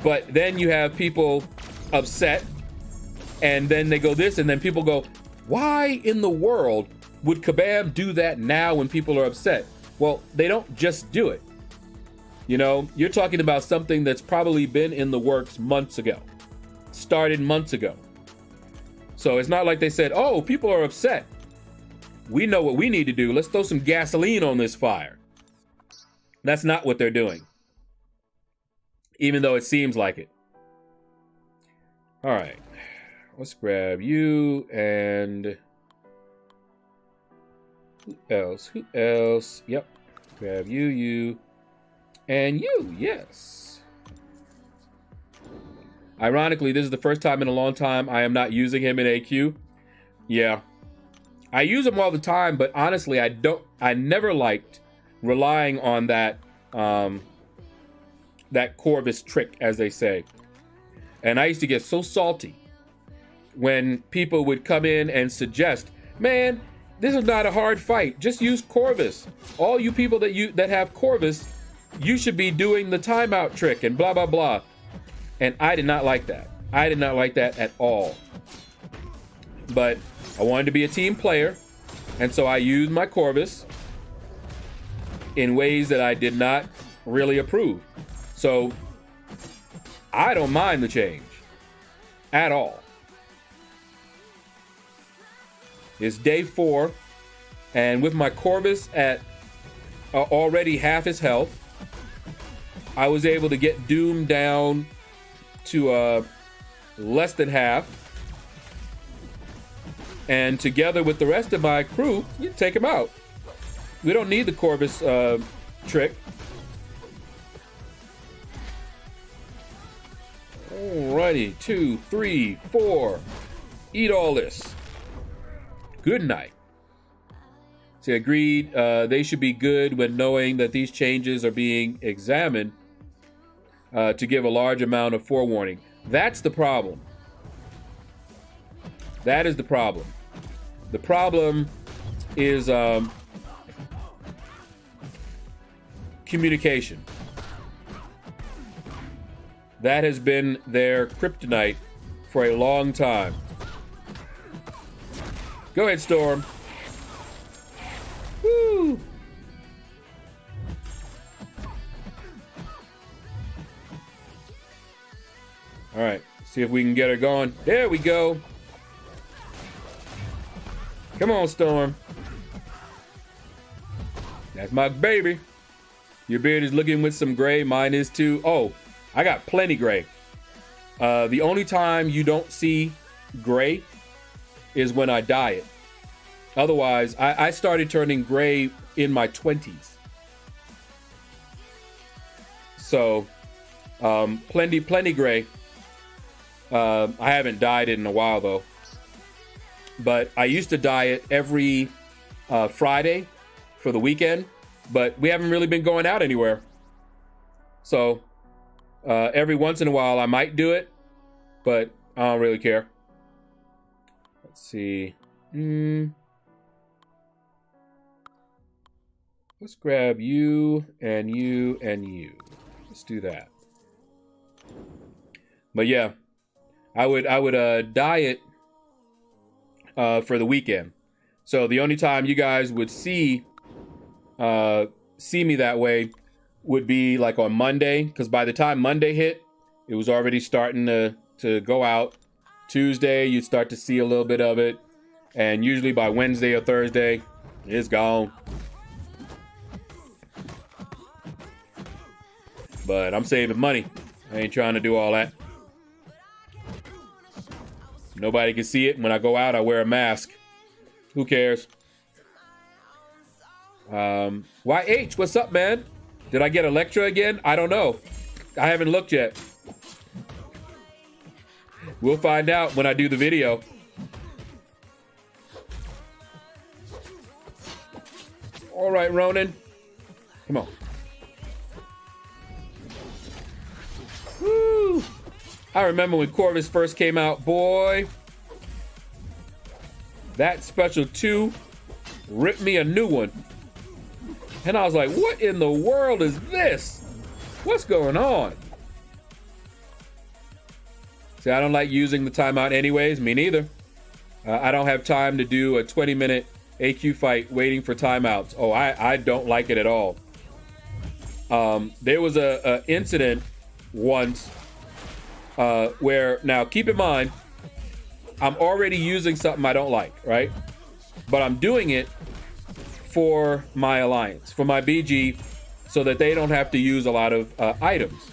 But then you have people upset, and then they go this, and then people go, why in the world would Kabam do that now when people are upset? Well, they don't just do it. You know, you're talking about something that's probably been in the works months ago, started months ago. So it's not like they said, oh, people are upset. We know what we need to do. Let's throw some gasoline on this fire. That's not what they're doing, even though it seems like it. All right, let's grab you and who else? Yep, grab you. And you, yes. Ironically, this is the first time in a long time I am not using him in AQ. Yeah. I use him all the time, but honestly, I never liked relying on that that Corvus trick, as they say. And I used to get so salty when people would come in and suggest, man, this is not a hard fight. Just use Corvus. All you people that have Corvus, you should be doing the timeout trick and blah, blah, blah. And I did not like that. I did not like that at all. But I wanted to be a team player. And so I used my Corvus in ways that I did not really approve. So I don't mind the change at all. It's day 4, and with my Corvus at already half his health, I was able to get Doom down to less than half, and together with the rest of my crew, you take him out. We don't need the Corvus trick. Alrighty, 2, 3, 4. Eat all this. Good night. So agreed, they should be good when knowing that these changes are being examined to give a large amount of forewarning. That's the problem. That is the problem. The problem is communication. That has been their kryptonite for a long time. Go ahead, Storm. Woo! All right, see if we can get her going. There we go. Come on, Storm. That's my baby. Your beard is looking with some gray. Mine is too. Oh, I got plenty gray. The only time you don't see gray is when I dye it. Otherwise, I started turning gray in my 20s. So, plenty gray. I haven't dyed it in a while though. But I used to dye it every Friday for the weekend, but we haven't really been going out anywhere. So, every once in a while I might do it, but I don't really care. Let's see. Let's grab you and you and you. Let's do that. But yeah, I would dye it for the weekend. So the only time you guys would see me that way would be like on Monday, because by the time Monday hit, it was already starting to go out. Tuesday, you'd start to see a little bit of it, and usually by Wednesday or Thursday, it's gone. But I'm saving money. I ain't trying to do all that. Nobody can see it. When I go out, I wear a mask. Who cares? YH, what's up, man? Did I get Electra again? I don't know. I haven't looked yet. We'll find out when I do the video. All right, Ronan. Come on. Woo! I remember when Corvus first came out, boy. That special 2 ripped me a new one. And I was like, what in the world is this? What's going on? See, I don't like using the timeout anyways. Me neither. I don't have time to do a 20-minute AQ fight waiting for timeouts. Oh, I don't like it at all. There was a incident once where, now keep in mind, I'm already using something I don't like, right? But I'm doing it for my alliance, for my BG, so that they don't have to use a lot of items.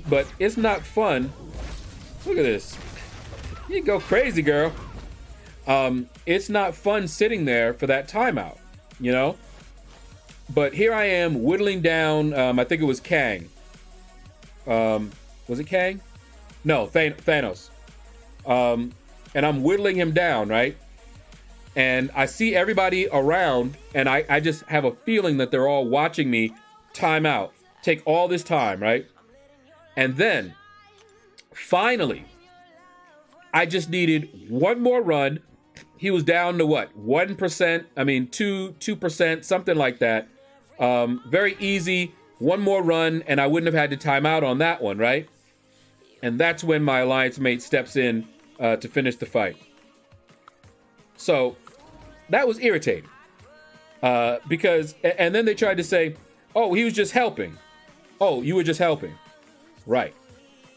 But it's not fun. Look at this. You go crazy, girl. It's not fun sitting there for that timeout, you know? But here I am whittling down, I think it was Kang. Was it Kang? No, Thanos. And I'm whittling him down, right? And I see everybody around, and I just have a feeling that they're all watching me time out, take all this time, right? And then, finally, I just needed one more run. He was down to what? 1%? I mean, 2%, something like that. Very easy. One more run, and I wouldn't have had to time out on that one, right? And that's when my alliance mate steps in to finish the fight. So that was irritating. Because, and then they tried to say, oh, he was just helping. Oh, you were just helping. Right.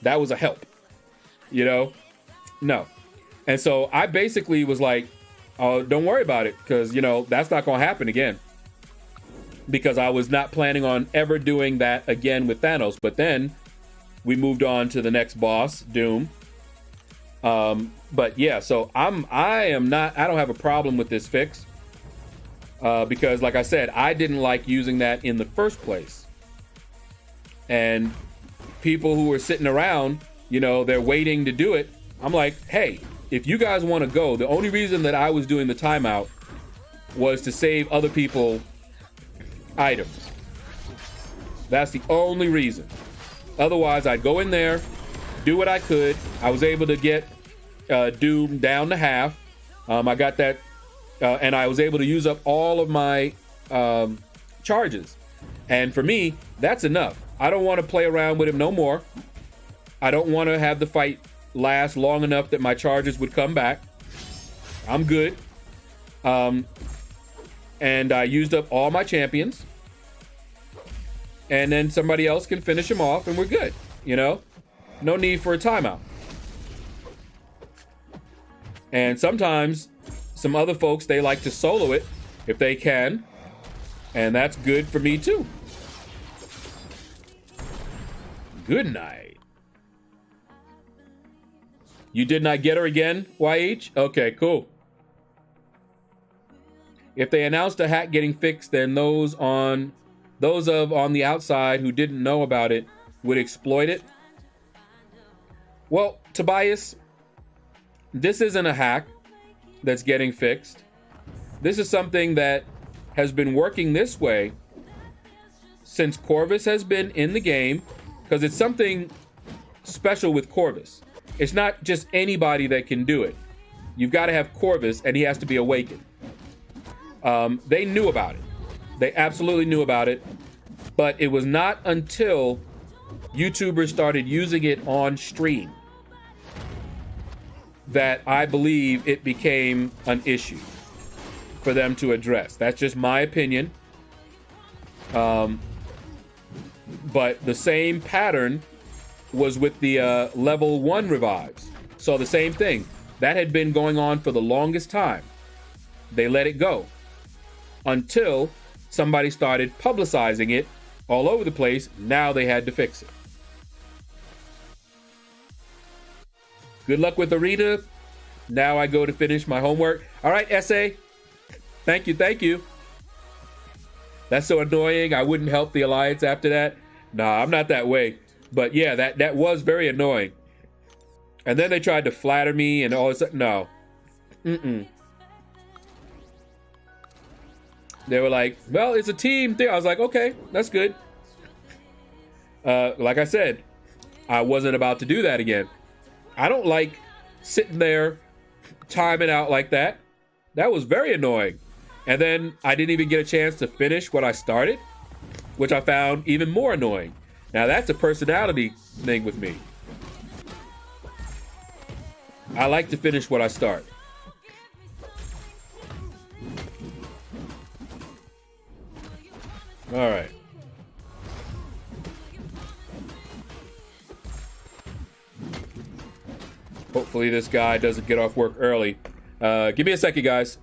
That was a help. You know? No. And so I basically was like, oh, don't worry about it, because, you know, that's not going to happen again. Because I was not planning on ever doing that again with Thanos. But then we moved on to the next boss, Doom. But yeah, so I don't have a problem with this fix. Because like I said, I didn't like using that in the first place. And people who were sitting around, you know, they're waiting to do it. I'm like, hey, if you guys want to go, the only reason that I was doing the timeout was to save other people items. That's the only reason. Otherwise, I'd go in there, do what I could. I was able to get Doom down to half. I got that, and I was able to use up all of my charges. And for me, that's enough. I don't want to play around with him no more. I don't want to have the fight last long enough that my charges would come back. I'm good. And I used up all my champions. And then somebody else can finish him off and we're good, you know? No need for a timeout. And sometimes some other folks, they like to solo it if they can. And that's good for me too. Good night. You did not get her again, YH? Okay, cool. If they announced a hack getting fixed, then those on the outside who didn't know about it would exploit it. Well, Tobias, this isn't a hack that's getting fixed. This is something that has been working this way since Corvus has been in the game, because it's something special with Corvus. It's not just anybody that can do it. You've got to have Corvus, and he has to be awakened. They knew about it. They absolutely knew about it. But it was not until YouTubers started using it on stream that I believe it became an issue for them to address. That's just my opinion. But the same pattern was with the level 1 revives. So the same thing. That had been going on for the longest time. They let it go until somebody started publicizing it all over the place. Now they had to fix it. Good luck with Arena. Now I go to finish my homework. All right, SA. Thank you, thank you. That's so annoying. I wouldn't help the Alliance after that. Nah, I'm not that way. But yeah, that was very annoying. And then they tried to flatter me and all this. No. Mm-mm. They were like, well, it's a team thing. I was like, okay, that's good. Like I said, I wasn't about to do that again. I don't like sitting there timing out like that. That was very annoying. And then I didn't even get a chance to finish what I started, which I found even more annoying. Now that's a personality thing with me. I like to finish what I start. All right. Hopefully this guy doesn't get off work early. Give me a second, guys.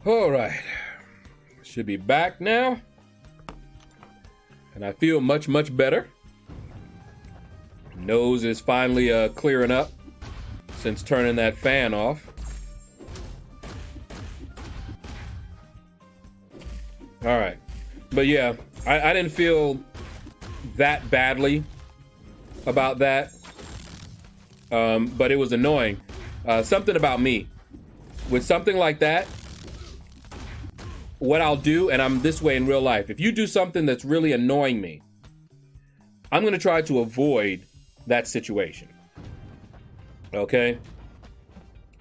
All right. Should be back now. And I feel much, much better. Nose is finally clearing up since turning that fan off. All right. But yeah, I didn't feel that badly about that. But it was annoying. Something about me. With something like that, what I'll do, and I'm this way in real life, if you do something that's really annoying me, I'm going to try to avoid that situation. Okay?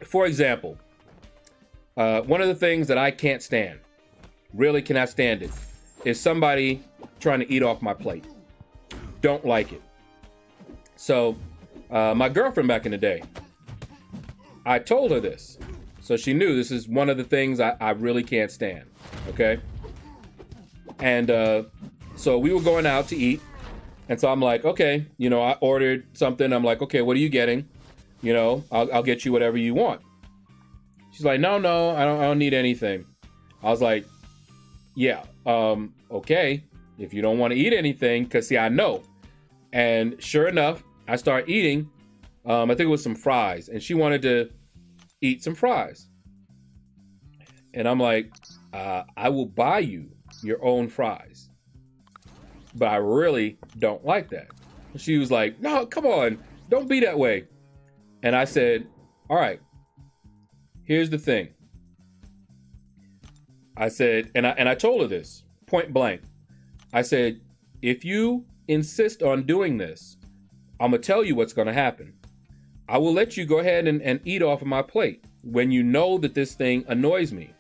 For example, one of the things that I can't stand, really cannot stand it, is somebody trying to eat off my plate. Don't like it. So, my girlfriend back in the day, I told her this. So she knew this is one of the things I really can't stand. Okay? And so we were going out to eat. And so I'm like, okay, you know, I ordered something. I'm like, okay, what are you getting? You know, I'll get you whatever you want. She's like, no, I don't need anything. I was like, yeah, okay, if you don't want to eat anything, because see, I know. And sure enough, I start eating. I think it was some fries, and she wanted to eat some fries. And I'm like, I will buy you your own fries, but I really don't like that. She was like, no, come on, don't be that way. And I said, all right, here's the thing. I said, and I told her this point blank. I said, if you insist on doing this, I'm gonna tell you what's gonna happen. I will let you go ahead and eat off of my plate when you know that this thing annoys me.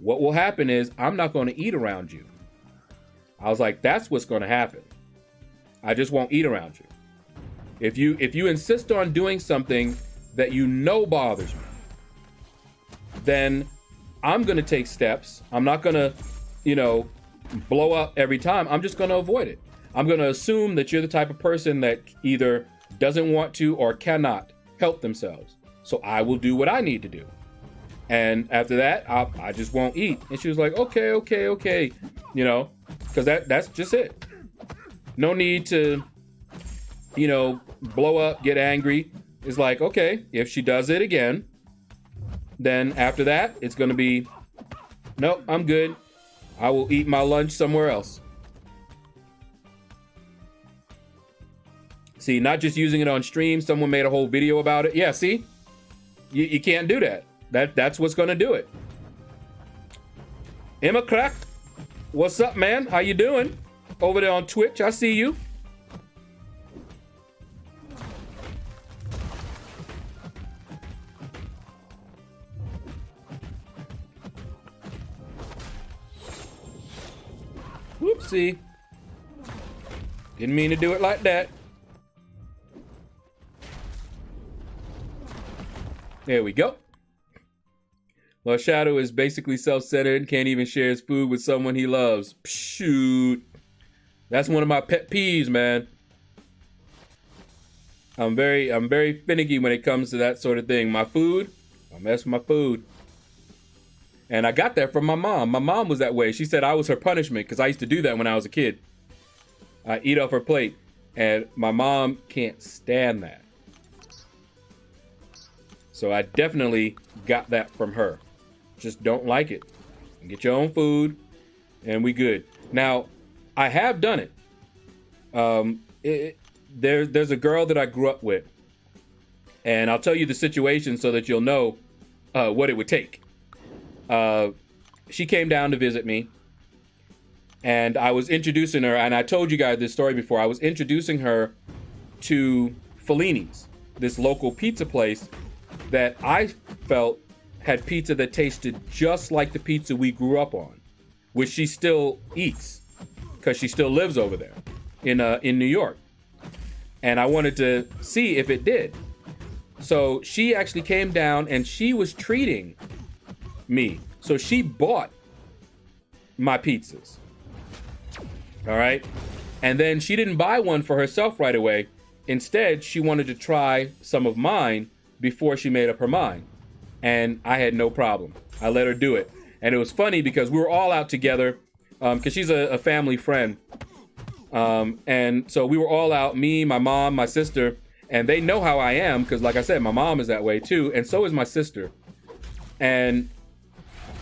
What will happen is I'm not gonna eat around you. I was like, that's what's gonna happen. I just won't eat around you. If you insist on doing something that you know bothers me, then I'm gonna take steps. I'm not gonna, you know, blow up every time. I'm just gonna avoid it. I'm gonna assume that you're the type of person that either doesn't want to or cannot help themselves. So I will do what I need to do. And after that, I just won't eat. And she was like, okay. You know, because that's just it. No need to, you know, blow up, get angry. It's like, okay, if she does it again, then after that, it's going to be, nope, I'm good. I will eat my lunch somewhere else. See, not just using it on stream. Someone made a whole video about it. Yeah, see? You can't do that. That's what's going to do it. Emma Crack, what's up, man? How you doing? Over there on Twitch, I see you. Whoopsie. Didn't mean to do it like that. There we go. LordShaedow is basically self-centered and can't even share his food with someone he loves. Shoot. That's one of my pet peeves, man. I'm very finicky when it comes to that sort of thing. My food, I mess with my food. And I got that from my mom. My mom was that way. She said I was her punishment because I used to do that when I was a kid. I eat off her plate. And my mom can't stand that. So I definitely got that from her. Just don't like it. Get your own food and we good. Now, I have done it. There's a girl that I grew up with. And I'll tell you the situation so that you'll know what it would take. She came down to visit me. And I was introducing her, and I told you guys this story before. I was introducing her to Fellini's, this local pizza place that I felt had pizza that tasted just like the pizza we grew up on, which she still eats because she still lives over there in New York. And I wanted to see if it did. So she actually came down and she was treating me. So she bought my pizzas. All right. And then she didn't buy one for herself right away. Instead, she wanted to try some of mine before she made up her mind. And I had no problem. I let her do it. And it was funny because we were all out together, because she's a family friend. And so we were all out, me, my mom, my sister, and they know how I am because, like I said, my mom is that way too, and so is my sister. And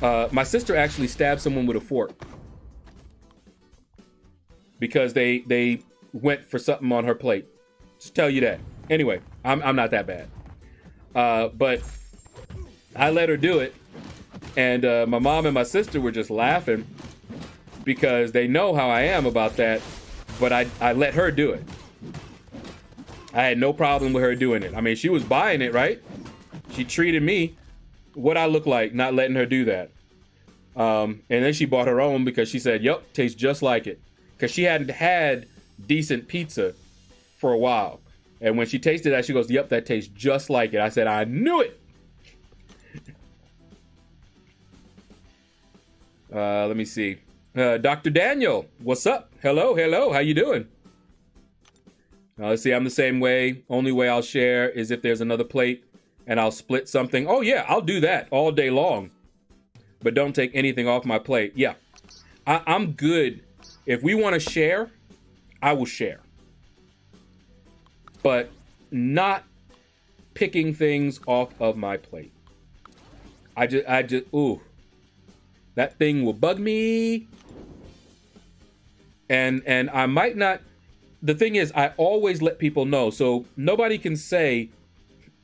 my sister actually stabbed someone with a fork because they went for something on her plate. Just tell you that. Anyway, I'm not that bad. But I let her do it, and my mom and my sister were just laughing because they know how I am about that. But I let her do it. I had no problem with her doing it. I mean, she was buying it, right? She treated me what I look like, not letting her do that. And then she bought her own because she said, "Yep, tastes just like it." Because she hadn't had decent pizza for a while. And when she tasted that, she goes, "Yep, that tastes just like it." I said, "I knew it." Let me see. Dr. Daniel, what's up? Hello, how you doing? Let's see, I'm the same way. Only way I'll share is if there's another plate and I'll split something. Oh yeah, I'll do that all day long. But don't take anything off my plate. Yeah, I'm good. If we want to share, I will share. But not picking things off of my plate. I just, ooh. That thing will bug me. And I might not, the thing is, I always let people know. So nobody can say,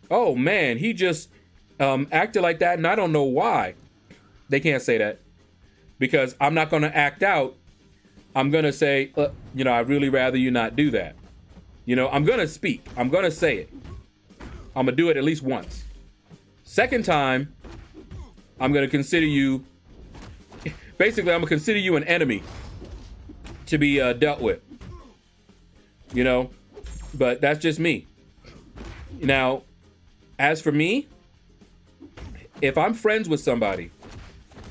"Oh man, he just acted like that and I don't know why." They can't say that because I'm not going to act out. I'm going to say, I'd really rather you not do that. I'm going to speak. I'm going to say it. I'm going to do it at least once. Second time, I'm going to consider you, basically, I'm going to consider you an enemy to be dealt with, but that's just me. Now, as for me, if I'm friends with somebody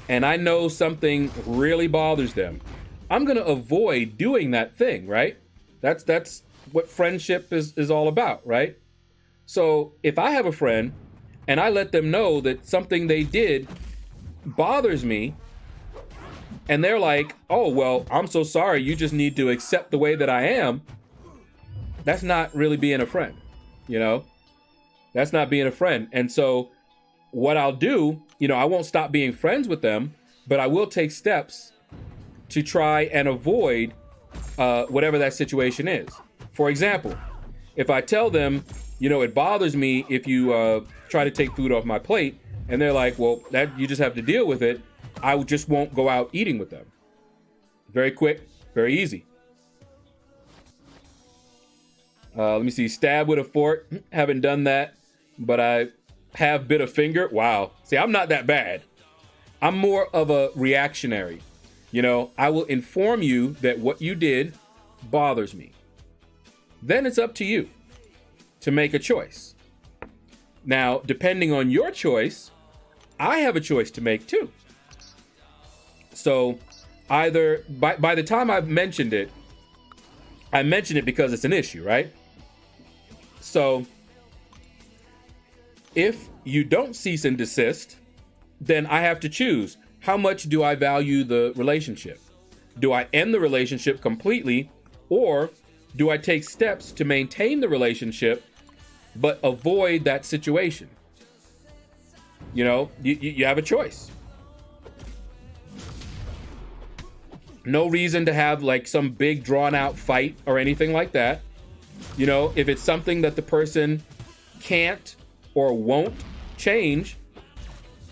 and I know something really bothers them, I'm going to avoid doing that thing, right? That's what friendship is all about, right? So if I have a friend and I let them know that something they did bothers me, and they're like, "Oh, well, I'm so sorry. You just need to accept the way that I am." That's not really being a friend, That's not being a friend. And so what I'll do, I won't stop being friends with them, but I will take steps to try and avoid whatever that situation is. For example, if I tell them, it bothers me if you try to take food off my plate, and they're like, "Well, that you just have to deal with it," I just won't go out eating with them. Very quick, very easy. Let me see. Stab with a fork. Haven't done that, but I have bit a finger. Wow. See, I'm not that bad. I'm more of a reactionary. I will inform you that what you did bothers me. Then it's up to you to make a choice. Now, depending on your choice, I have a choice to make too. So either by the time I've mentioned it, I mention it because it's an issue, right? So if you don't cease and desist, then I have to choose. How much do I value the relationship? Do I end the relationship completely, or do I take steps to maintain the relationship but avoid that situation? You have a choice. No reason to have like some big drawn out fight or anything like that. If it's something that the person can't or won't change,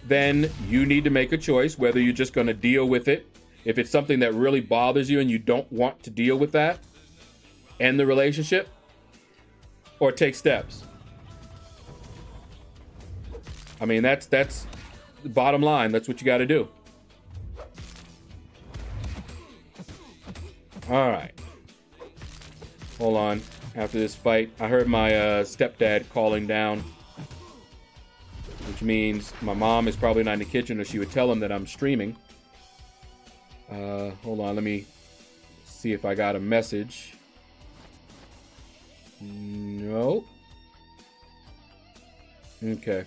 then you need to make a choice whether you're just going to deal with it. If it's something that really bothers you and you don't want to deal with that, end the relationship or take steps. I mean, that's the bottom line. That's what you got to do. All right. Hold on. After this fight, I heard my stepdad calling down, which means my mom is probably not in the kitchen, or she would tell him that I'm streaming. Hold on. Let me see if I got a message. No. Okay.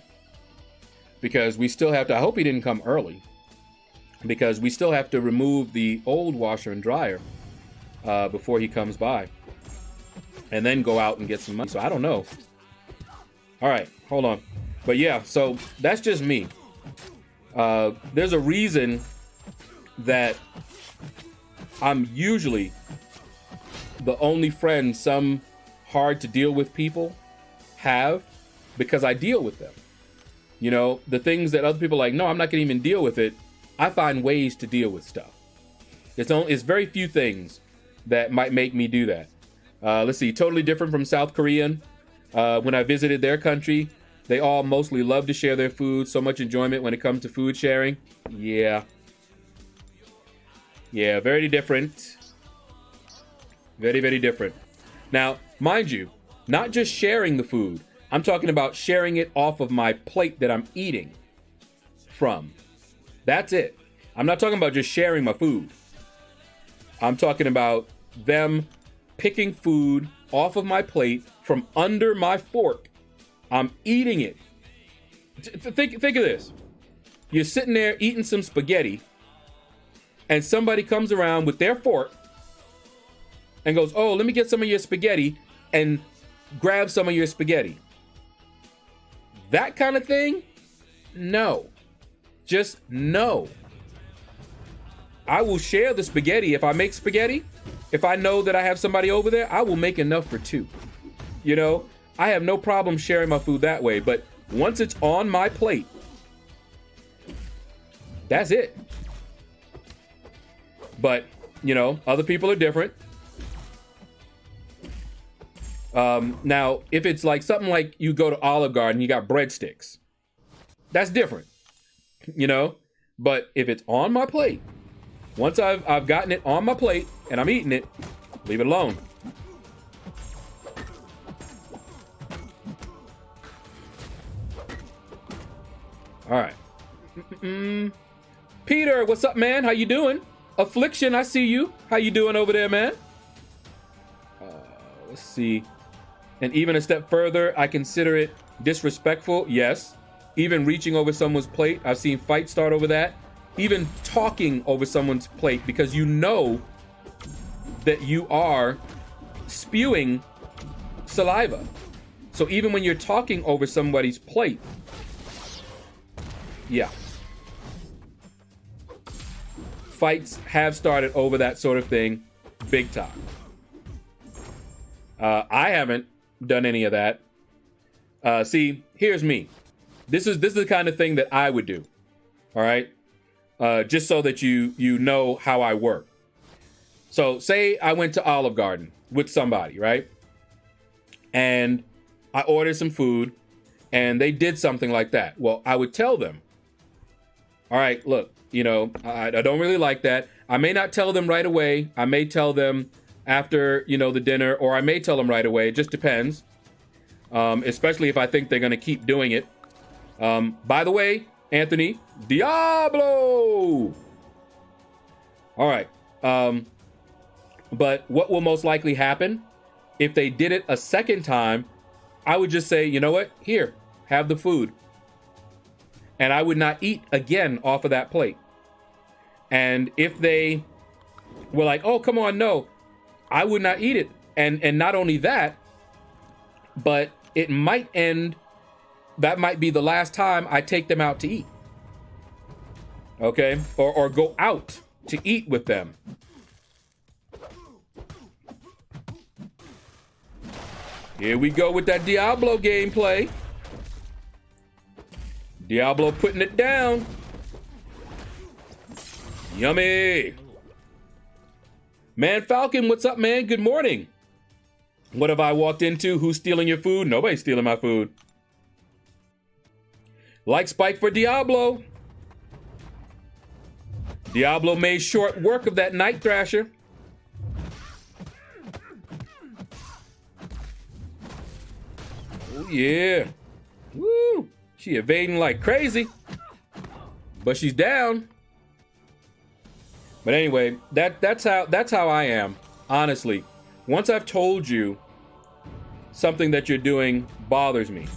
Because we still have to, I hope he didn't come early. because we still have to remove the old washer and dryer before he comes by, and then go out and get some money. So I don't know. All right, hold on. But yeah, so that's just me. There's a reason that I'm usually the only friend some hard to deal with people have, because I deal with them. You know, the things that other people are like, no, I'm not gonna even deal with it. I find ways to deal with stuff. It's very few things that might make me do that. Let's see, totally different from South Korean. When I visited their country, they all mostly love to share their food. So much enjoyment when it comes to food sharing. Yeah. Yeah, very different. Very, very different. Now, mind you, not just sharing the food. I'm talking about sharing it off of my plate that I'm eating from. That's it. I'm not talking about just sharing my food. I'm talking about them picking food off of my plate from under my fork. I'm eating it. Think of this. You're sitting there eating some spaghetti, and somebody comes around with their fork and goes, oh, let me get some of your spaghetti, and grab some of your spaghetti. That kind of thing? No. Just no. I will share the spaghetti. If I make spaghetti, if I know that I have somebody over there, I will make enough for two. You know, I have no problem sharing my food that way. But once it's on my plate, that's it. But, you know, other people are different. Now, if it's like something like you go to Olive Garden, you got breadsticks. That's different, you know? But if it's on my plate, once I've gotten it on my plate and I'm eating it, leave it alone. All right. Peter, what's up, man? How you doing? Affliction, I see you. How you doing over there, man? Let's see. And even a step further, I consider it disrespectful. Yes. Even reaching over someone's plate. I've seen fights start over that. Even talking over someone's plate because you know that you are spewing saliva. So even when you're talking over somebody's plate, yeah. Fights have started over that sort of thing big time. I haven't done any of that. See, here's me. This is the kind of thing that I would do. All right. Just so that you know how I work. So say I went to Olive Garden with somebody, right? And I ordered some food and they did something like that. Well, I would tell them, all right, look, you know, I don't really like that. I may not tell them right away. I may tell them after, you know, the dinner, or I may tell them right away. It just depends. Especially if I think they're going to keep doing it. By the way, Anthony, Diablo! All right. But what will most likely happen if they did it a second time? I would just say, you know what? Here, have the food. And I would not eat again off of that plate. And if they were like, oh, come on, no, I would not eat it. And not only that, but it might end, that might be the last time I take them out to eat. Okay? Or go out to eat with them. Here we go with that Diablo gameplay. Diablo putting it down. Yummy. Man Falcon, what's up, man? Good morning. What have I walked into? Who's stealing your food? Nobody's stealing my food. Like Spike for Diablo. Diablo made short work of that Night Thrasher. Oh, yeah. Woo. She evading like crazy. But she's down. But anyway, that's how I am, honestly. Once I've told you something that you're doing bothers me,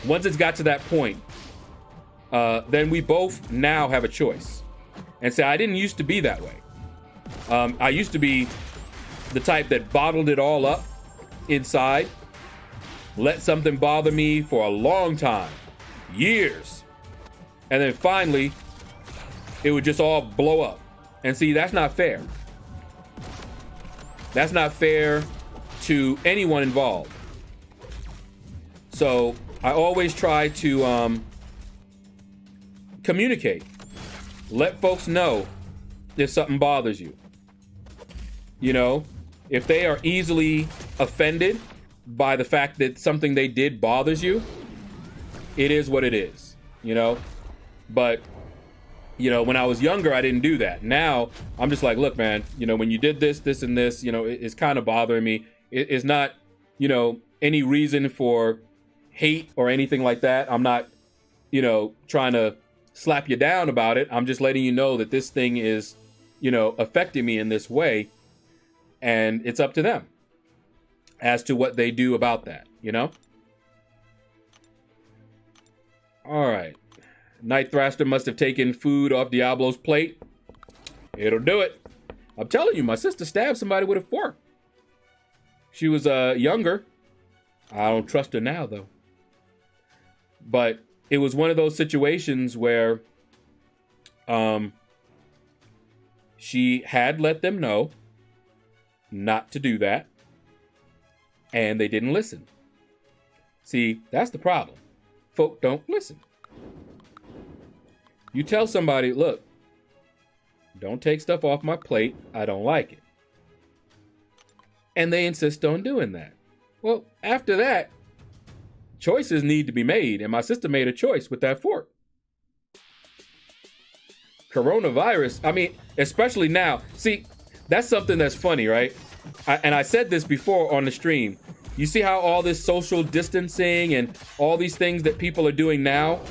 once it's got to that point, then we both now have a choice. and say, I didn't used to be that way. I used to be the type that bottled it all up inside, let something bother me for a long time, years, and then finally it would just all blow up. And see, that's not fair. That's not fair to anyone involved. So I always try to communicate. Let folks know if something bothers you. You know, if they are easily offended by the fact that something they did bothers you, it is what it is, you know? But, you know, when I was younger, I didn't do that. Now, I'm just like, look, man, you know, when you did this, this, and this, you know, it's kind of bothering me. It's not, you know, any reason for hate or anything like that. I'm not, you know, trying to slap you down about it. I'm just letting you know that this thing is, you know, affecting me in this way. And it's up to them as to what they do about that, you know? All right. Night Thraster must have taken food off Diablo's plate. It'll do it. I'm telling you, my sister stabbed somebody with a fork. She was younger. I don't trust her now, though. But it was one of those situations where she had let them know not to do that, and they didn't listen. See, that's the problem. Folk don't listen. You tell somebody, look, don't take stuff off my plate. I don't like it. And they insist on doing that. Well, after that, choices need to be made, and my sister made a choice with that fork. Coronavirus, I mean, especially now. See, that's something that's funny, right? And I said this before on the stream. You see how all this social distancing and all these things that people are doing now?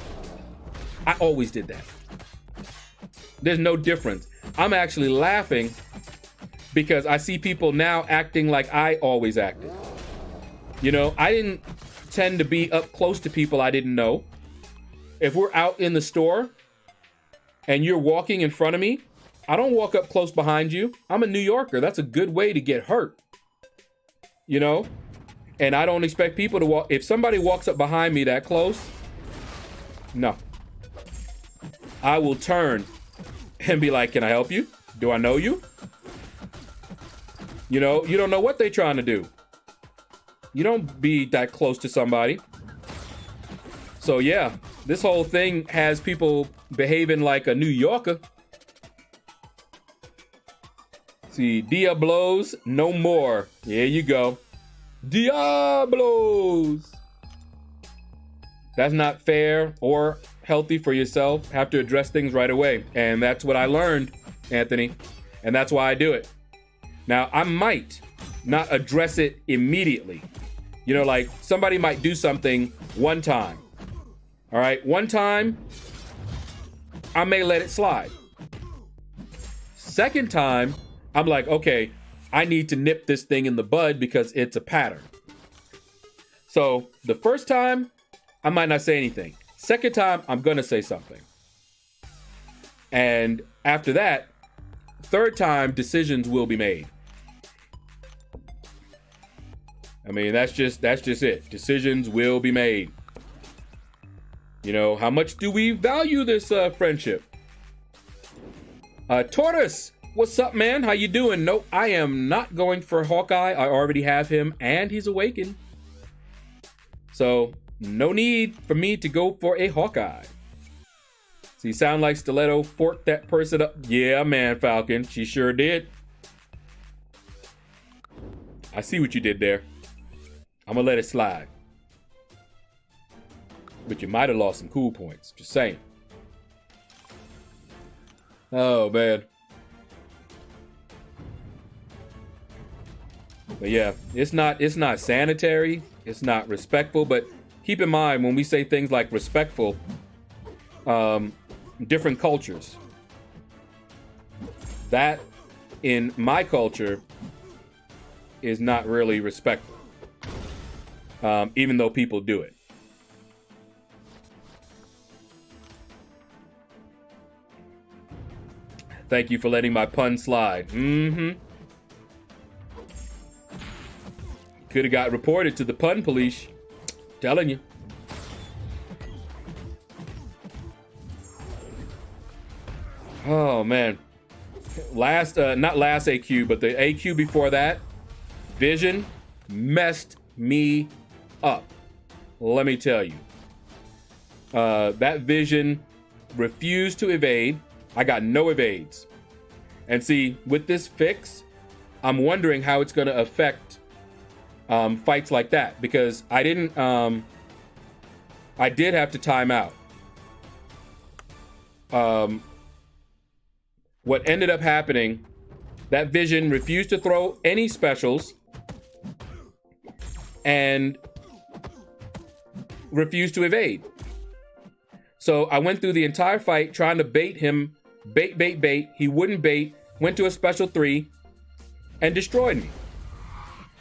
I always did that. There's no difference. I'm actually laughing because I see people now acting like I always acted. You know, I didn't tend to be up close to people I didn't know. If we're out in the store and you're walking in front of me, I don't walk up close behind you. I'm a New Yorker. That's a good way to get hurt. You know? And I don't expect people to walk. If somebody walks up behind me that close, no. I will turn and be like, can I help you? Do I know you? You know, you don't know what they're trying to do. You don't be that close to somebody. So yeah, this whole thing has people behaving like a New Yorker. See, Diablos, no more. There you go. Diablos. That's not fair or healthy for yourself. Have to address things right away. And that's what I learned, Anthony. And that's why I do it. Now, I might not address it immediately. You know, like somebody might do something one time. All right, one time, I may let it slide. Second time, I'm like, okay, I need to nip this thing in the bud because it's a pattern. So the first time, I might not say anything. Second time, I'm gonna say something. And after that, third time, decisions will be made. I mean, that's just it. Decisions will be made. You know, how much do we value this friendship? Tortoise, what's up, man? How you doing? Nope, I am not going for Hawkeye. I already have him, and he's awakened. So, no need for me to go for a Hawkeye. So you sound like Stiletto forked that person up. Yeah, man, Falcon. She sure did. I see what you did there. I'm gonna let it slide. But you might have lost some cool points. Just saying. Oh, man. But yeah, it's not sanitary. It's not respectful. But keep in mind, when we say things like respectful, different cultures, that in my culture is not really respectful. Even though people do it. Thank you for letting my pun slide. Could have got reported to the pun police. Telling you. Oh, man. Not last AQ, but the AQ before that, Vision messed me up. Let me tell you. That Vision refused to evade. I got no evades. And see, with this fix, I'm wondering how it's going to affect fights like that, because I did have to time out. What ended up happening, that Vision refused to throw any specials and refused to evade. So I went through the entire fight trying to bait him, bait. He wouldn't bait, went to a special 3 and destroyed me.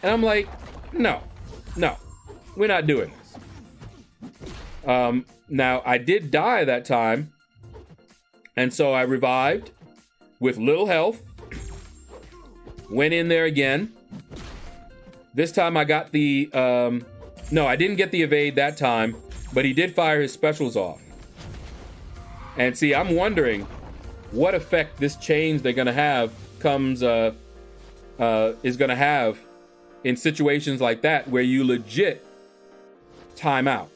And I'm like, no, we're not doing this. Now I did die that time. And so I revived with little health, went in there again. This time I got the, no, I didn't get the evade that time, but he did fire his specials off. And see, I'm wondering what effect this change they're gonna have is gonna have in situations like that where you legit time out.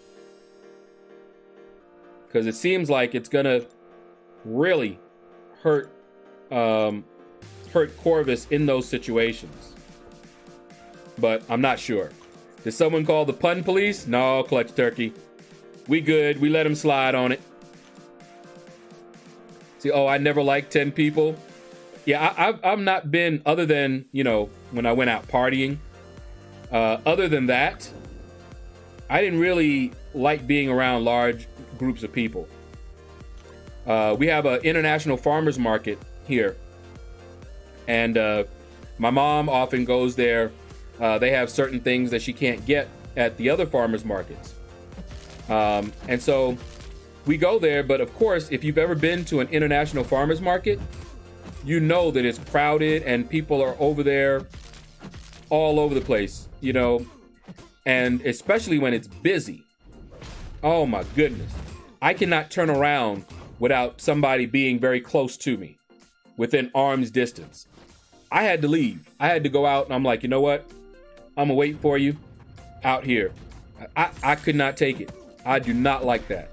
Because it seems like it's gonna really hurt Corvus in those situations. But I'm not sure. Did someone call the pun police? No, Clutch Turkey. We good. We let him slide on it. See, I never liked 10 people. Yeah, I've not been, other than, when I went out partying. Other than that, I didn't really like being around large groups of people. We have an international farmers market here. And my mom often goes there. They have certain things that she can't get at the other farmers markets. And so we go there. But of course, if you've ever been to an international farmers market, you know that it's crowded and people are over there all over the place, and especially when it's busy. Oh my goodness. I cannot turn around without somebody being very close to me, within arm's distance. I had to leave. I had to go out, and I'm like, you know what? I'm gonna wait for you out here. I could not take it. I do not like that.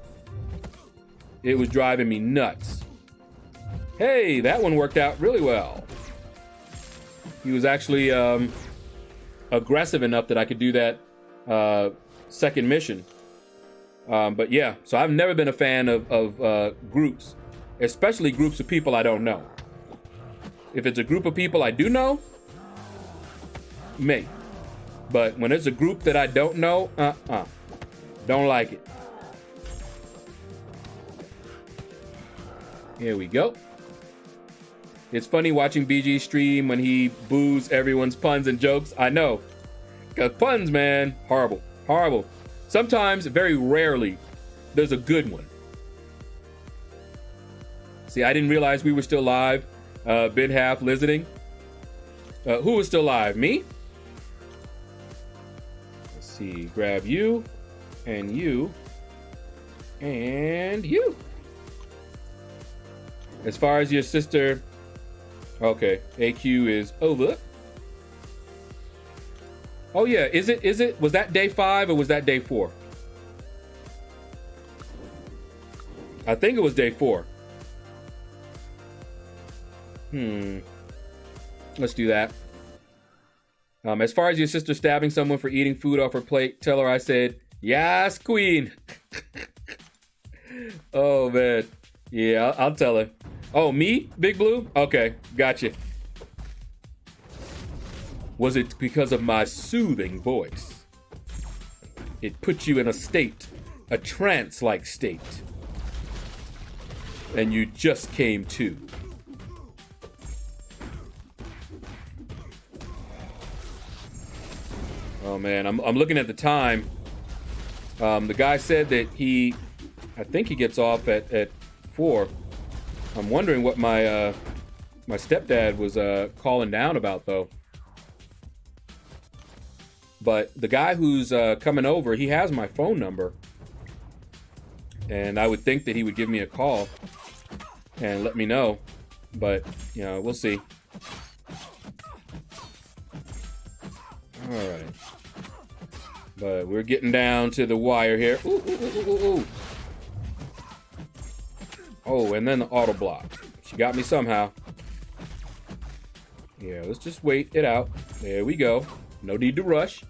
It was driving me nuts. Hey, that one worked out really well. He was actually aggressive enough that I could do that second mission. But yeah, so I've never been a fan of groups, especially groups of people I don't know. If it's a group of people I do know, maybe. But when it's a group that I don't know, don't like it. Here we go. It's funny watching BG stream when he boos everyone's puns and jokes. I know. Because puns, man, horrible. Horrible. Sometimes, very rarely, there's a good one. See, I didn't realize we were still live. Been half listening. Who was still live? Me? Let's see. Grab you. And you. And you. As far as your sister... Okay, AQ is over. Oh yeah, is it? Was that day 5 or was that day 4? I think it was day 4. Let's do that. As far as your sister stabbing someone for eating food off her plate, tell her I said, yes, queen. Oh man. Yeah, I'll tell her. Oh, me, Big Blue? Okay, gotcha. Was it because of my soothing voice? It put you in a state, a trance-like state. And you just came to. Oh man, I'm looking at the time. The guy said that I think he gets off at 4. I'm wondering what my my stepdad was calling down about, though. But the guy who's coming over, he has my phone number. And I would think that he would give me a call and let me know. But, you know, we'll see. All right. But we're getting down to the wire here. Ooh, ooh, ooh, ooh, ooh. Oh, and then the auto block. She got me somehow. Yeah, let's just wait it out. There we go. No need to rush.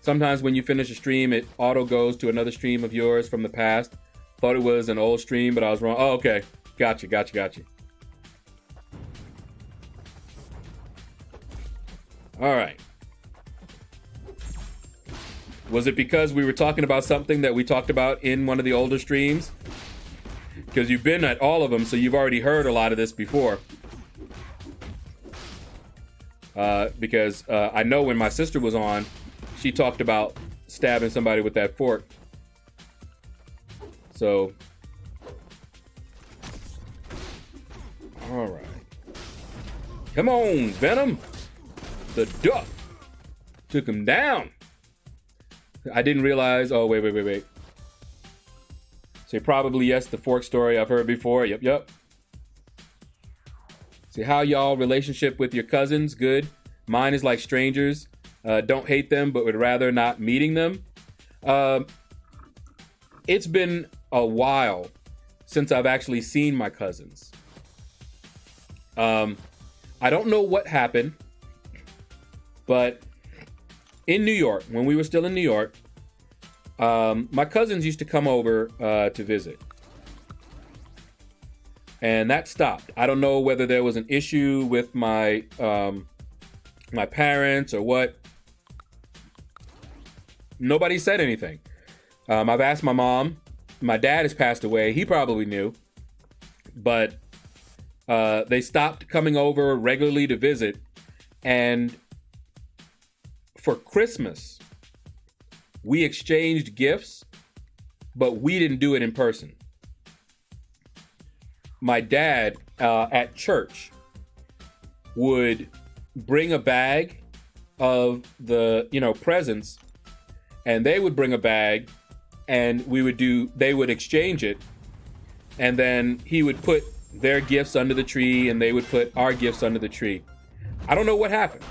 Sometimes when you finish a stream, it auto goes to another stream of yours from the past. Thought it was an old stream, but I was wrong. Oh, okay. Gotcha. All right. Was it because we were talking about something that we talked about in one of the older streams? Because you've been at all of them, so you've already heard a lot of this before. Because I know when my sister was on, she talked about stabbing somebody with that fork. So, all right. Come on, Venom. The duck took him down. I didn't realize. Oh, wait. So probably, yes, the fork story I've heard before. Yep. See, how y'all relationship with your cousins? Good. Mine is like strangers. Don't hate them, but would rather not meeting them. It's been a while since I've actually seen my cousins. I don't know what happened, but in New York, when we were still in New York, my cousins used to come over to visit. And that stopped. I don't know whether there was an issue with my my parents or what. Nobody said anything. I've asked my mom. My dad has passed away. He probably knew. But they stopped coming over regularly to visit. And for Christmas, we exchanged gifts, but we didn't do it in person. My dad at church would bring a bag of the, presents, and they would bring a bag, and they would exchange it, and then he would put their gifts under the tree, and they would put our gifts under the tree. I don't know what happened.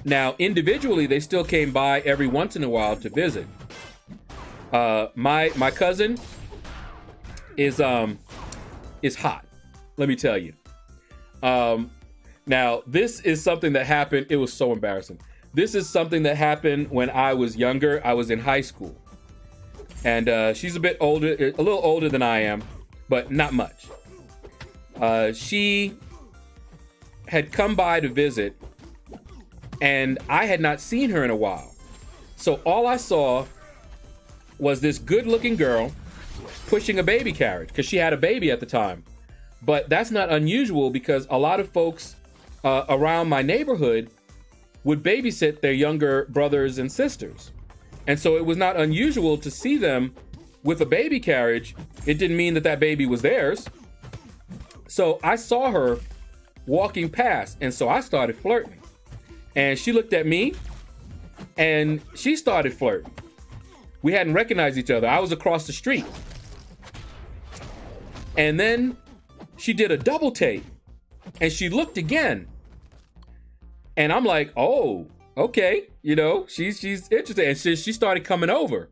Now, individually, they still came by every once in a while to visit. My cousin is hot. Let me tell you. Now, this is something that happened. It was so embarrassing. This is something that happened when I was younger. I was in high school. And she's a little older than I am, but not much. She had come by to visit, and I had not seen her in a while. So all I saw was this good-looking girl pushing a baby carriage, because she had a baby at the time. But that's not unusual, because a lot of folks around my neighborhood would babysit their younger brothers and sisters. And so it was not unusual to see them with a baby carriage. It didn't mean that that baby was theirs. So I saw her walking past, and so I started flirting. And she looked at me, and she started flirting. We hadn't recognized each other. I was across the street. And then she did a double take, and she looked again. And I'm like, oh, okay, she's interested. And she started coming over.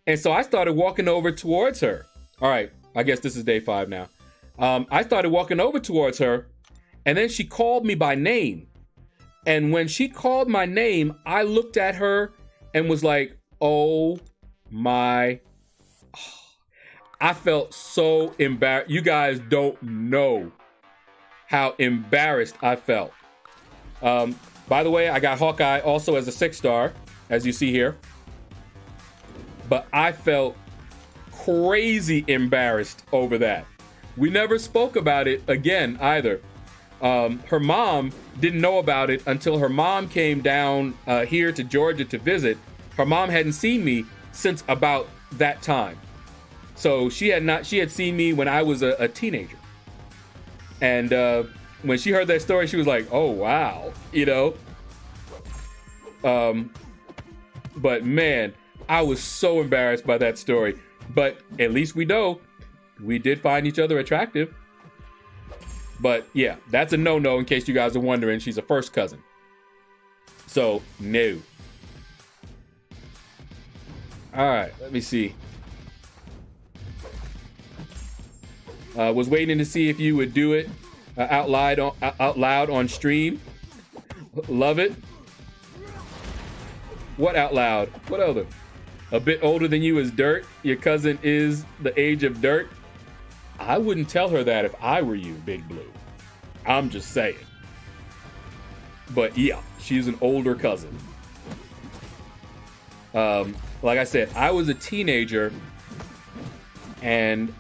And so I started walking over towards her. All right, I guess this is day 5 now. I started walking over towards her, and then she called me by name. And when she called my name, I looked at her and was like, oh my. I felt so embarrassed. You guys don't know how embarrassed I felt. By the way, I got Hawkeye also as a 6-star, as you see here. But I felt crazy embarrassed over that. We never spoke about it again either. Her mom didn't know about it until her mom came down here to Georgia to visit. Her mom hadn't seen me since about that time. So she had seen me when I was a teenager. And when she heard that story, she was like, oh, wow, you know? But man, I was so embarrassed by that story. But at least we know we did find each other attractive. But yeah, that's a no-no in case you guys are wondering. She's a first cousin. So, no. All right, let me see. Was waiting to see if you would do it out loud on stream. Love it. What out loud? What other? A bit older than you is dirt. Your cousin is the age of dirt. I wouldn't tell her that if I were you, Big Blue. I'm just saying. But yeah, she's an older cousin. Like I said, I was a teenager, and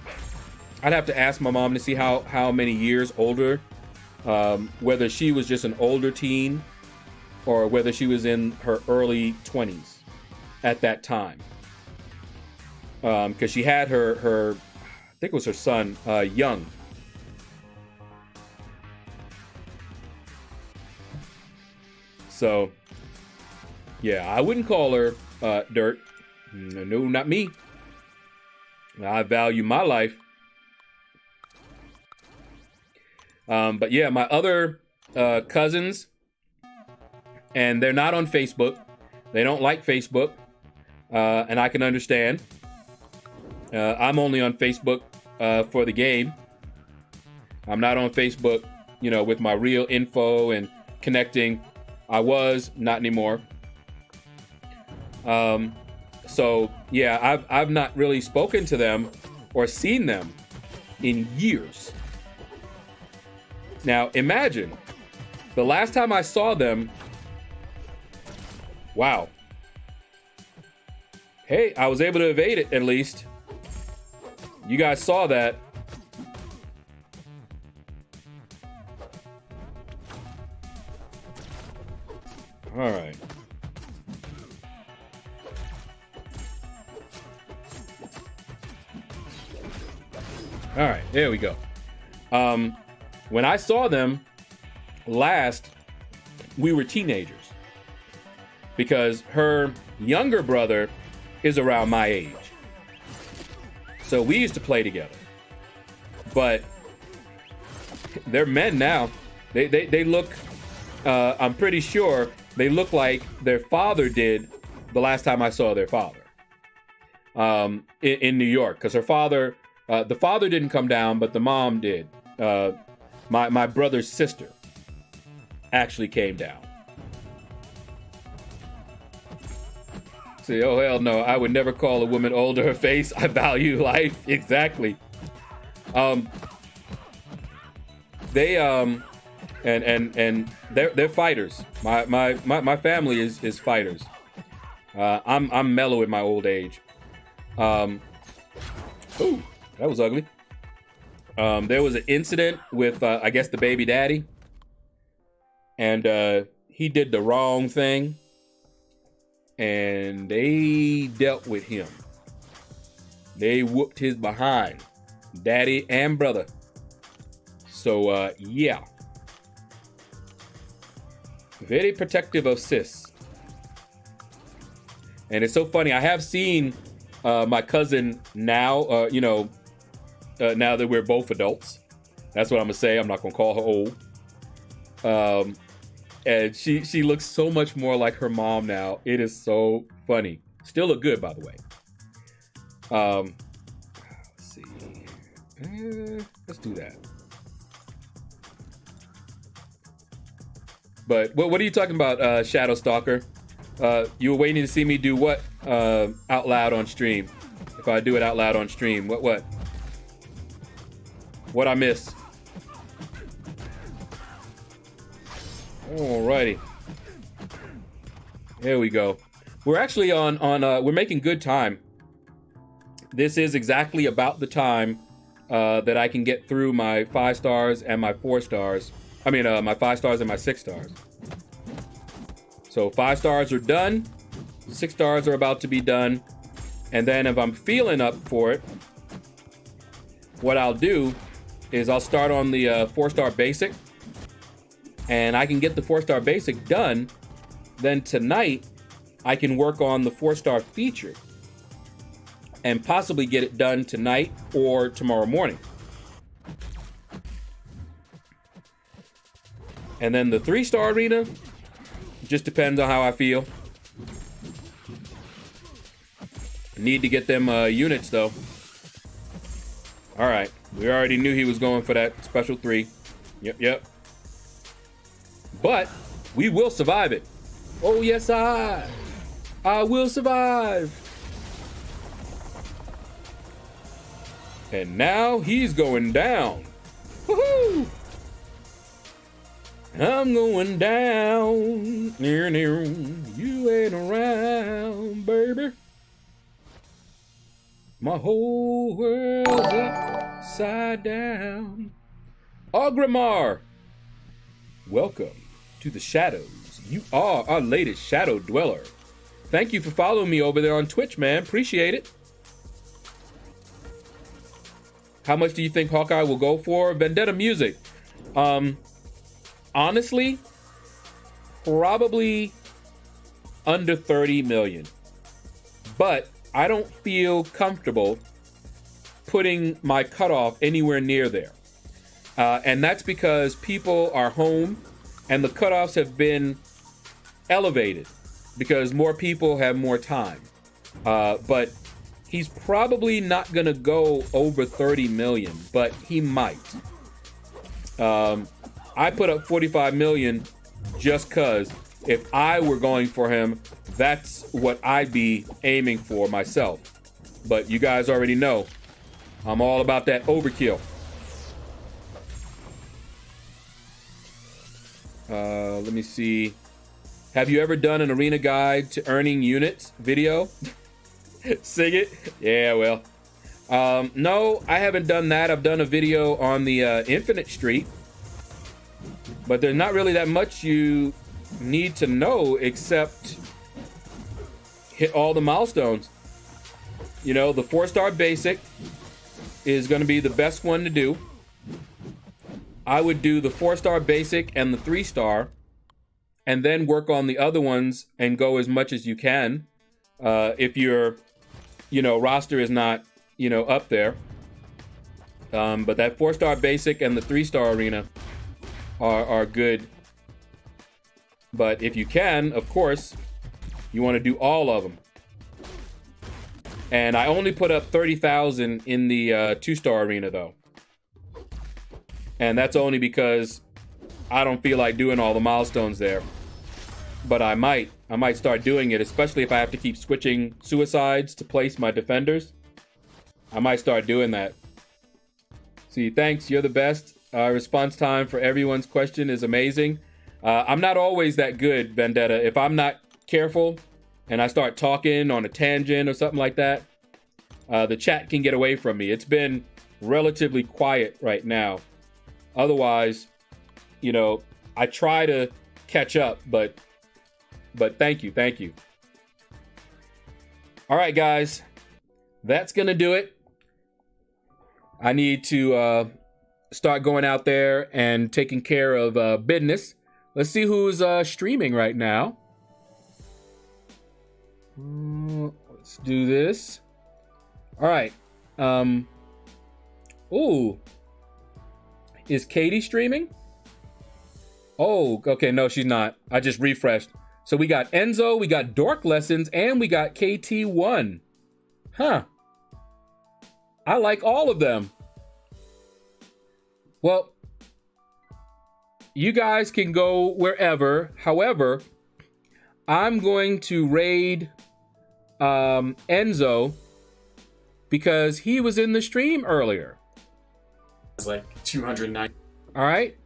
I'd have to ask my mom to see how many years older, whether she was just an older teen or whether she was in her early 20s at that time. Because she had her, I think it was her son, young. So, yeah, I wouldn't call her dirt. No, not me. I value my life. But yeah, my other cousins, and they're not on Facebook. They don't like Facebook, and I can understand. I'm only on Facebook for the game. I'm not on Facebook, you know, with my real info and connecting. I was, not anymore. So yeah, I've not really spoken to them or seen them in years. Now imagine the last time I saw them. Wow. Hey, I was able to evade it at least. You guys saw that. All right. All right, there we go. When I saw them last, we were teenagers. Because her younger brother is around my age. So we used to play together. But they're men now. They look, I'm pretty sure they look like their father did the last time I saw their father. In New York. Because her father, the father didn't come down, but the mom did. My brother's sister actually came down. See, oh hell no, I would never call a woman old to her face. I value life. Exactly. They and they're fighters. My family is fighters. I'm mellow in my old age. Ooh, that was ugly. There was an incident with I guess the baby daddy, and he did the wrong thing. And they dealt with him. They whooped his behind, daddy and brother. So, yeah. Very protective of sis. And it's so funny. I have seen my cousin now, now that we're both adults. That's what I'm going to say. I'm not going to call her old. And she looks so much more like her mom now. It is so funny. Still look good, by the way. Let's see. Let's do that. But what are you talking about, Shadow Stalker? You were waiting to see me do what out loud on stream? If I do it out loud on stream, what? What I miss? Alrighty. There we go. We're actually on we're making good time. This is exactly about the time that I can get through my 5 stars and my 4 stars. I mean, my 5 stars and my 6 stars. So 5 stars are done. 6 stars are about to be done. And then if I'm feeling up for it, what I'll do is I'll start on the 4-star basic, and I can get the 4-star basic done. Then tonight, I can work on the 4-star feature and possibly get it done tonight or tomorrow morning. And then the 3-star arena just depends on how I feel. Need to get them units though. All right, we already knew he was going for that special 3. Yep. But we will survive it. Oh yes, I will survive. And now he's going down. Woohoo! I'm going down. You ain't around, baby. My whole world's upside down. Ogrimmar, welcome to the shadows. You are our latest shadow dweller. Thank you for following me over there on Twitch, man. Appreciate it. How much do you think Hawkeye will go for? Vendetta music. Honestly, probably under 30 million. But I don't feel comfortable putting my cutoff anywhere near there. And that's because people are home and the cutoffs have been elevated because more people have more time. But he's probably not going to go over 30 million, but he might. I put up 45 million just because if I were going for him, that's what I'd be aiming for myself. But you guys already know I'm all about that overkill. Let me see. Have you ever done an arena guide to earning units video? Sing it? Yeah, well. No, I haven't done that. I've done a video on the Infinite Street. But there's not really that much you need to know except hit all the milestones. You know, the 4-star basic is going to be the best one to do. I would do the 4-star basic and the 3-star and then work on the other ones and go as much as you can. If your, roster is not, up there. But that 4-star basic and the 3-star arena are good. But if you can, of course, you want to do all of them. And I only put up 30,000 in the 2-star arena though. And that's only because I don't feel like doing all the milestones there. But I might start doing it, especially if I have to keep switching suicides to place my defenders. I might start doing that. See, thanks, you're the best. Response time for everyone's question is amazing. I'm not always that good, Vendetta. If I'm not careful and I start talking on a tangent or something like that, the chat can get away from me. It's been relatively quiet right now. Otherwise, I try to catch up, but thank you. All right, guys, that's going to do it. I need to start going out there and taking care of business. Let's see who's streaming right now. Let's do this. All right. Ooh. Is Katie streaming? Oh, okay. No, she's not. I just refreshed. So we got Enzo, we got Dork Lessons, and we got KT1. Huh. I like all of them. Well, you guys can go wherever. However, I'm going to raid Enzo because he was in the stream earlier. It's like 209. All right.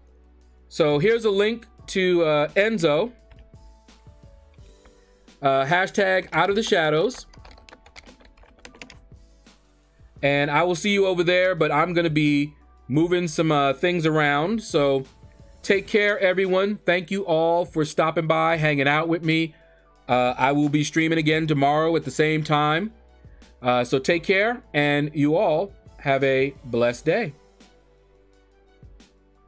So here's a link to Enzo. Hashtag out of the shadows. And I will see you over there, but I'm going to be moving some things around. So take care, everyone. Thank you all for stopping by, hanging out with me. I will be streaming again tomorrow at the same time. So take care, and you all have a blessed day.